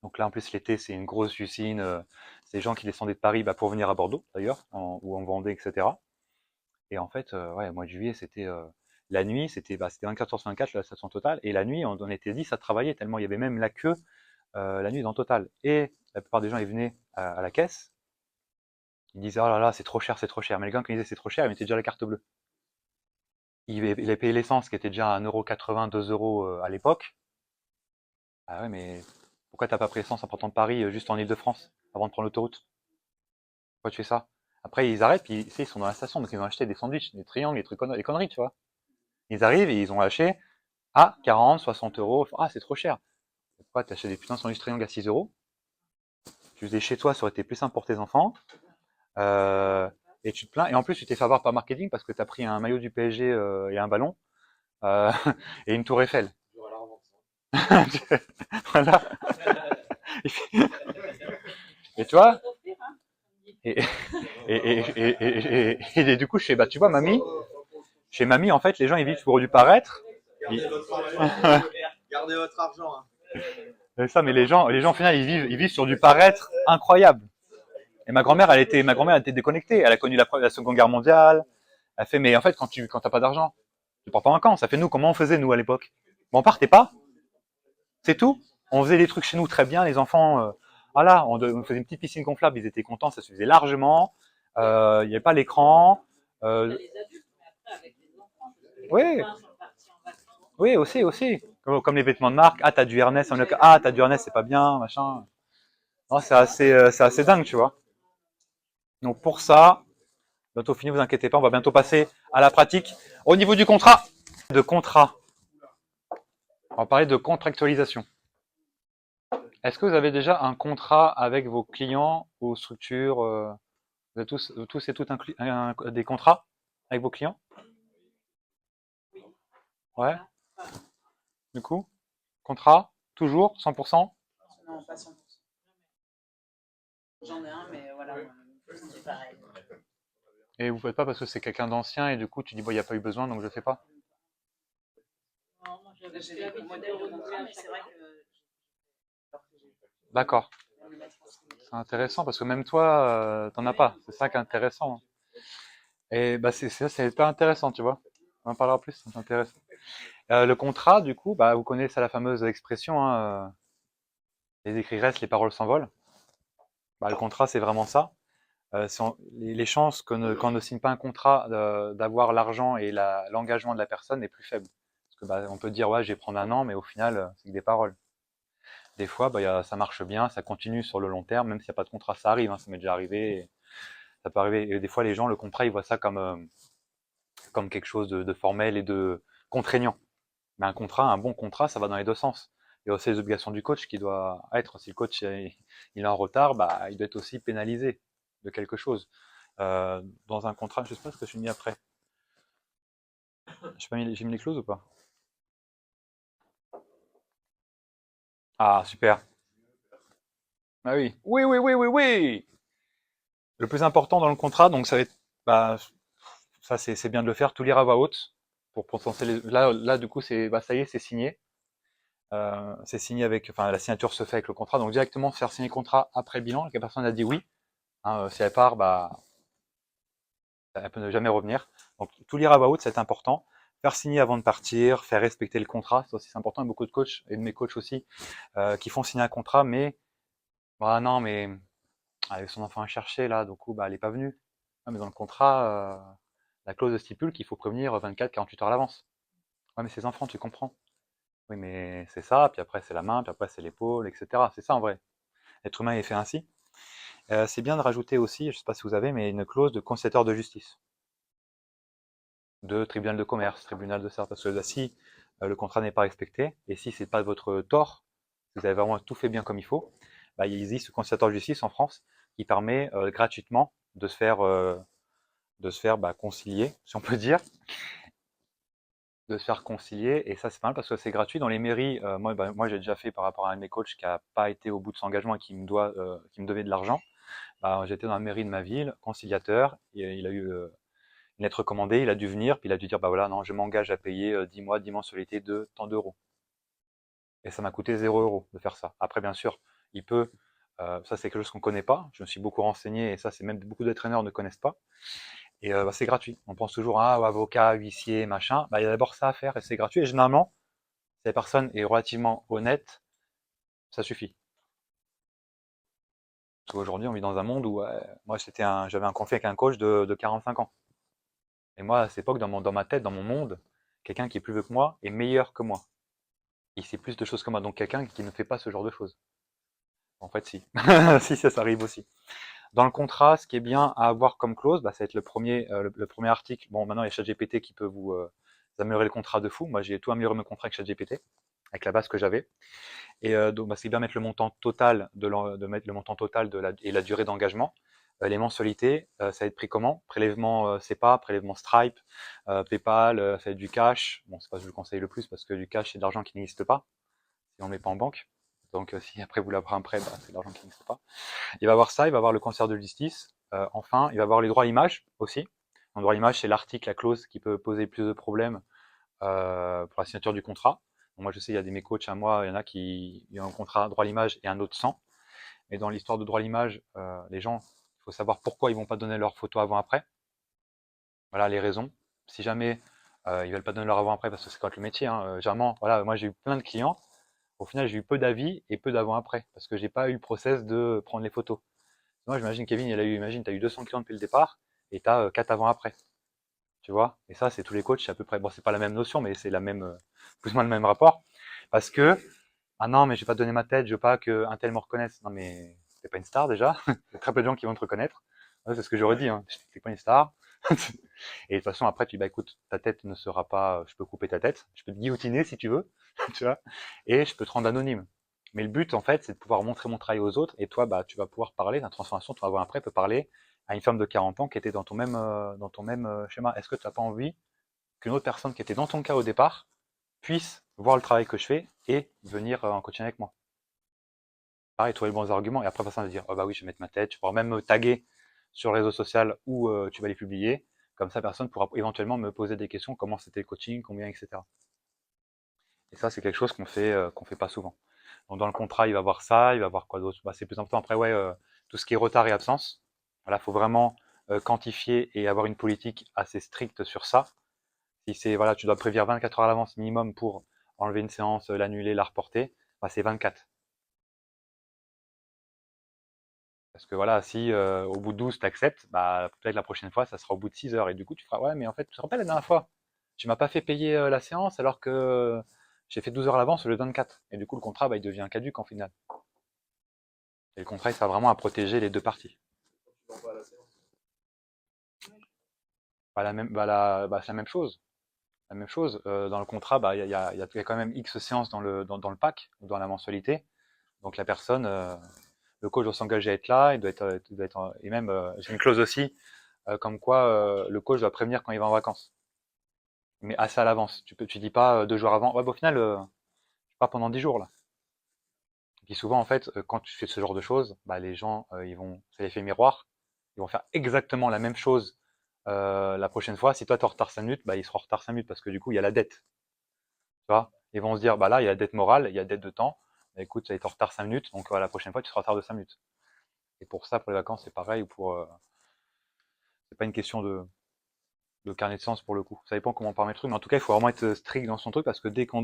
Donc là, en plus, l'été, c'est une grosse usine. C'est des gens qui descendaient de Paris pour venir à Bordeaux, d'ailleurs, où on vendait, etc. Et en fait, ouais, mois de juillet, c'était la nuit, c'était 24 heures sur 24 la station Total. Et la nuit, on était 10 à travailler, tellement il y avait même la queue la nuit dans Total. Et la plupart des gens, ils venaient à la caisse. Ils disaient, oh là là, c'est trop cher, c'est trop cher. Mais les gars, quand ils disaient c'est trop cher, ils mettaient déjà la carte bleue. Il avait payé l'essence qui était déjà à 1,80 €, 2 € à l'époque. Ah ouais, mais pourquoi t'as pas pris l'essence en partant de Paris juste en Île-de-France avant de prendre l'autoroute? Pourquoi tu fais ça? Après, ils arrêtent, puis tu sais, ils sont dans la station, donc ils ont acheté des sandwichs, des triangles, des trucs, des conneries, tu vois. Ils arrivent et ils ont acheté à 40, 60 €. Ah, c'est trop cher. Pourquoi t'achètes des putains de sandwichs triangles à 6 €? Tu faisais chez toi, ça aurait été plus simple pour tes enfants. Euh, et tu te plains. Et en plus, tu t'es fait avoir par marketing parce que t'as pris un maillot du PSG et un ballon euh, et une tour Eiffel. J'aurai la revanche. Voilà. Et tu vois, Offrir, hein, comme dit. et du coup, bah, tu vois, mamie, chez mamie, en fait, les gens, ils vivent pour du paraître. Gardez votre argent. Gardez votre argent. Hein. C'est ça, mais les gens, au final, ils vivent sur du paraître incroyable. Et ma grand-mère, elle était déconnectée. Elle a connu la Seconde Guerre mondiale. Elle fait, mais en fait, quand t'as pas d'argent, tu pars pas en vacances. Ça fait nous, comment on faisait, nous, à l'époque? Bon, on partait pas. C'est tout. On faisait des trucs chez nous très bien, les enfants. Voilà, on faisait une petite piscine gonflable, ils étaient contents, ça suffisait largement. Il n'y avait pas l'écran. Les adultes, mais après avec les enfants, parce que les Oui, copains sont partis en vacances. oui, aussi. Comme les vêtements de marque. Ah, t'as du Ernest. Ah, t'as du Ernest, c'est pas bien, machin. Non, c'est assez dingue, tu vois. Donc pour ça, bientôt fini, vous inquiétez pas, on va bientôt passer à la pratique. Au niveau du contrat, on va parler de contractualisation. Est-ce que vous avez déjà un contrat avec vos clients ou structures vous avez tous et toutes des contrats avec vos clients? Ouais, du coup, contrat, toujours, 100%? Non, pas 100%. J'en ai un, mais voilà, c'est pareil. Et vous ne faites pas parce que c'est quelqu'un d'ancien et du coup tu dis bon, il n'y a pas eu besoin donc je ne fais pas? Non, moi, j'avais J'ai plus des l'habitude modèles de renouveler contrat, à mais c'est chaque vrai fois. que D'accord, je vais mettre en signe. c'est intéressant parce que même toi, t'en as pas. C'est ça qui est intéressant. Et bah c'est pas intéressant, tu vois. On en parlera plus, c'est intéressant. Le contrat, du coup, bah vous connaissez la fameuse expression, hein, les écrits restent, les paroles s'envolent. Bah, le contrat, c'est vraiment ça. Les chances qu'on ne signe pas un contrat d'avoir l'argent et l'engagement de la personne est plus faible. Parce que bah, on peut dire ouais, je vais prendre un an, mais au final, c'est que des paroles. Des fois, bah, ça marche bien, ça continue sur le long terme, même s'il n'y a pas de contrat, ça arrive, hein, ça m'est déjà arrivé. Ça peut arriver. Et des fois, les gens, le contrat, ils voient ça comme quelque chose de formel et de contraignant. Mais un bon contrat, ça va dans les deux sens. Il y a aussi les obligations du coach qui doit être, si le coach il est en retard, bah, il doit être aussi pénalisé de quelque chose. Dans un contrat, je sais pas ce que je suis mis après. J'ai mis les clauses ou pas? Ah, super. Ah oui. Oui. Le plus important dans le contrat, donc ça va être, bah, ça c'est bien de le faire, tout lire à voix haute pour penser là du coup c'est, bah ça y est, c'est signé. C'est signé avec, enfin la signature se fait avec le contrat, donc directement faire signer le contrat après le bilan, que la personne a dit oui. Hein, si elle part, bah elle peut ne jamais revenir. Donc tout lire à voix haute, c'est important. Faire signer avant de partir, faire respecter le contrat, ça aussi c'est important. Il y a beaucoup de coachs et de mes coachs aussi qui font signer un contrat, mais bah non, mais avec son enfant à chercher là, du coup bah elle est pas venue. Ah, mais dans le contrat, la clause stipule qu'il faut prévenir 24-48 heures à l'avance. Ouais, mais ses enfants, tu comprends. Oui, mais c'est ça, puis après c'est la main, puis après c'est l'épaule, etc. C'est ça en vrai. L'être humain est fait ainsi. C'est bien de rajouter aussi, je ne sais pas si vous avez, mais une clause de conciliateur de justice, de tribunal de commerce, tribunal de ça, parce que là, si le contrat n'est pas respecté, et si c'est pas votre tort, si vous avez vraiment tout fait bien comme il faut, bah, il existe ce conciliateur de justice en France qui permet gratuitement de se faire bah, concilier, si on peut dire, de se faire concilier, et ça c'est pas mal parce que c'est gratuit dans les mairies. Moi j'ai déjà fait par rapport à un de mes coachs qui a pas été au bout de son engagement et qui me devait de l'argent. Bah, j'étais dans la mairie de ma ville, conciliateur, et il a eu une lettre recommandée, il a dû venir, puis il a dû dire, bah voilà, non, je m'engage à payer 10 mois, 10 mensualités de tant d'euros. Et ça m'a coûté 0 € de faire ça. Après, bien sûr, il peut, ça c'est quelque chose qu'on connaît pas, je me suis beaucoup renseigné, et ça c'est même beaucoup d'entraîneurs ne connaissent pas, et bah, c'est gratuit. On pense toujours, ah, avocat, huissier, machin, bah, il y a d'abord ça à faire, et c'est gratuit, et généralement, si la personne est relativement honnête, ça suffit. Parce qu'aujourd'hui, on vit dans un monde où, moi, j'avais un conflit avec un coach de 45 ans. Et moi, à cette époque, dans ma tête, dans mon monde, quelqu'un qui est plus vieux que moi est meilleur que moi. Il sait plus de choses que moi. Donc, quelqu'un qui ne fait pas ce genre de choses. En fait, si. Si, ça arrive aussi. Dans le contrat, ce qui est bien à avoir comme clause, bah, ça va être le premier article. Bon, maintenant, il y a ChatGPT qui peut vous améliorer le contrat de fou. Moi, j'ai tout amélioré mon contrat avec ChatGPT, avec la base que j'avais. Et donc, bah, c'est bien mettre le montant total de mettre le montant total et la durée d'engagement. Les mensualités, ça va être pris comment? Prélèvement SEPA, prélèvement Stripe, PayPal, ça va être du cash. Bon, c'est pas ce que je vous conseille le plus parce que du cash, c'est de l'argent qui n'existe pas si on ne met pas en banque. Donc, si après vous l'avez un prêt, bah, c'est de l'argent qui n'existe pas. Il va avoir ça, il va avoir le concert de justice. Enfin, il va avoir les droits à l'image aussi. Le droit à l'image, c'est l'article, la clause qui peut poser plus de problèmes pour la signature du contrat. Donc, moi, je sais, il y a mes coachs à moi, il y en a qui ont un contrat droit à l'image et un autre sans. Et dans l'histoire de droit à l'image, les gens, il faut savoir pourquoi ils vont pas donner leur photo avant-après. Voilà les raisons. Si jamais ils veulent pas donner leur avant-après parce que c'est quand le métier, hein, généralement, voilà, moi j'ai eu plein de clients. Au final, j'ai eu peu d'avis et peu d'avant-après parce que j'ai pas eu le process de prendre les photos. Moi, j'imagine Kevin, imagine, tu as eu 200 clients depuis le départ et tu as 4 avant-après. Tu vois? Et ça, c'est tous les coachs, c'est à peu près, bon, c'est pas la même notion, mais c'est la même, plus ou moins le même rapport. Parce que, ah non, mais je vais pas donner ma tête, je veux pas qu'un tel me reconnaisse. Non, mais t'es pas une star déjà. Il y a très peu de gens qui vont te reconnaître. Ouais, c'est ce que j'aurais dit, hein. T'es pas une star. Et de toute façon, après, tu dis, bah écoute, ta tête ne sera pas, je peux couper ta tête, je peux te guillotiner si tu veux, tu vois, et je peux te rendre anonyme. Mais le but, en fait, c'est de pouvoir montrer mon travail aux autres, et toi, bah, tu vas pouvoir parler, la transformation, tu vas voir après, peut parler à une femme de 40 ans qui était dans ton même schéma. Est-ce que tu n'as pas envie qu'une autre personne qui était dans ton cas au départ puisse voir le travail que je fais et venir en coaching avec moi? Pareil, trouver les bons arguments, et après, personne va dire, oh bah oui, je vais mettre ma tête, tu pourras même me taguer sur le réseau social où tu vas les publier. Comme ça, personne pourra éventuellement me poser des questions, comment c'était le coaching, combien, etc. Et ça, c'est quelque chose qu'on fait pas souvent. Donc dans le contrat, il va voir ça, il va voir quoi d'autre. Bah, c'est plus important. Après, ouais, tout ce qui est retard et absence. Voilà, faut vraiment quantifier et avoir une politique assez stricte sur ça. Si c'est voilà, tu dois prévenir 24 heures à l'avance minimum pour enlever une séance, l'annuler, la reporter, bah, c'est 24. Parce que voilà, si au bout de 12, tu acceptes, bah, peut-être la prochaine fois, ça sera au bout de 6 heures. Et du coup, tu feras, ouais, mais en fait, tu te rappelles la dernière fois, tu m'as pas fait payer la séance alors que j'ai fait 12 heures à l'avance au lieu de 24. Et du coup, le contrat, bah, il devient caduc en final. Et le contrat, il sert vraiment à protéger les deux parties. Quand tu vas pas à la séance. Bah, bah, c'est la même chose. La même chose. Dans le contrat, bah, il y a quand même X séances dans le pack, ou dans la mensualité. Donc la personne, le coach doit s'engager à être là, il doit être et même, j'ai une clause aussi, comme quoi le coach doit prévenir quand il va en vacances. Mais assez à l'avance. Tu dis pas 2 jours avant. Ouais, bah, au final, je pars pendant 10 jours là. Et puis souvent, en fait, quand tu fais ce genre de choses, bah, les gens, c'est l'effet miroir. Ils vont faire exactement la même chose la prochaine fois. Si toi, tu es en retard 5 minutes, bah, ils seront en retard 5 minutes parce que du coup, il y a la dette. Tu vois? Ils vont se dire, bah là, il y a la dette morale, il y a la dette de temps. Bah, écoute, tu as été en retard 5 minutes, donc la prochaine fois, tu seras en retard de 5 minutes. Et pour ça, pour les vacances, c'est pareil. Ou pour, c'est pas une question de carnet de sens pour le coup. Ça dépend comment on parle les trucs, mais en tout cas, il faut vraiment être strict dans son truc parce que dès qu'on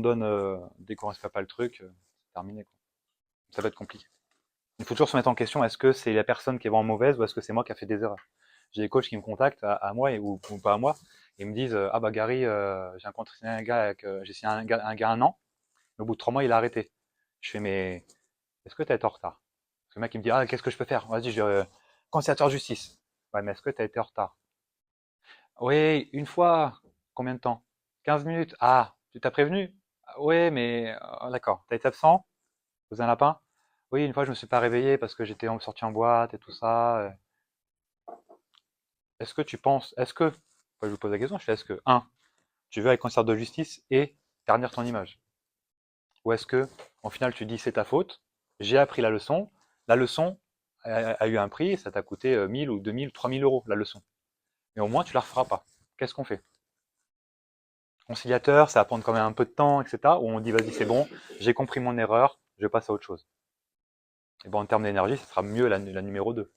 respecte pas le truc, c'est terminé, quoi. Ça va être compliqué. Il faut toujours se mettre en question, est-ce que c'est la personne qui est vraiment mauvaise ou est-ce que c'est moi qui a fait des erreurs? J'ai des coachs qui me contactent à moi ou pas à moi et ils me disent ah bah Gary, j'ai rencontré un gars j'ai signé un gars 1 an, mais au bout de 3 mois il a arrêté. Je fais mais est-ce que tu as été en retard? Parce que le mec il me dit ah qu'est-ce que je peux faire? Vas-y, conciliateur de justice. Ouais, mais est-ce que tu as été en retard? Oui, une fois. Combien de temps? 15 minutes. Ah, tu t'as prévenu? Oui, mais d'accord. T'as été absent? Vous un lapin? Oui, une fois, je me suis pas réveillé parce que j'étais sorti en boîte et tout ça. Est-ce que tu penses, est-ce que, je vous pose la question, je fais, est-ce que, tu veux aller concert de justice et ternir ton image? Ou est-ce que, au final, tu dis c'est ta faute, j'ai appris la leçon, a eu un prix, ça t'a coûté 1000 ou 2000, 3000 euros la leçon. Mais au moins, tu la referas pas. Qu'est-ce qu'on fait? Conciliateur, ça va prendre quand même un peu de temps, etc. Ou on dit, vas-y, c'est bon, j'ai compris mon erreur, je passe à autre chose. Et bon, en termes d'énergie, ça sera mieux la numéro 2.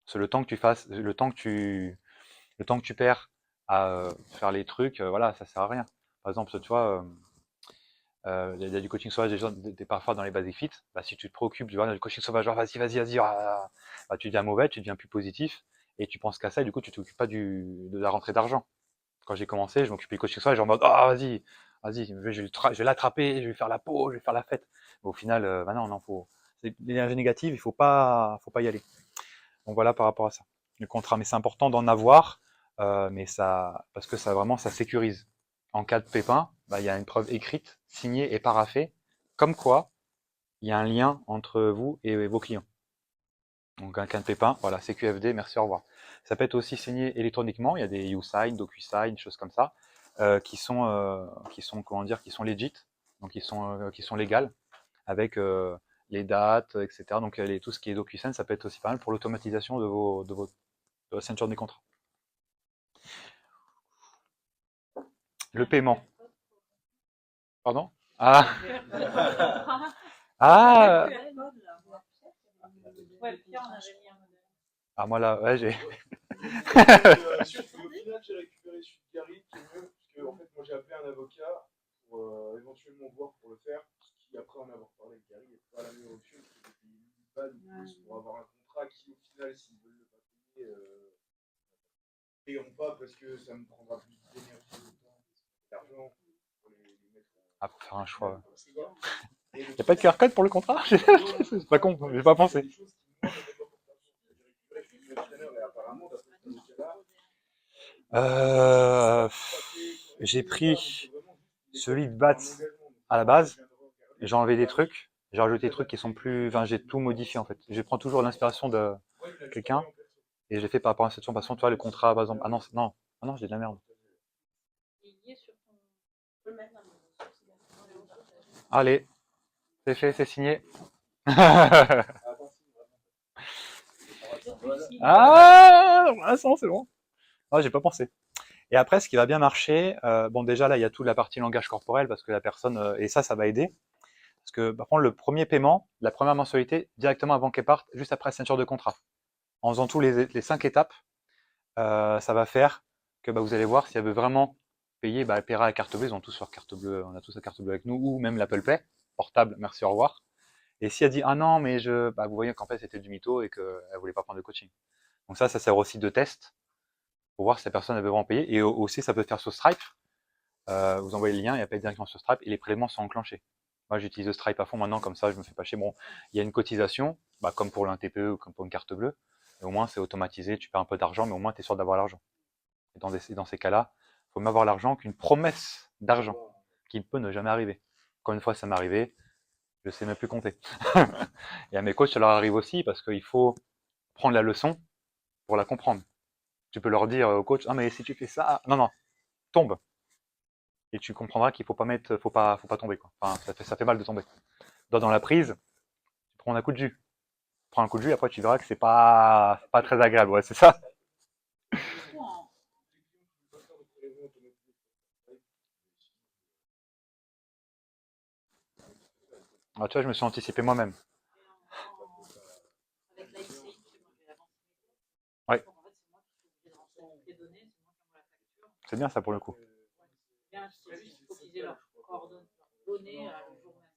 C'est le temps que tu fasses, le temps que tu perds à faire les trucs, voilà, ça sert à rien. Par exemple, tu vois, il y a du coaching sauvage parfois dans les basic fit. Bah, si tu te préoccupes du coaching sauvage, genre, vas-y, bah, tu deviens mauvais, tu deviens plus positif, et tu penses qu'à ça, et du coup, tu t'occupes pas de la rentrée d'argent. Quand j'ai commencé, je m'occupais du coaching sauvage, en mode, ah, vas-y, je vais l'attraper, je vais faire la peau, je vais faire la fête. Mais au final, bah non, l'énergie négative, faut pas y aller. Donc voilà par rapport à ça. Le contrat, mais c'est important d'en avoir, mais parce que ça vraiment, ça sécurise. En cas de pépin, bah, il y a une preuve écrite, signée et paraphée, comme quoi il y a un lien entre vous et vos clients. Donc un cas de pépin, voilà, CQFD, merci, au revoir. Ça peut être aussi signé électroniquement, il y a des YouSign, DocuSign, choses comme ça, qui sont comment dire, qui sont legit, donc qui sont légales, avec les dates, etc. Donc tout ce qui est DocuSign, ça peut être aussi pas mal pour l'automatisation de la ceinture des contrats. Le paiement. Pardon? Ah, ah, Ouais, Pierre, on avait mis un modèle. ah, moi là, ouais, j'ai. Au final, j'ai récupéré celui de Gary qui est mieux, parce que en fait, moi j'ai appelé un avocat pour éventuellement voir pour le faire, ce qui après en avoir parlé avec Gary n'est pas la meilleure option, parce que j'ai payé 1000 balles ou plus pour avoir un contrat qui au final, s'ils veulent le pas payer, paieront pas parce que ça me prendra plus d'énergie, de temps, d'argent pour les mettre Ah, pour faire un choix. Il Y a pas de QR code pour le contrat? C'est pas con, j'ai pas pensé. J'ai pris celui de BATS à la base, j'ai enlevé des trucs, j'ai rajouté des trucs qui sont plus. Enfin, j'ai tout modifié en fait. Je prends toujours l'inspiration de quelqu'un et j'ai fait par rapport à cette situation. Par exemple, toi, le contrat, par exemple. Ah non, j'ai de la merde. Il est sur ton. Allez, c'est fait, c'est signé. Ah, l'instant, c'est bon. Ah, j'ai pas pensé. Et après, ce qui va bien marcher, bon, déjà là, il y a toute la partie langage corporel parce que la personne, et ça va aider. Parce que, par contre, le premier paiement, la première mensualité, directement avant qu'elle parte, juste après la signature de contrat. En faisant tous les 5 étapes, ça va faire que bah, vous allez voir si elle veut vraiment payer, bah, elle paiera à carte bleue. Ils ont tous leur carte bleue, on a tous la carte bleue avec nous, ou même l'Apple Pay, portable, merci, au revoir. Et si elle dit ah non, mais bah, vous voyez qu'en fait c'était du mytho et qu'elle voulait pas prendre de coaching. Donc ça sert aussi de test pour voir si la personne elle veut vraiment payer. Et aussi, ça peut faire sur Stripe. Vous envoyez le lien et elle paye directement sur Stripe et les prélèvements sont enclenchés. Moi, j'utilise Stripe à fond maintenant, comme ça, je me fais pas chier. Bon, il y a une cotisation, bah, comme pour l'un TPE ou comme pour une carte bleue. Et au moins, c'est automatisé, tu perds un peu d'argent, mais au moins, tu es sûr d'avoir l'argent. Et dans ces cas-là, il faut même avoir l'argent qu'une promesse d'argent, qui ne peut ne jamais arriver. Encore une fois, ça m'est arrivé, je sais même plus compter. Et à mes coachs, ça leur arrive aussi, parce qu'il faut prendre la leçon pour la comprendre. Tu peux leur dire au coach, ah mais si tu fais ça, non, tombe. Et tu comprendras qu'il faut pas tomber, quoi. Enfin, ça fait mal de tomber. Dans la prise, tu prends un coup de jus. Tu prends un coup de jus, et après tu verras que c'est pas très agréable, ouais, c'est ça. Alors, tu vois, je me suis anticipé moi-même. Avec la ICI, tu sais, moi, j'ai l'avance. Ouais. Donc, en fait, c'est moi qui suis obligée de rentrer toutes les données, c'est moi qui envoie la facture. C'est bien ça pour le coup. Bien, c'est juste qu'il faut qu'ils aient leurs coordonnées, leurs données le jour même.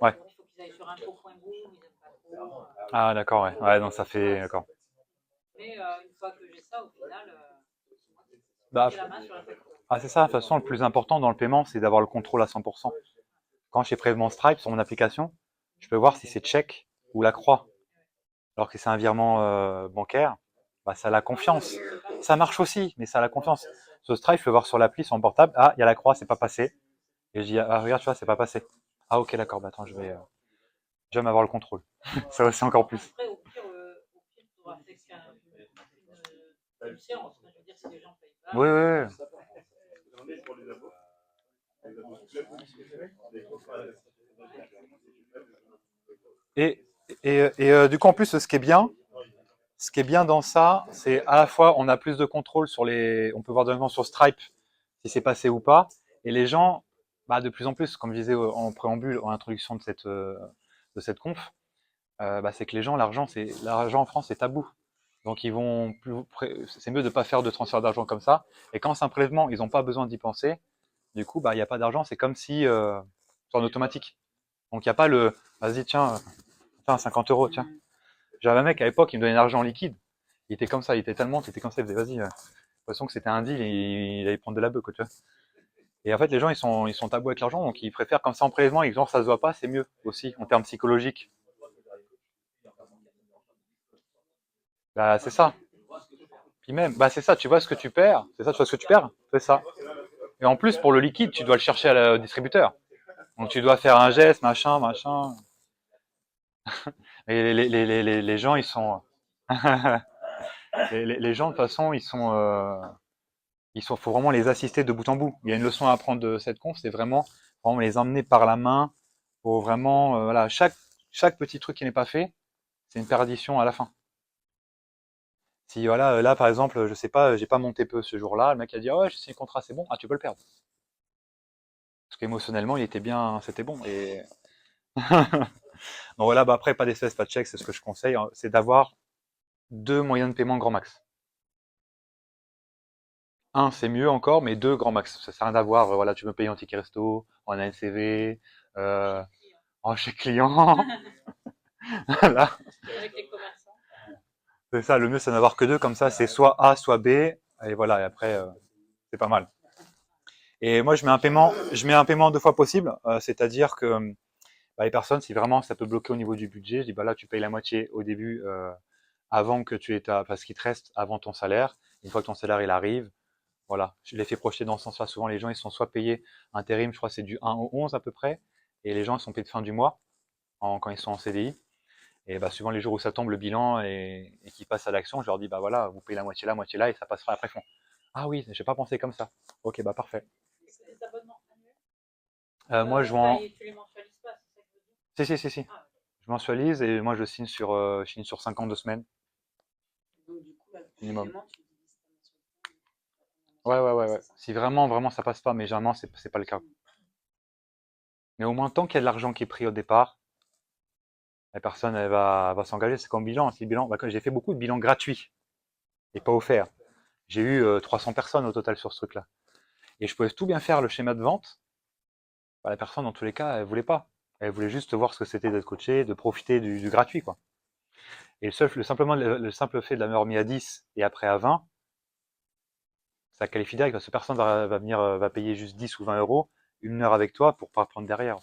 Ouais. Donc, il faut qu'ils aillent sur info.gouv, ils n'aiment pas trop. Ah d'accord, ouais. Ouais, donc ça fait. D'accord. Mais une fois que j'ai ça, au final, Bah, j'ai la main sur la facture. ah, c'est ça, de toute façon, le plus important dans le paiement, c'est d'avoir le contrôle à 100%. Quand j'ai prélèvement Stripe sur mon application, je peux voir si c'est check ou la croix. Alors que c'est un virement bancaire, bah, ça a la confiance. Ça marche aussi, mais ça a la confiance. Sur Stripe, je peux voir sur l'appli, sur mon portable, ah, il y a la croix, c'est pas passé. Et je dis, ah, regarde, tu vois, c'est pas passé. Ah, ok, d'accord, bah, attends, je vais même avoir le contrôle. Ça aussi encore plus. Après, au pire, tu auras fait une séance. Je veux dire, si les gens ne payent pas. Oui, oui, oui. Et Du coup, en plus, ce qui est bien dans ça, c'est à la fois on a plus de contrôle sur on peut voir directement sur Stripe si c'est passé ou pas, et les gens, bah, de plus en plus, comme je disais en préambule, en introduction de cette conf, bah, c'est que les gens, l'argent en France, c'est tabou. Donc ils vont c'est mieux de pas faire de transfert d'argent comme ça. Et quand c'est un prélèvement, ils n'ont pas besoin d'y penser. Du coup, bah il n'y a pas d'argent, c'est comme si c'est en automatique. Donc il n'y a pas vas-y tiens 50 euros, tiens. J'avais un mec à l'époque, il me donnait de l'argent en liquide. Il était comme ça, il était tellement, il était comme ça, il faisait vas-y. De toute façon que c'était un deal, et il allait prendre de la bœuf, quoi, tu vois. Et en fait, les gens ils sont tabous avec l'argent, donc ils préfèrent comme ça en prélèvement et genre ça se voit pas, c'est mieux aussi en termes psychologiques. Bah c'est ça. Puis même, bah c'est ça, tu vois ce que tu perds, c'est ça, tu vois ce que tu perds, c'est ça. Et en plus, pour le liquide, tu dois le chercher au distributeur. Donc tu dois faire un geste, machin. Et les gens, ils sont, les gens de toute façon, faut vraiment les assister de bout en bout. Il y a une leçon à apprendre de cette conf, c'est vraiment les emmener par la main pour vraiment, voilà, chaque petit truc qui n'est pas fait, c'est une perdition à la fin. Si voilà, là par exemple, je sais pas, j'ai pas monté peu ce jour-là, le mec a dit ah ouais, j'ai signé le contrat, c'est bon, ah tu peux le perdre. Parce qu'émotionnellement, il était bien, c'était bon. Et donc voilà, bah après pas d'espèces, pas de chèques, c'est ce que je conseille, hein, c'est d'avoir deux moyens de paiement grand max. Un, c'est mieux encore, mais deux grand max. Ça sert à rien d'avoir, voilà, tu peux payer en ticket resto, en ANCV, en chèque client. Voilà. Avec les commerçants. C'est ça, le mieux c'est d'en avoir que deux, comme ça c'est soit A, soit B, et voilà, et après c'est pas mal. Et moi je mets un paiement deux fois possible, c'est-à-dire que bah, les personnes, si vraiment ça peut bloquer au niveau du budget, je dis bah là tu payes la moitié au début avant que tu aies parce qu'il te reste avant ton salaire. Une fois que ton salaire il arrive, voilà, je les fais projeter dans ce sens-là. Souvent les gens ils sont soit payés intérim, je crois que c'est du 1 au 11 à peu près, et les gens ils sont payés de fin du mois quand ils sont en CDI. Et bah suivant les jours où ça tombe le bilan et qu'ils passent à l'action, je leur dis bah voilà, vous payez la moitié là, et ça passera après fond. Ah oui, j'ai pas pensé comme ça. Ok, bah parfait. C'est des abonnements annuels. Moi je vends. Tu les mensualises pas, c'est ça que je veux dire. Si. Ah, Je mensualise et moi je signe sur 52 semaines Donc, du coup, minimum. évidemment, tu divises ta mensualité. Ouais. Si vraiment ça passe pas, mais généralement c'est pas le cas. Mais au moins tant qu'il y a de l'argent qui est pris au départ, la personne elle va s'engager. C'est comme bilan. Si le bilan, bah, j'ai fait beaucoup de bilans gratuits et pas offerts. J'ai eu 300 personnes au total sur ce truc-là. Et je pouvais tout bien faire le schéma de vente. Bah, la personne dans tous les cas, elle voulait pas. Elle voulait juste voir ce que c'était d'être coaché, de profiter du gratuit, quoi. Et le simple fait de l'avoir mis à 10 et après à 20, ça qualifie direct parce que personne va venir, va payer juste 10 ou 20 euros une heure avec toi pour pas prendre derrière.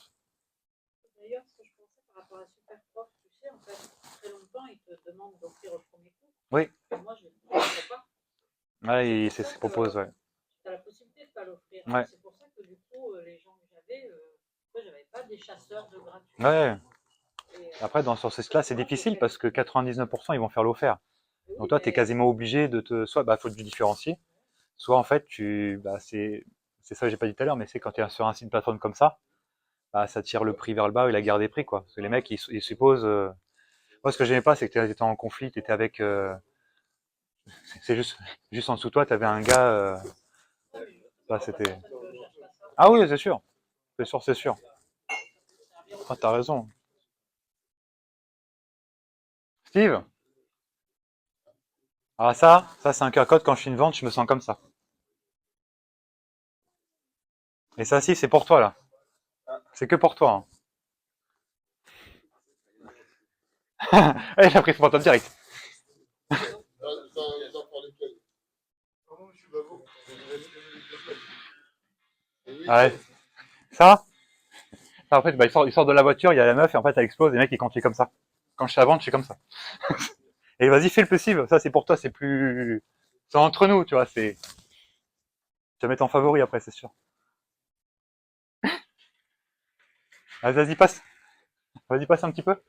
d'ailleurs, ce que je pensais par rapport à Superprof, tu sais, en fait, très longtemps, ils te demandent d'offrir au premier coup. Oui. Et moi, je ne le fais pas. Ouais, c'est ce qu'il propose, ouais. Tu as la possibilité de ne pas l'offrir. Ouais. C'est pour ça que du coup, les gens que j'avais, j'avais pas des chasseurs de gratuits. Ouais. Et, Après, sur ce là c'est difficile parce que 99% ils vont faire l'offert. Donc toi, tu es quasiment obligé soit bah faut du différencier, soit en fait c'est ça que j'ai pas dit tout à l'heure, mais c'est quand tu es sur un site plateforme comme ça, bah ça tire le prix vers le bas et la guerre des prix, quoi. Parce que les mecs ils supposent moi ce que j'aimais pas c'est que tu étais en conflit, tu étais avec c'est juste en dessous de toi, tu avais un gars bah, c'était ah oui, c'est sûr. C'est sûr. Ah, t'as raison. Steve, ah ça c'est un QR code quand je fais une vente, je me sens comme ça. Et ça si c'est pour toi là. C'est que pour toi. Hein. Il a pris son portable direct. Pardon, monsieur Bavo. Ouais. Ça en fait, bah, il sort de la voiture, il y a la meuf, et en fait, elle explose, et le mec, il continue comme ça. Quand je suis à vendre, je suis comme ça. Et vas-y, fais le possible. Ça, c'est pour toi, c'est plus. C'est entre nous, tu vois, c'est. Tu vas mettre en favori après, c'est sûr. Vas-y, passe. Vas-y, passe un petit peu.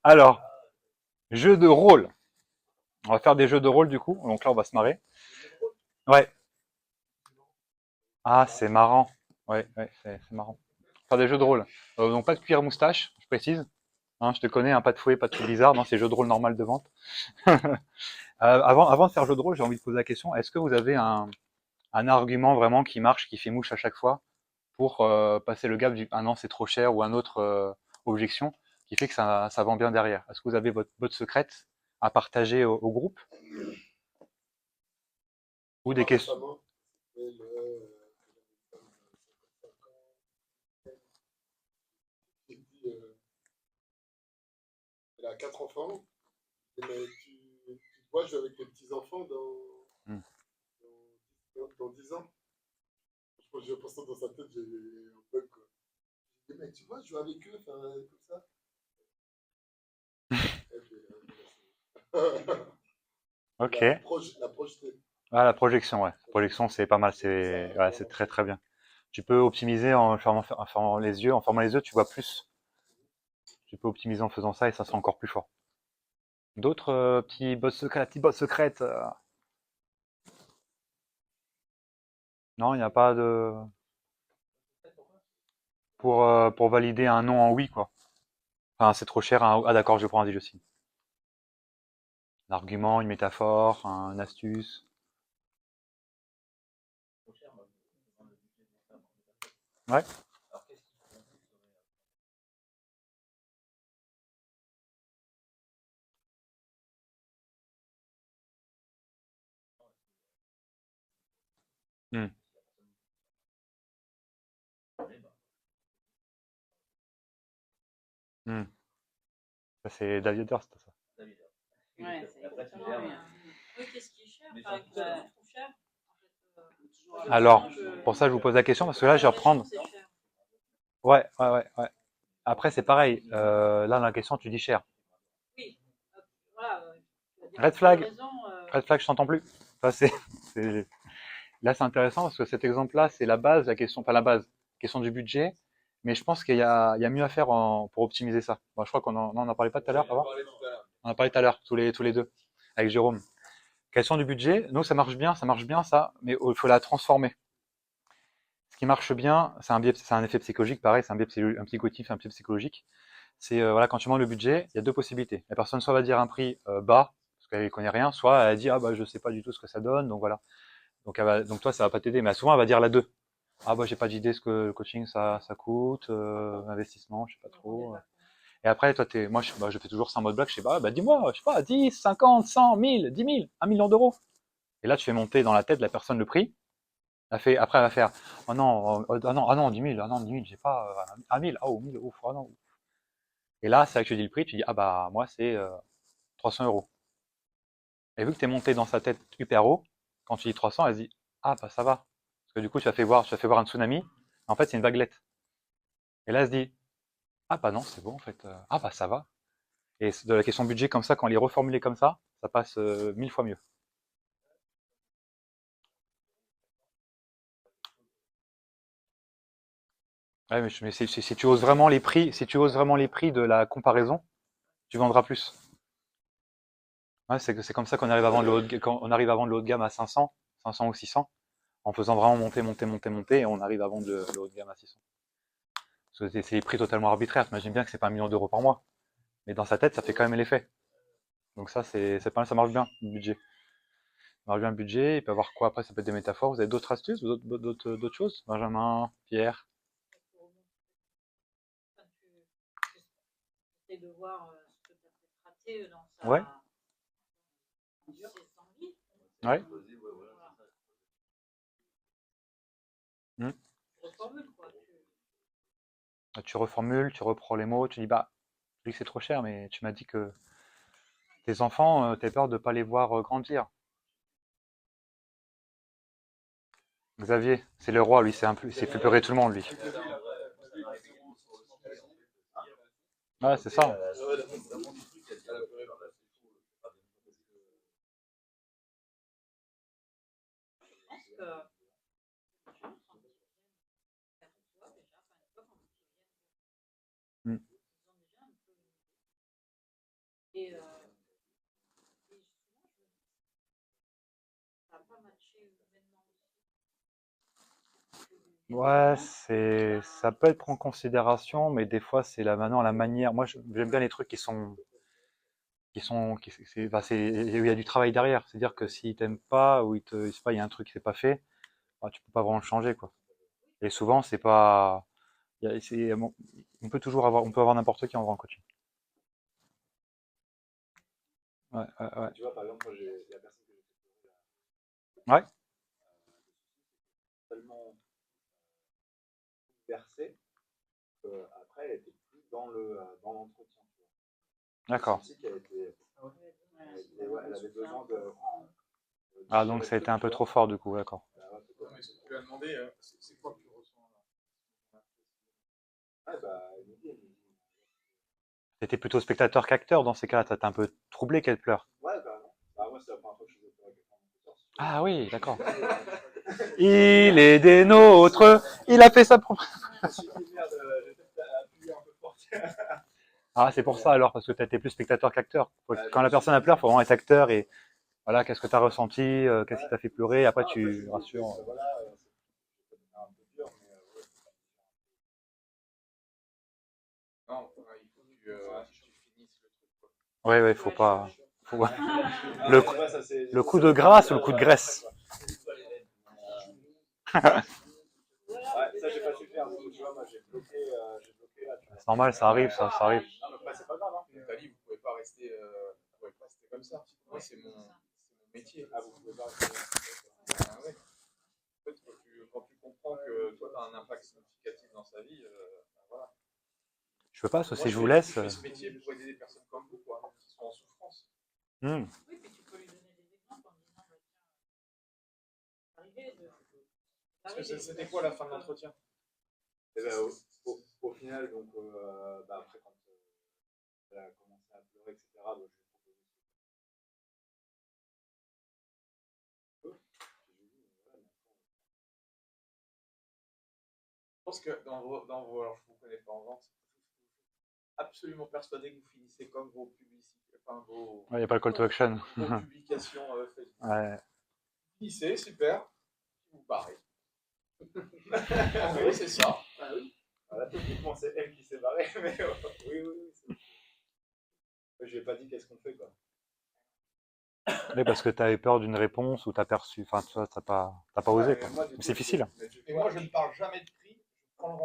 Alors, jeu de rôle. On va faire des jeux de rôle du coup. Donc là, on va se marrer. Ouais. Ah, c'est marrant. Ouais, ouais, c'est marrant. Faire des jeux de rôle. Donc pas de cuir moustache, je précise. Hein, je te connais, hein, pas de fouet, pas de truc bizarre. Non, c'est jeu de rôle normal de vente. Avant de faire jeu de rôle, j'ai envie de poser la question. Est-ce que vous avez un argument vraiment qui marche, qui fait mouche à chaque fois pour passer le gap du ah non, c'est trop cher ou un autre objection qui fait que ça vend bien derrière? Est-ce que vous avez votre secrète à partager au groupe ou des Moi, questions? récemment, et il dit, elle a 4 enfants, mais tu te vois jouer avec tes petits-enfants Hmm. dans 10 ans. Je pense que j'ai l'impression dans sa tête, j'ai un bug, quoi. Je dis, mais tu vois jouer avec eux, enfin, comme ça. Et puis, Ok. la projeter. Ah, la projection, ouais. La projection, c'est pas mal. C'est très très bien. Tu peux optimiser en fermant les yeux. En fermant les yeux, tu vois plus. Tu peux optimiser en faisant ça et ça sera encore plus fort. D'autres petits boss secrets, la petite boss secrète non, il n'y a pas de pour valider un non en oui quoi. Enfin, c'est trop cher. Ah d'accord, je prends un aussi. Un argument, une métaphore, une astuce. Ouais. Hmm. Hmm. Ça, c'est David Durst, ça. Ouais, c'est exactement Non, lui. mais, oui, qu'est-ce qui est cher? Enfin, que je trouve cher. En fait, Alors, honnêtement, pour ça, je vous pose la question parce que là, je vais reprendre. c'est cher. Ouais, ouais, ouais, ouais. Après, c'est pareil. Là, dans la question, tu dis cher. Oui, voilà. Il y a Red des flag. raisons. Red flag, je t'entends plus. Ça, c'est- Là, c'est intéressant parce que cet exemple-là, c'est la base, la question, pas la base, question du budget. Mais je pense qu'il y a mieux à faire pour optimiser ça. Bon, je crois non, on en a parlé pas tout à l'heure, avant. On en a parlé tout à l'heure, tous les deux, avec Jérôme. Question du budget. Nous, ça marche bien, ça, mais il faut la transformer. Ce qui marche bien, c'est un effet psychologique, pareil, c'est un biais un psychotif, un biais psychologique. C'est voilà, quand tu demandes le budget, il y a deux possibilités. La personne soit va dire un prix bas parce qu'elle connaît rien, soit elle dit ah bah je sais pas du tout ce que ça donne, donc voilà. Donc toi ça va pas t'aider, mais souvent elle va dire la deux. Ah bah j'ai pas d'idée ce que le coaching ça coûte, investissement, je sais pas trop. Et après toi je fais toujours ça en mode blague, je sais pas, bah dis-moi, je sais pas, 10, 50, 100, 1000, 10 000, 1 million d'euros. Et là tu fais monter dans la tête de la personne le prix. Après elle va faire oh non, ah non 10 000, ah non 10 000, j'ai pas 1 000, oh 1000, ouf, oh non. Et là c'est là que tu dis le prix, tu dis ah bah moi c'est 300 euros. Et vu que tu es monté dans sa tête hyper haut, quand tu dis 300, elle se dit ah bah ça va. Parce que du coup tu as fait voir un tsunami, en fait c'est une vaguelette. Et là elle se dit ah bah non c'est bon en fait, ah bah ça va. Et de la question budget comme ça, quand elle est reformulée comme ça passe 1000 fois mieux. Ouais, mais si tu oses vraiment les prix, si tu oses vraiment les prix de la comparaison, tu vendras plus. Ouais, c'est comme ça qu'on arrive à vendre quand on arrive à vendre le haut de gamme à 500, 500 ou 600, en faisant vraiment monter, monter, monter, monter, et on arrive à vendre le haut de gamme à 600. Parce que c'est des prix totalement arbitraires. T'imagines bien que c'est pas 1 million d'euros par mois. Mais dans sa tête, ça fait quand même l'effet. Donc ça, c'est pas mal, ça marche bien, le budget. Ça marche bien le budget, il peut y avoir quoi après, ça peut être des métaphores. Vous avez d'autres astuces, d'autres choses? Benjamin, Pierre? Enfin, tu essaies de voir ce que tu as peut-être raté dans Ouais, ses envies. ouais. Voilà. Hmm. Tu reformules, quoi. Tu reformules, tu reprends les mots, tu dis bah, je dis que c'est trop cher, mais tu m'as dit que tes enfants, t'as peur de pas les voir grandir. Xavier, c'est le roi, lui, c'est fait pleurer tout le monde, lui. Ouais, c'est ça. Je pense que les gens sont faire toi déjà, enfin, toi, quand tu viens, Hmm. ils ont marché maintenant aussi. Ouais, ça peut être pris en considération, mais des fois, c'est maintenant la manière. Moi, j'aime bien les trucs où il y a du travail derrière. C'est-à-dire que s'ils t'aiment pas, ou je sais pas, il y a un truc qui n'est pas fait, bah, tu peux pas vraiment le changer, quoi. Et souvent, c'est pas, bon, on peut avoir n'importe qui en vrai en coaching. Ouais, ouais, ouais. Tu vois, par exemple, moi, la personne que j'ai fait Ouais, tellement versée qu'après, elle était plus dans l'entretien. d'accord. C'est aussi qu'elle elle avait besoin de. Ah, donc ça a été un peu trop fort, du coup, d'accord. Non, mais ce que tu lui as demandé, c'est quoi que tu ressens là? Ouais, bah, elle me dit, T'étais plutôt spectateur qu'acteur dans ces cas-là. T'as été un peu troublé qu'elle pleure. ouais, bah non. Bah, moi, c'est la première fois que je faisais pleurer quelqu'un en concert. Ah oui, d'accord. Il est des nôtres. Il a fait sa propre. Je me suis dit, merde, j'ai peut-être appuyé un peu fort. Ah, c'est pour ça alors, parce que t'as été plus spectateur qu'acteur. Quand la personne a pleuré, faut vraiment être acteur et voilà, qu'est-ce que t'as ressenti, qu'est-ce qui t'a fait pleurer, après tu rassures. Voilà, c'est un peu dur, mais ouais. Non, il faut que tu finisses le truc, quoi. Ouais, ouais, faut pas. Le, Le, le coup de grâce ou le coup de graisse. Ouais, ça, j'ai pas su faire. Tu vois, moi, j'ai bloqué là, tu vois. C'est normal, ça arrive, ça arrive. Non, mais après, c'est pas grave, hein. Nathalie, vous pouvez pas rester comme ça. Moi, c'est mon métier. Ah, vous pouvez pas rester. Ah ouais. En fait, quand tu comprends que toi, tu as un impact significatif dans sa vie, ben voilà. Je peux pas, Moi, si je vous laisse. je fais ce métier pour aider des personnes comme vous, quoi, qui sont en souffrance. Hmm. Oui, puis tu peux lui donner des exemples en disant, bah, tiens, arrivé de. Parce que c'était quoi la fin de l'entretien? Et ben, au final, donc, bah, après, quand elle a commencé à pleurer, etc., donc, je lui ai proposé Je pense que alors je vous connais pas en vente, je suis absolument persuadé que vous finissez comme vos publicités, enfin vos, Il n'y a pas le call to action. vos publications Facebook. Ouais. Finissez, super, vous barrez. En gros, c'est ça. ah oui. Voilà, techniquement, c'est elle qui s'est barrée, mais oui. Je lui ai pas dit qu'est-ce qu'on fait, quoi. Oui, parce que tu avais peur d'une réponse ou t'as perçu. Enfin, tu vois, t'as pas osé, quoi. Moi, du Mais coup, c'est difficile. Et moi, je ne parle jamais de prix, je prends un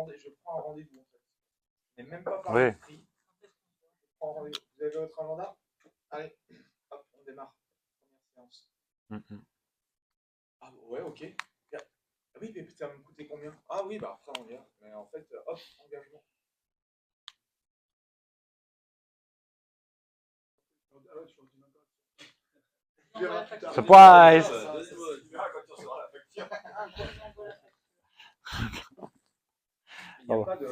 rendez-vous en fait. Je n'ai même pas parlé Oui. de prix. Je prends un rendez-vous. Vous avez votre agenda? Allez, hop, on démarre. Première séance. Ah ouais, ok. Ah oui, mais ça va me coûter combien? Ah oui, bah après on vient. Mais en fait, hop, engagement. Ah ouais, tu verras plus tard. Surprise! Tu verras quand tu recevras la facture. Il n'y a pas de.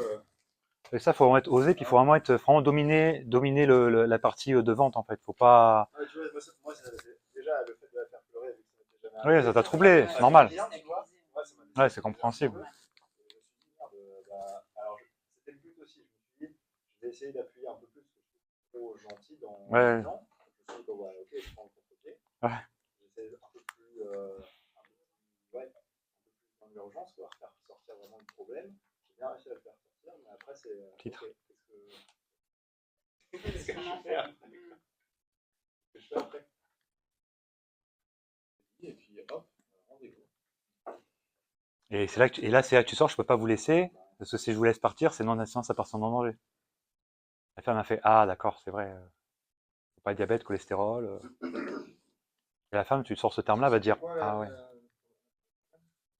Et ça, faut vraiment être osé, puis il faut vraiment dominer la partie de vente, en fait. Faut pas. Ah, tu vois, moi déjà, le fait de la faire pleurer, vu que ça m'était jamais Oui, arrivé. ça t'a troublé, c'est normal. Ouais, c'est compréhensible. Je me suis dit, merde, bah, alors, c'était le but aussi. Je me suis dit, je vais essayer d'appuyer un peu plus, parce que je suis trop gentil dans Ouais. les gens. Je me suis dit, bon, ouais, ok, je prends le contre-pied. Ouais. J'essaie un peu plus, dans l'urgence, quoi, faire sortir vraiment le problème. J'ai bien réussi à le faire sortir, mais après, c'est. Titre. Okay, qu'est-ce que je fais après? Qu'est-ce que je fais après? Et puis hop, rendez-vous. Et c'est là et là, c'est là que tu sors, je peux pas vous laisser, parce que si je vous laisse partir, c'est non-assistance à personne en danger. La femme a fait, ah, d'accord, c'est vrai. Pas diabète, cholestérol. Et la femme, tu sors ce terme-là, va dire, ah ouais.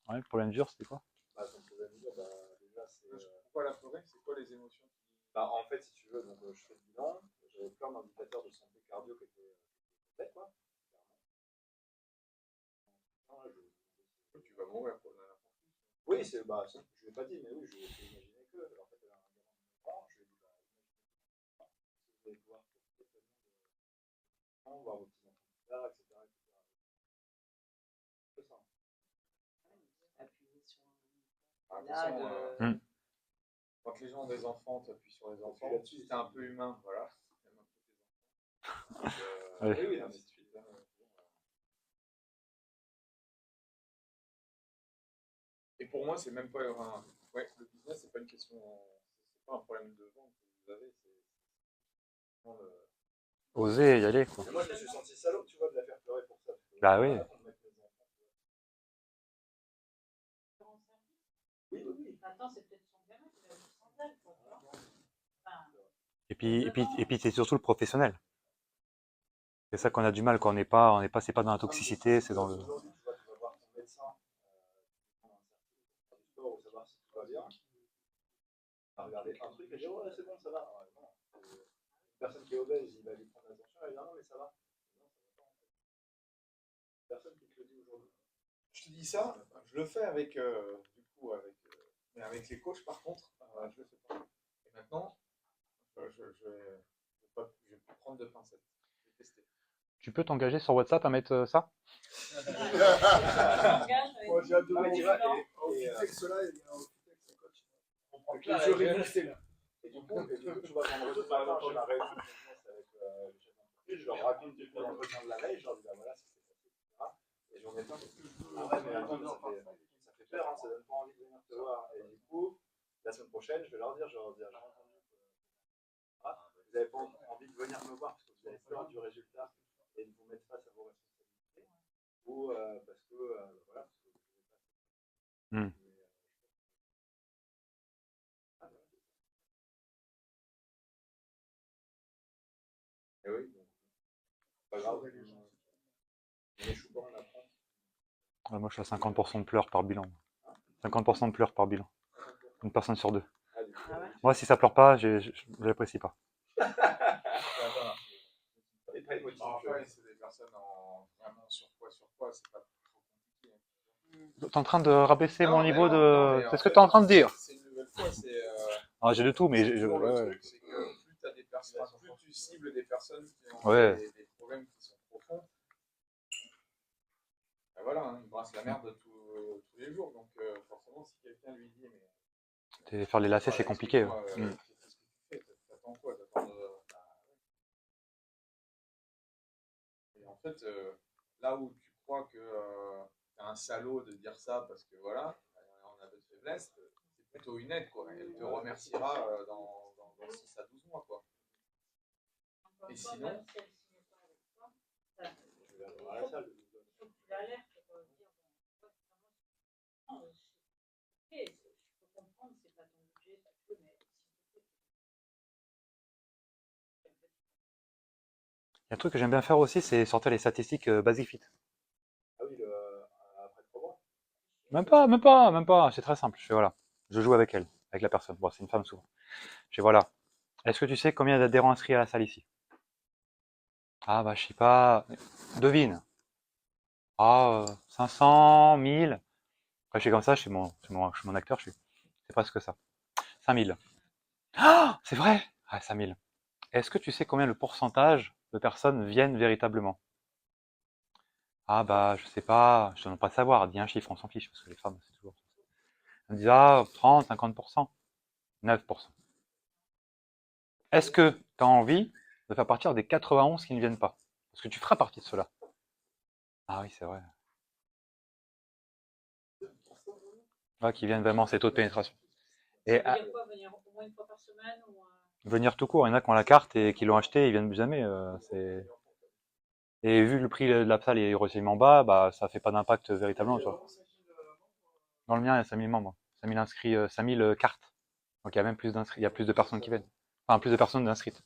Ouais, le problème dur, c'était quoi? Bah, ton problème dur, bah, déjà, c'est. Pourquoi la pleurer? C'est quoi les émotions? Bah, en fait, si tu veux, donc, je fais le bilan, j'avais plein d'indicateurs de santé cardio qui étaient complets, quoi. Tu vas mourir, quoi. Oui, c'est, bah, je ne l'ai pas dit, mais oui, je lui ai fait imaginer que. En fait, elle a un gamin de 9 ans, je lui ai dit, bah, imaginez que vous allez pouvoir profiter pleinement de voir vos petits-enfants plus tard, etc. C'est ça. Appuyer sur Ah, là, attention, quand les gens ont des enfants, tu appuies sur les enfants. Là-dessus, c'est un peu humain, voilà. Donc, Ouais. oui, non, mais pour moi, c'est même pas un. Ouais, le business, c'est pas une question. C'est pas un problème de vente que vous avez. C'est vraiment Oser y aller, quoi. Mais moi, je me suis senti salaud, tu vois, de la faire pleurer pour ça. Bah oui. Voilà, qu'on mette mes enfants. Oui, oui, oui. Attends, c'est peut-être son gamin qui va lui sans elle, quoi, tu vois. Enfin, Et puis c'est surtout le professionnel. C'est ça qu'on a du mal quand c'est pas dans la toxicité, c'est dans le. Aujourd'hui, tu vois, tu vas voir ton médecin, prendre un certificat du sport ou savoir si tout va bien. Tu vas regarder un truc et dire, ouais, c'est bon, ça va. Ouais, non. Une personne qui est obèse, il va lui prendre attention, il va dire, non, mais ça va. Non, ça va pas, en fait. Personne qui te le dit aujourd'hui. Je te dis ça, je le fais avec, du coup, mais avec les coachs, par contre, je le fais pas. Et maintenant, je vais prendre de pincettes. Je vais tester. Tu peux t'engager sur WhatsApp à mettre ça? Moi, j'ai hâte de Non, mais tu vois, au et, Fitex, là, il y a un Fitex, un coach. on prend Avec plein les la yeux gueule. révulsés, là. Et du coup, tu vois, vendredi matin, j'ai ma réunion de business avec le chef d'entreprise, je leur raconte du coup l'entretien de la veille, je leur dis, bah voilà, ça s'est passé, etc. Et j'en ai plein. Ah ouais, mais attends, ça fait peur, hein, ça donne pas envie de venir te voir. Et du coup, la semaine prochaine, je vais leur dire, j'ai entendu que vous n'avez pas envie de venir me voir parce que vous avez peur du résultat et de vous mettre face à vos responsabilités. Ou parce que, voilà, parce que vous ne Hmm. Et oui, donc, pas grave, on échoue pas, on apprend. Ouais, moi, je suis à 50% de pleurs par bilan. 50% de pleurs par bilan. Une personne sur deux. Ah, du coup, Ah ouais. Moi, si ça pleure pas, je l'apprécie pas. et pas émotif. Enfin, c'est des personnes en vraiment surpoids, c'est pas trop compliqué. T'es en train de rabaisser mon niveau non, de. mais C'est en ce que fait, t'es en train de dire. c'est une nouvelle fois, c'est. Ah, j'ai de tout, mais C'est toujours le ouais. truc, c'est que plus tu as des personnes, plus tu cibles des personnes qui ont Ouais. des problèmes qui sont profonds. Ben voilà, hein, ils brassent la merde tous les jours. Donc forcément, si quelqu'un lui dit, mais Faire les lacets, c'est compliqué. explique-moi, Hmm. qu'est-ce que tu fais? T'attends quoi? T'attends Et en fait, là où tu crois que t'es un salaud de dire ça parce que voilà, on a d'autres faiblesses, c'est plutôt une aide, quoi. Elle te remerciera dans 6 à 12 mois, quoi. encore Et une fois, sinon, même si elle signe pas avec toi, ça- Je vais avoir la salle. il faut que tu l'alertes, quoi. Dire, bon, toi, vraiment, ok, je peux comprendre, c'est pas ton budget, ça peut, mais s'il te plaît. Il y a un truc que j'aime bien faire aussi, c'est sortir les statistiques Basic Fit. Ah oui, après 3 mois. Même pas. C'est très simple. Voilà. Je joue avec elle, avec la personne. Bon, c'est une femme souvent. Voilà. Est-ce que tu sais combien d'adhérents inscrits à la salle ici? Ah bah je sais pas. Devine. Ah, 500, 1000. Après je suis comme ça, je suis mon acteur, c'est presque ça. 5000. Ah, c'est vrai? Ah, 5000. Est-ce que tu sais combien le pourcentage de personnes viennent véritablement? Ah bah je sais pas, je ne donne pas de savoir, dis un chiffre, on s'en fiche, parce que les femmes, c'est toujours. On dit ah, 30, 50%, 9%. Est-ce que tu as envie de faire partir des 91 qui ne viennent pas? Parce que tu feras partie de cela. Ah oui, c'est vrai. Ouais, qui viennent vraiment ces taux de pénétration. Ça Et veut dire quoi, venir au moins une fois par semaine ou, venir tout court, il y en a qui ont la carte et qui l'ont acheté, ils viennent jamais. Et vu que le prix de la salle est relativement bas, bah ça fait pas d'impact véritablement, tu vois. Dans le mien, il y a 5000 membres, 5000 inscrits, 5000 cartes. Donc il y a même plus d'inscrits, il y a plus de personnes qui viennent. Enfin, plus de personnes inscrites.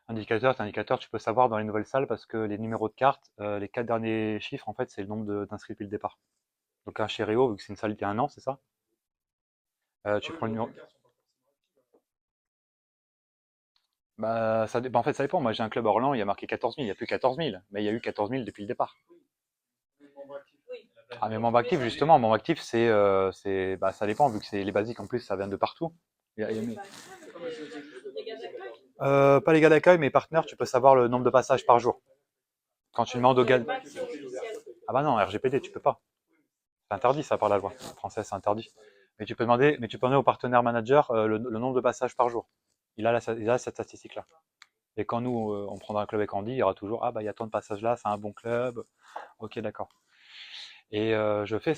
Indicateur, tu peux savoir dans les nouvelles salles parce que les numéros de cartes, les 4 derniers chiffres, en fait, c'est le nombre d'inscrits depuis le départ. Donc un chez Réo, vu que c'est une salle qui a 1 an, c'est ça? Tu prends le numéro. Bah, en fait, ça dépend. Moi, j'ai un club à Orléans, il y a marqué 14 000. Il n'y a plus 14 000, mais il y a eu 14 000 depuis le départ. oui. Ah, mais membre actif, justement, membre actif, bah, ça dépend, vu que c'est les basiques, en plus, ça vient de partout. Pas les gars d'accueil, mais partenaires, tu peux savoir le nombre de passages par jour. Quand tu demandes aux gars. Ah bah non, RGPD, tu peux pas. C'est interdit, ça, par la loi française, c'est interdit. Mais tu peux demander au partenaire manager le nombre de passages par jour. Il a cette statistique-là. Et quand nous, on prendra un club avec Andy, il y aura toujours, ah bah il y a tant de passages là, c'est un bon club. Ok, d'accord. Et je fais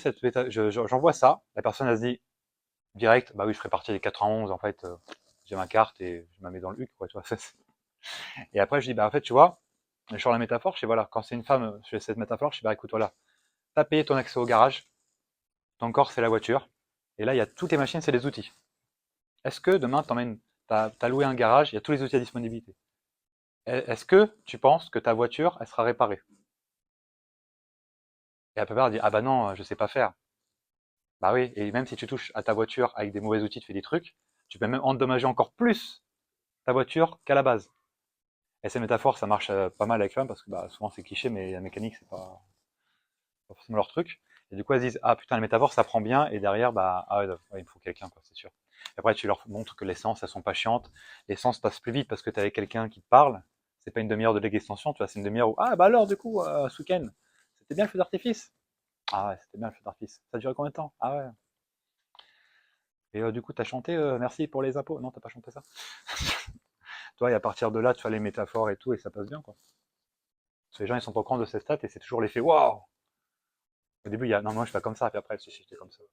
j'envoie ça. La personne, elle se dit direct, bah oui, je ferai partie des 91, en fait, j'ai ma carte et je me mets dans le huc, quoi, tu vois. Et après, je dis, bah en fait, tu vois, je sors la métaphore, je dis, voilà, quand c'est une femme, je fais cette métaphore, je dis, bah écoute, voilà, t'as payé ton accès au garage, ton corps, c'est la voiture, et là, il y a toutes les machines, c'est des outils. Est-ce que demain, t'as loué un garage, il y a tous les outils à disponibilité. Est-ce que tu penses que ta voiture, elle sera réparée? Et la plupart dit, ah bah non, je sais pas faire. Bah oui, et même si tu touches à ta voiture avec des mauvais outils, tu fais des trucs, tu peux même endommager encore plus ta voiture qu'à la base. Et ces métaphores, ça marche pas mal avec femmes parce que bah, souvent c'est cliché, mais la mécanique, c'est pas forcément leur truc. Et du coup, elles disent, ah putain, la métaphore, ça prend bien. Et derrière, bah, ah ouais, ouais, il me faut quelqu'un, quoi, c'est sûr. Et après, tu leur montres que les séances, elles sont pas chiantes. Les séances passent plus vite parce que tu es avec quelqu'un qui te parle. C'est pas une demi-heure de leg extension, tu vois, c'est une demi-heure où, ah bah alors, du coup, ce week-end, c'était bien le feu d'artifice. Ah ouais, c'était bien le feu d'artifice. Ça a duré combien de temps? Ah ouais. Et du coup, t'as chanté merci pour les impôts? Non, t'as pas chanté ça? Toi, et à partir de là, tu fais les métaphores et tout, et ça passe bien, quoi. Parce que les gens, ils sont pas au courant de ces stats, et c'est toujours l'effet waouh! Au début, il y a non, moi je fais comme ça, puis après, si, j'étais comme ça.